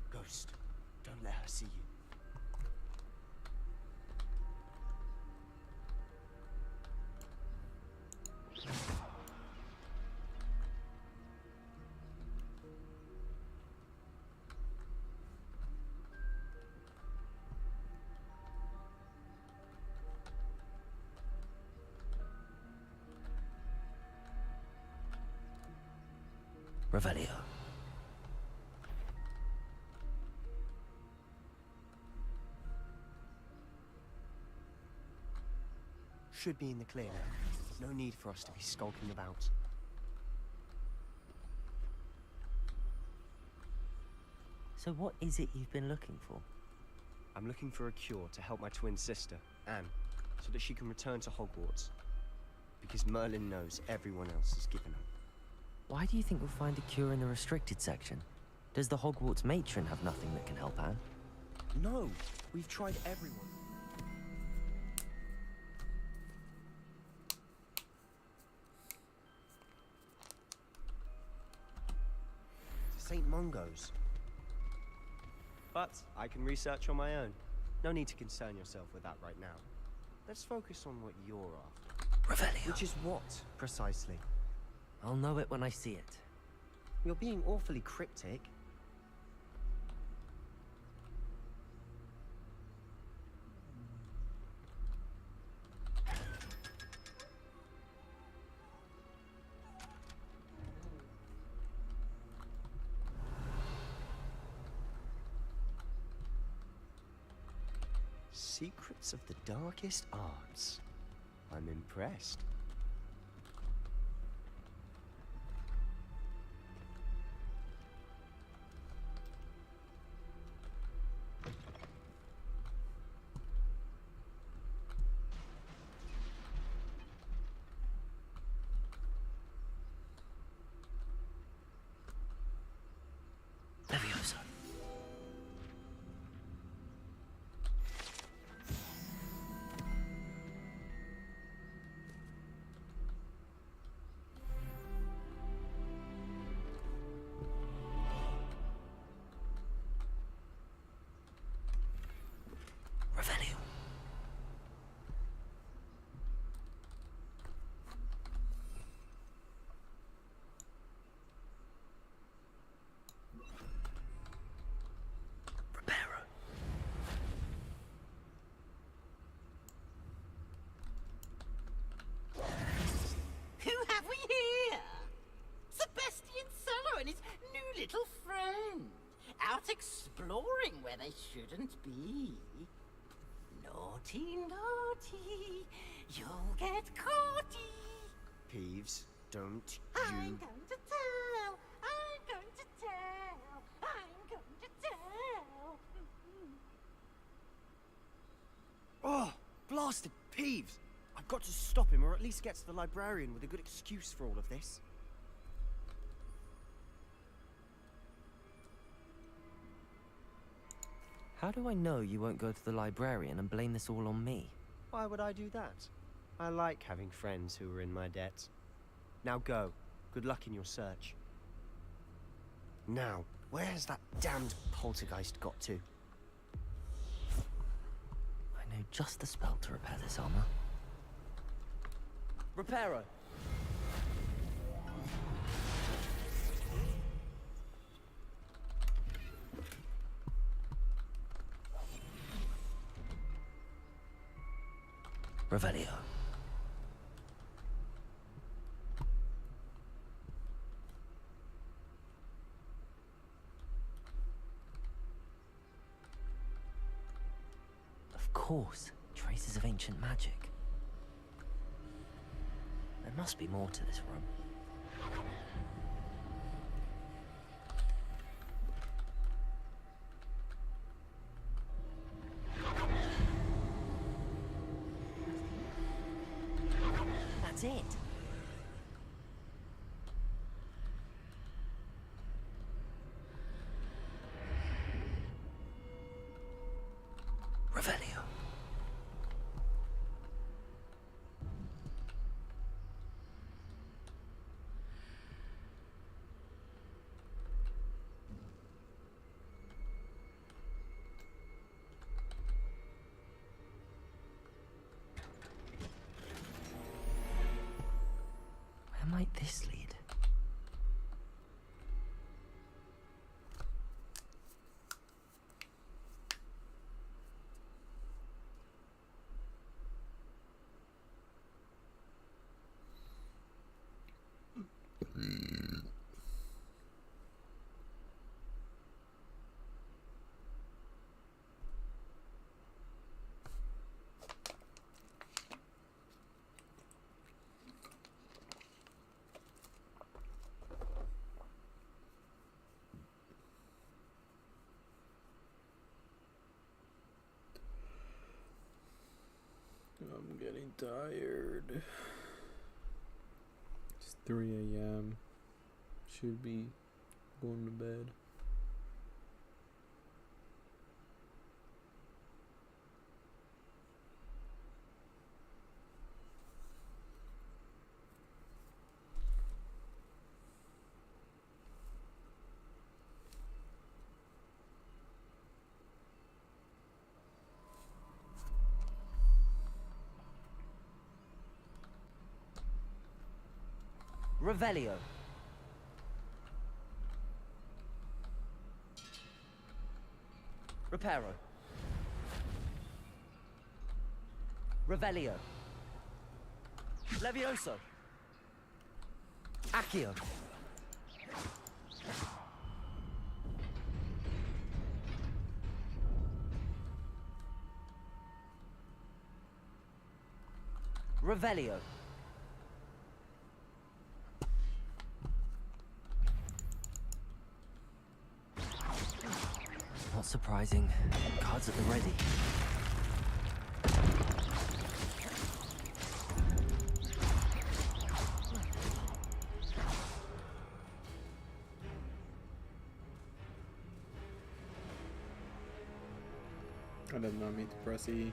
Ghost, don't let her see you. Revelio. Should be in the clear now. No need for us to be skulking about. So what is it you've been looking for? I'm looking for a cure to help my twin sister, Anne, so that she can return to Hogwarts. Because Merlin knows everyone else has given up. Why do you think we'll find a cure in the restricted section? Does the Hogwarts matron have nothing that can help Anne? No, we've tried everyone. St. Mungo's. But I can research on my own. No need to concern yourself with that right now. Let's focus on what you're after. Revelio. Which is what, precisely? I'll know it when I see it. You're being awfully cryptic. Secrets of the darkest arts. I'm impressed. Leviosa. Revelio. Reparo. Who have we here? Sebastian Cello and his new little friend. Out exploring where they shouldn't be. Naughty, naughty. You'll get caughty. Peeves, Don't I'm you... going to tell. I'm going to tell. I'm going to tell. Oh, blasted Peeves! I've got to stop him, or at least get to the librarian with a good excuse for all of this. How do I know you won't go to the librarian and blame this all on me? Why would I do that? I like having friends who are in my debt. Now go. Good luck in your search. Now, where has that damned poltergeist got to? I know just the spell to repair this armor. Reparo. Revelio. Of course, traces of ancient magic. There must be more to this room. That's it. Revelio. Where might this lead? I'm getting tired. It's 3 a.m. Should be going to bed. Revelio. Reparo. Revelio. Levioso. Accio. Revelio. Not surprising. Cards at the ready. I did not mean to press E.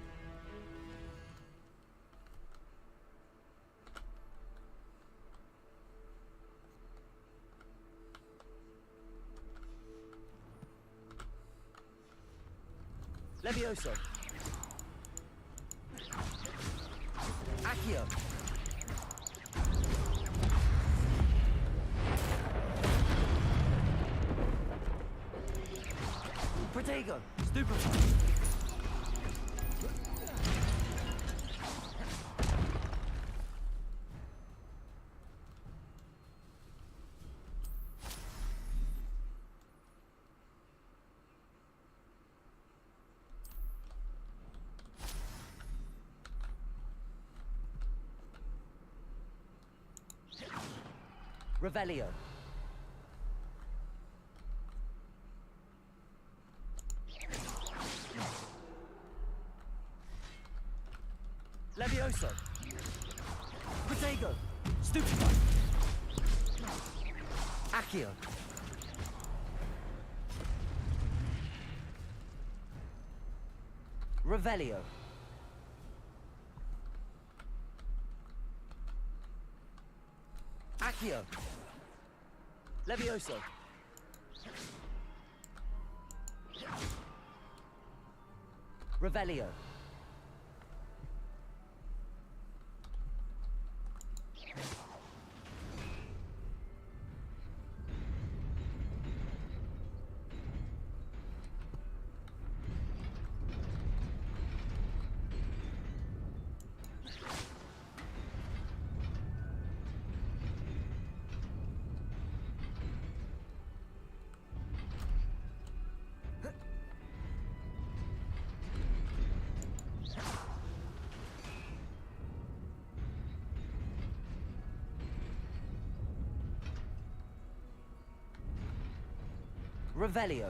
Levioso. Accio. Protego. Stupefy. Revelio. Levioso. Protego. Stupefy. Accio. Revelio. Accio. Levioso. Revelio. Revelio.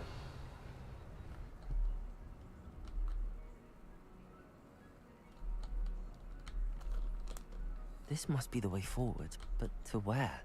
This must be the way forward, but to where?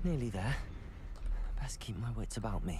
Nearly there. Best keep my wits about me.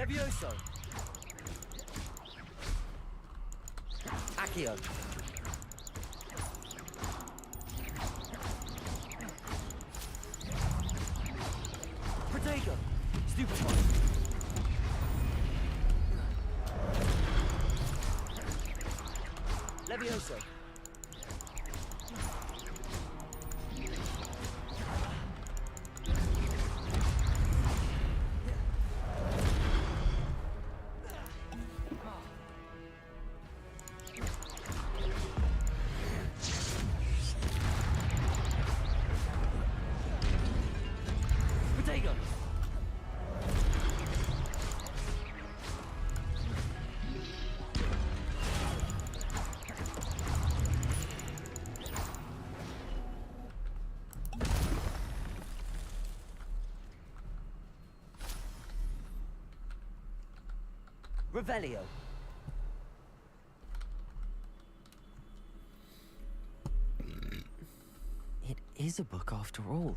Levioso. Accio. Protego. Stupefy. Levioso. Protego. Revelio. It is a book after all.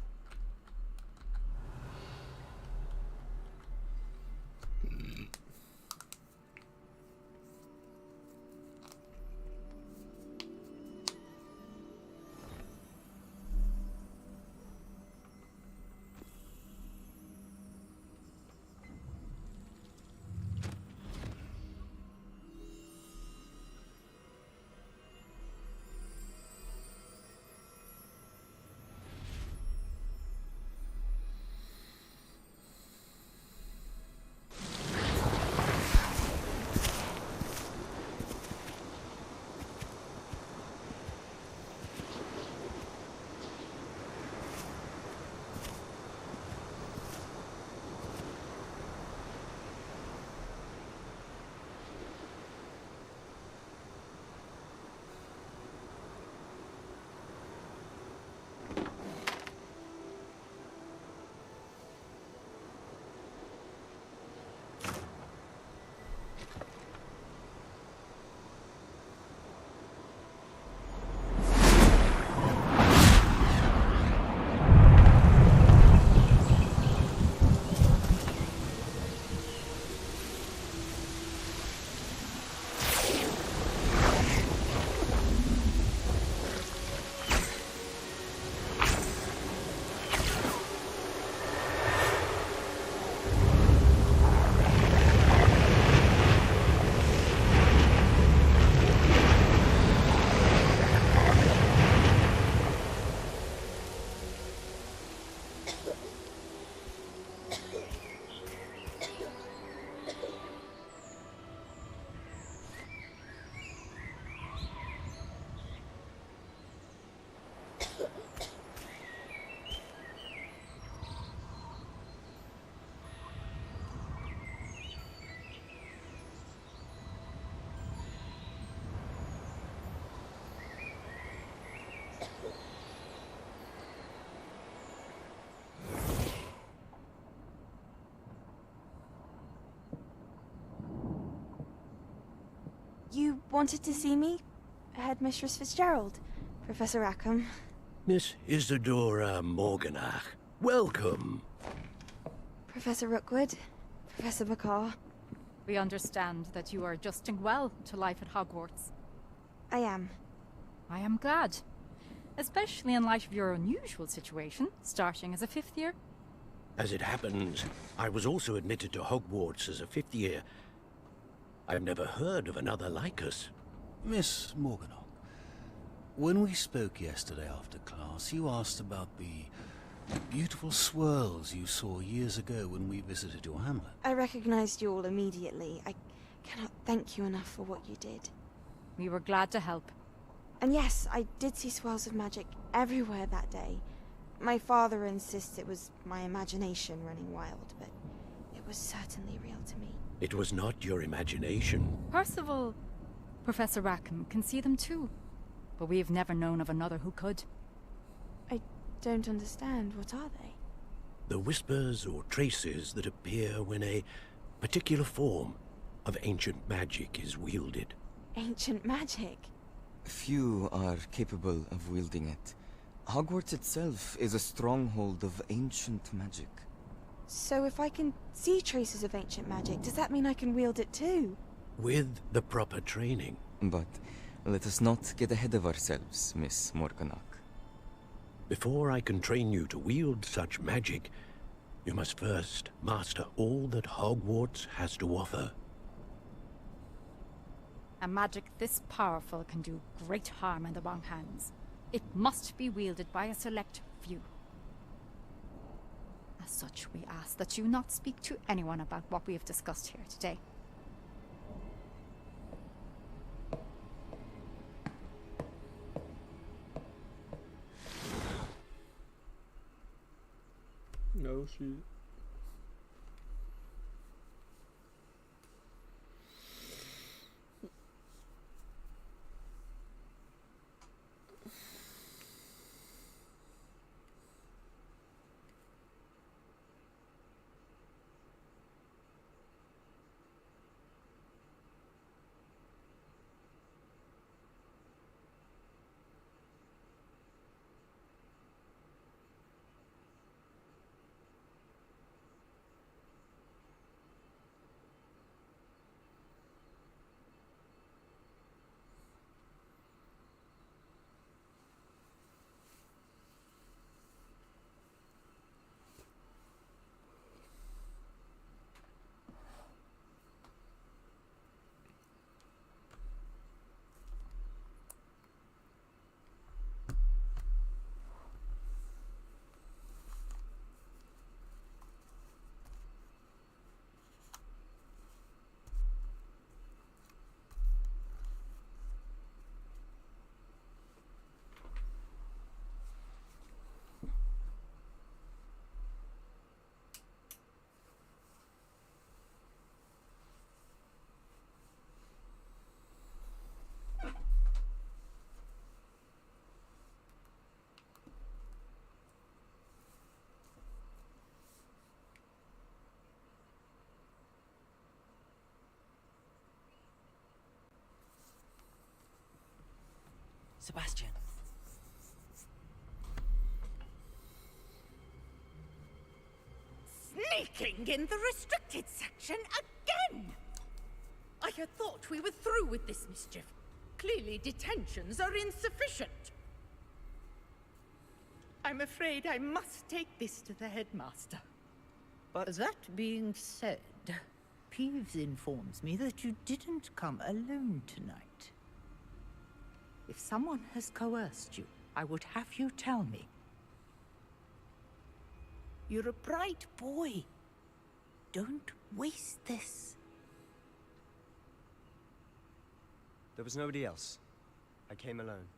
You wanted to see me? Headmistress Fitzgerald, Professor Rackham. Miss Isadora Morganach, welcome. Professor Rookwood, Professor Bakar. We understand that you are adjusting well to life at Hogwarts. I am. I am glad. Especially in light of your unusual situation, starting as a 5th year. As it happens, I was also admitted to Hogwarts as a 5th year. I've never heard of another like us. Miss Morganach, when we spoke yesterday after class, you asked about the beautiful swirls you saw years ago when we visited your hamlet. I recognized you all immediately. I cannot thank you enough for what you did. We were glad to help. And yes, I did see swirls of magic everywhere that day. My father insists it was my imagination running wild, but it was certainly real to me. It was not your imagination. Percival, Professor Rackham can see them too. But we have never known of another who could. I don't understand. What are they? The whispers or traces that appear when a particular form of ancient magic is wielded. Ancient magic? Few are capable of wielding it. Hogwarts itself is a stronghold of ancient magic. So if I can see traces of ancient magic, does that mean I can wield it too? With the proper training. But let us not get ahead of ourselves, Miss Morganach. Before I can train you to wield such magic, you must first master all that Hogwarts has to offer. A magic this powerful can do great harm in the wrong hands. It must be wielded by a select few. As such, we ask that you not speak to anyone about what we have discussed here today. No shit. Sebastian. Sneaking in the restricted section again! I had thought we were through with this mischief. Clearly detentions are insufficient. I'm afraid I must take this to the headmaster. But that being said, Peeves informs me that you didn't come alone tonight. If someone has coerced you, I would have you tell me. You're a bright boy. Don't waste this. There was nobody else. I came alone.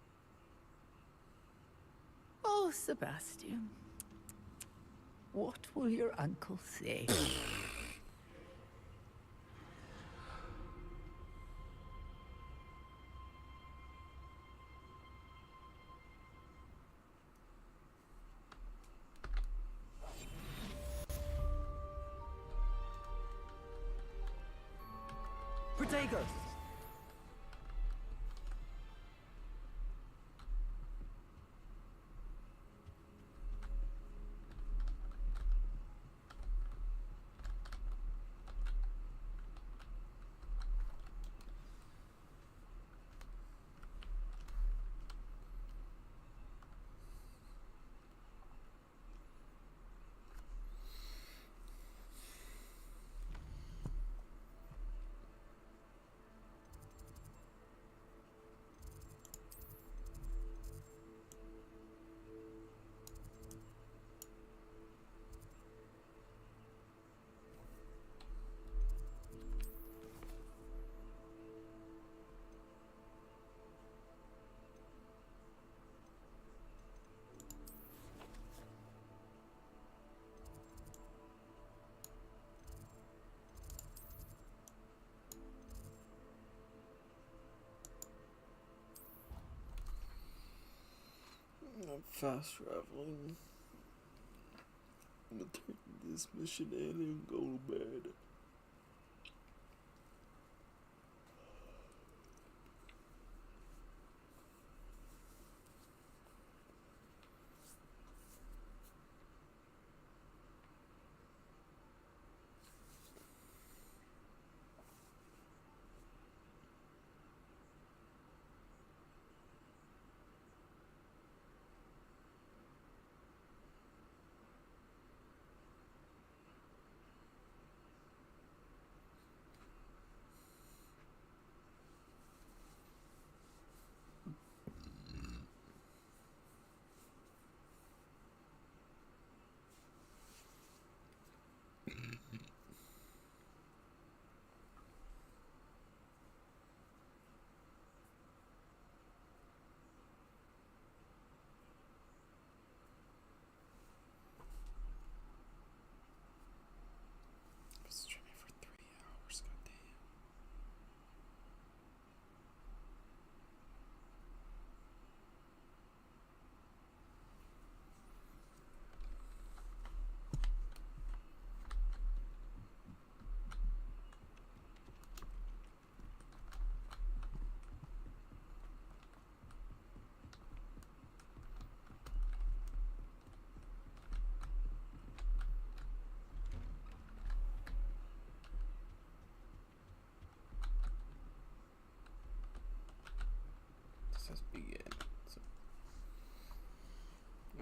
Oh, Sebastian. What will your uncle say? Protego! I'm fast traveling. I'm gonna take this mission in and go to bed.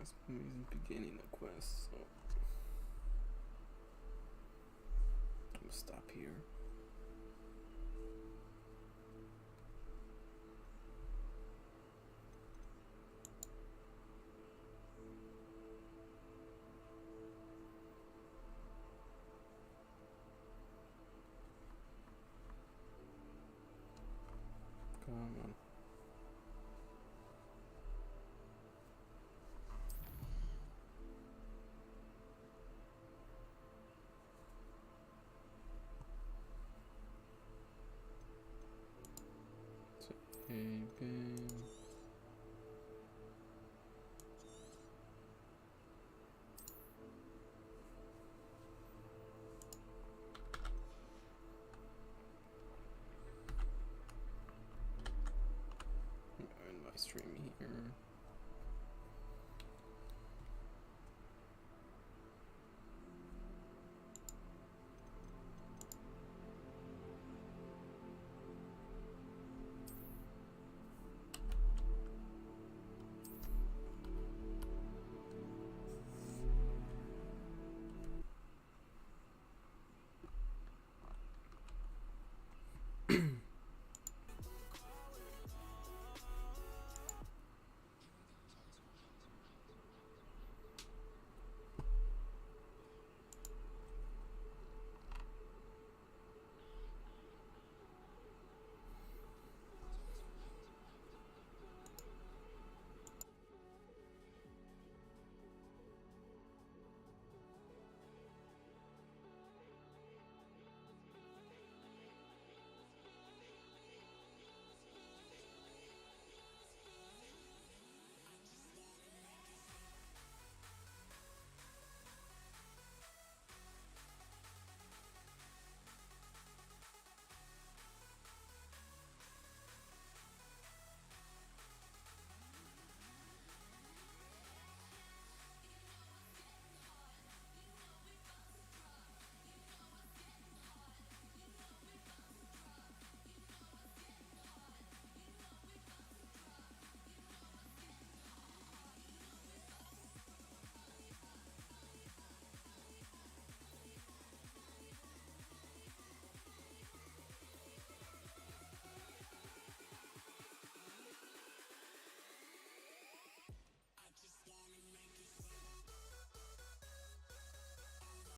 This means beginning a quest, so I'm gonna stop here.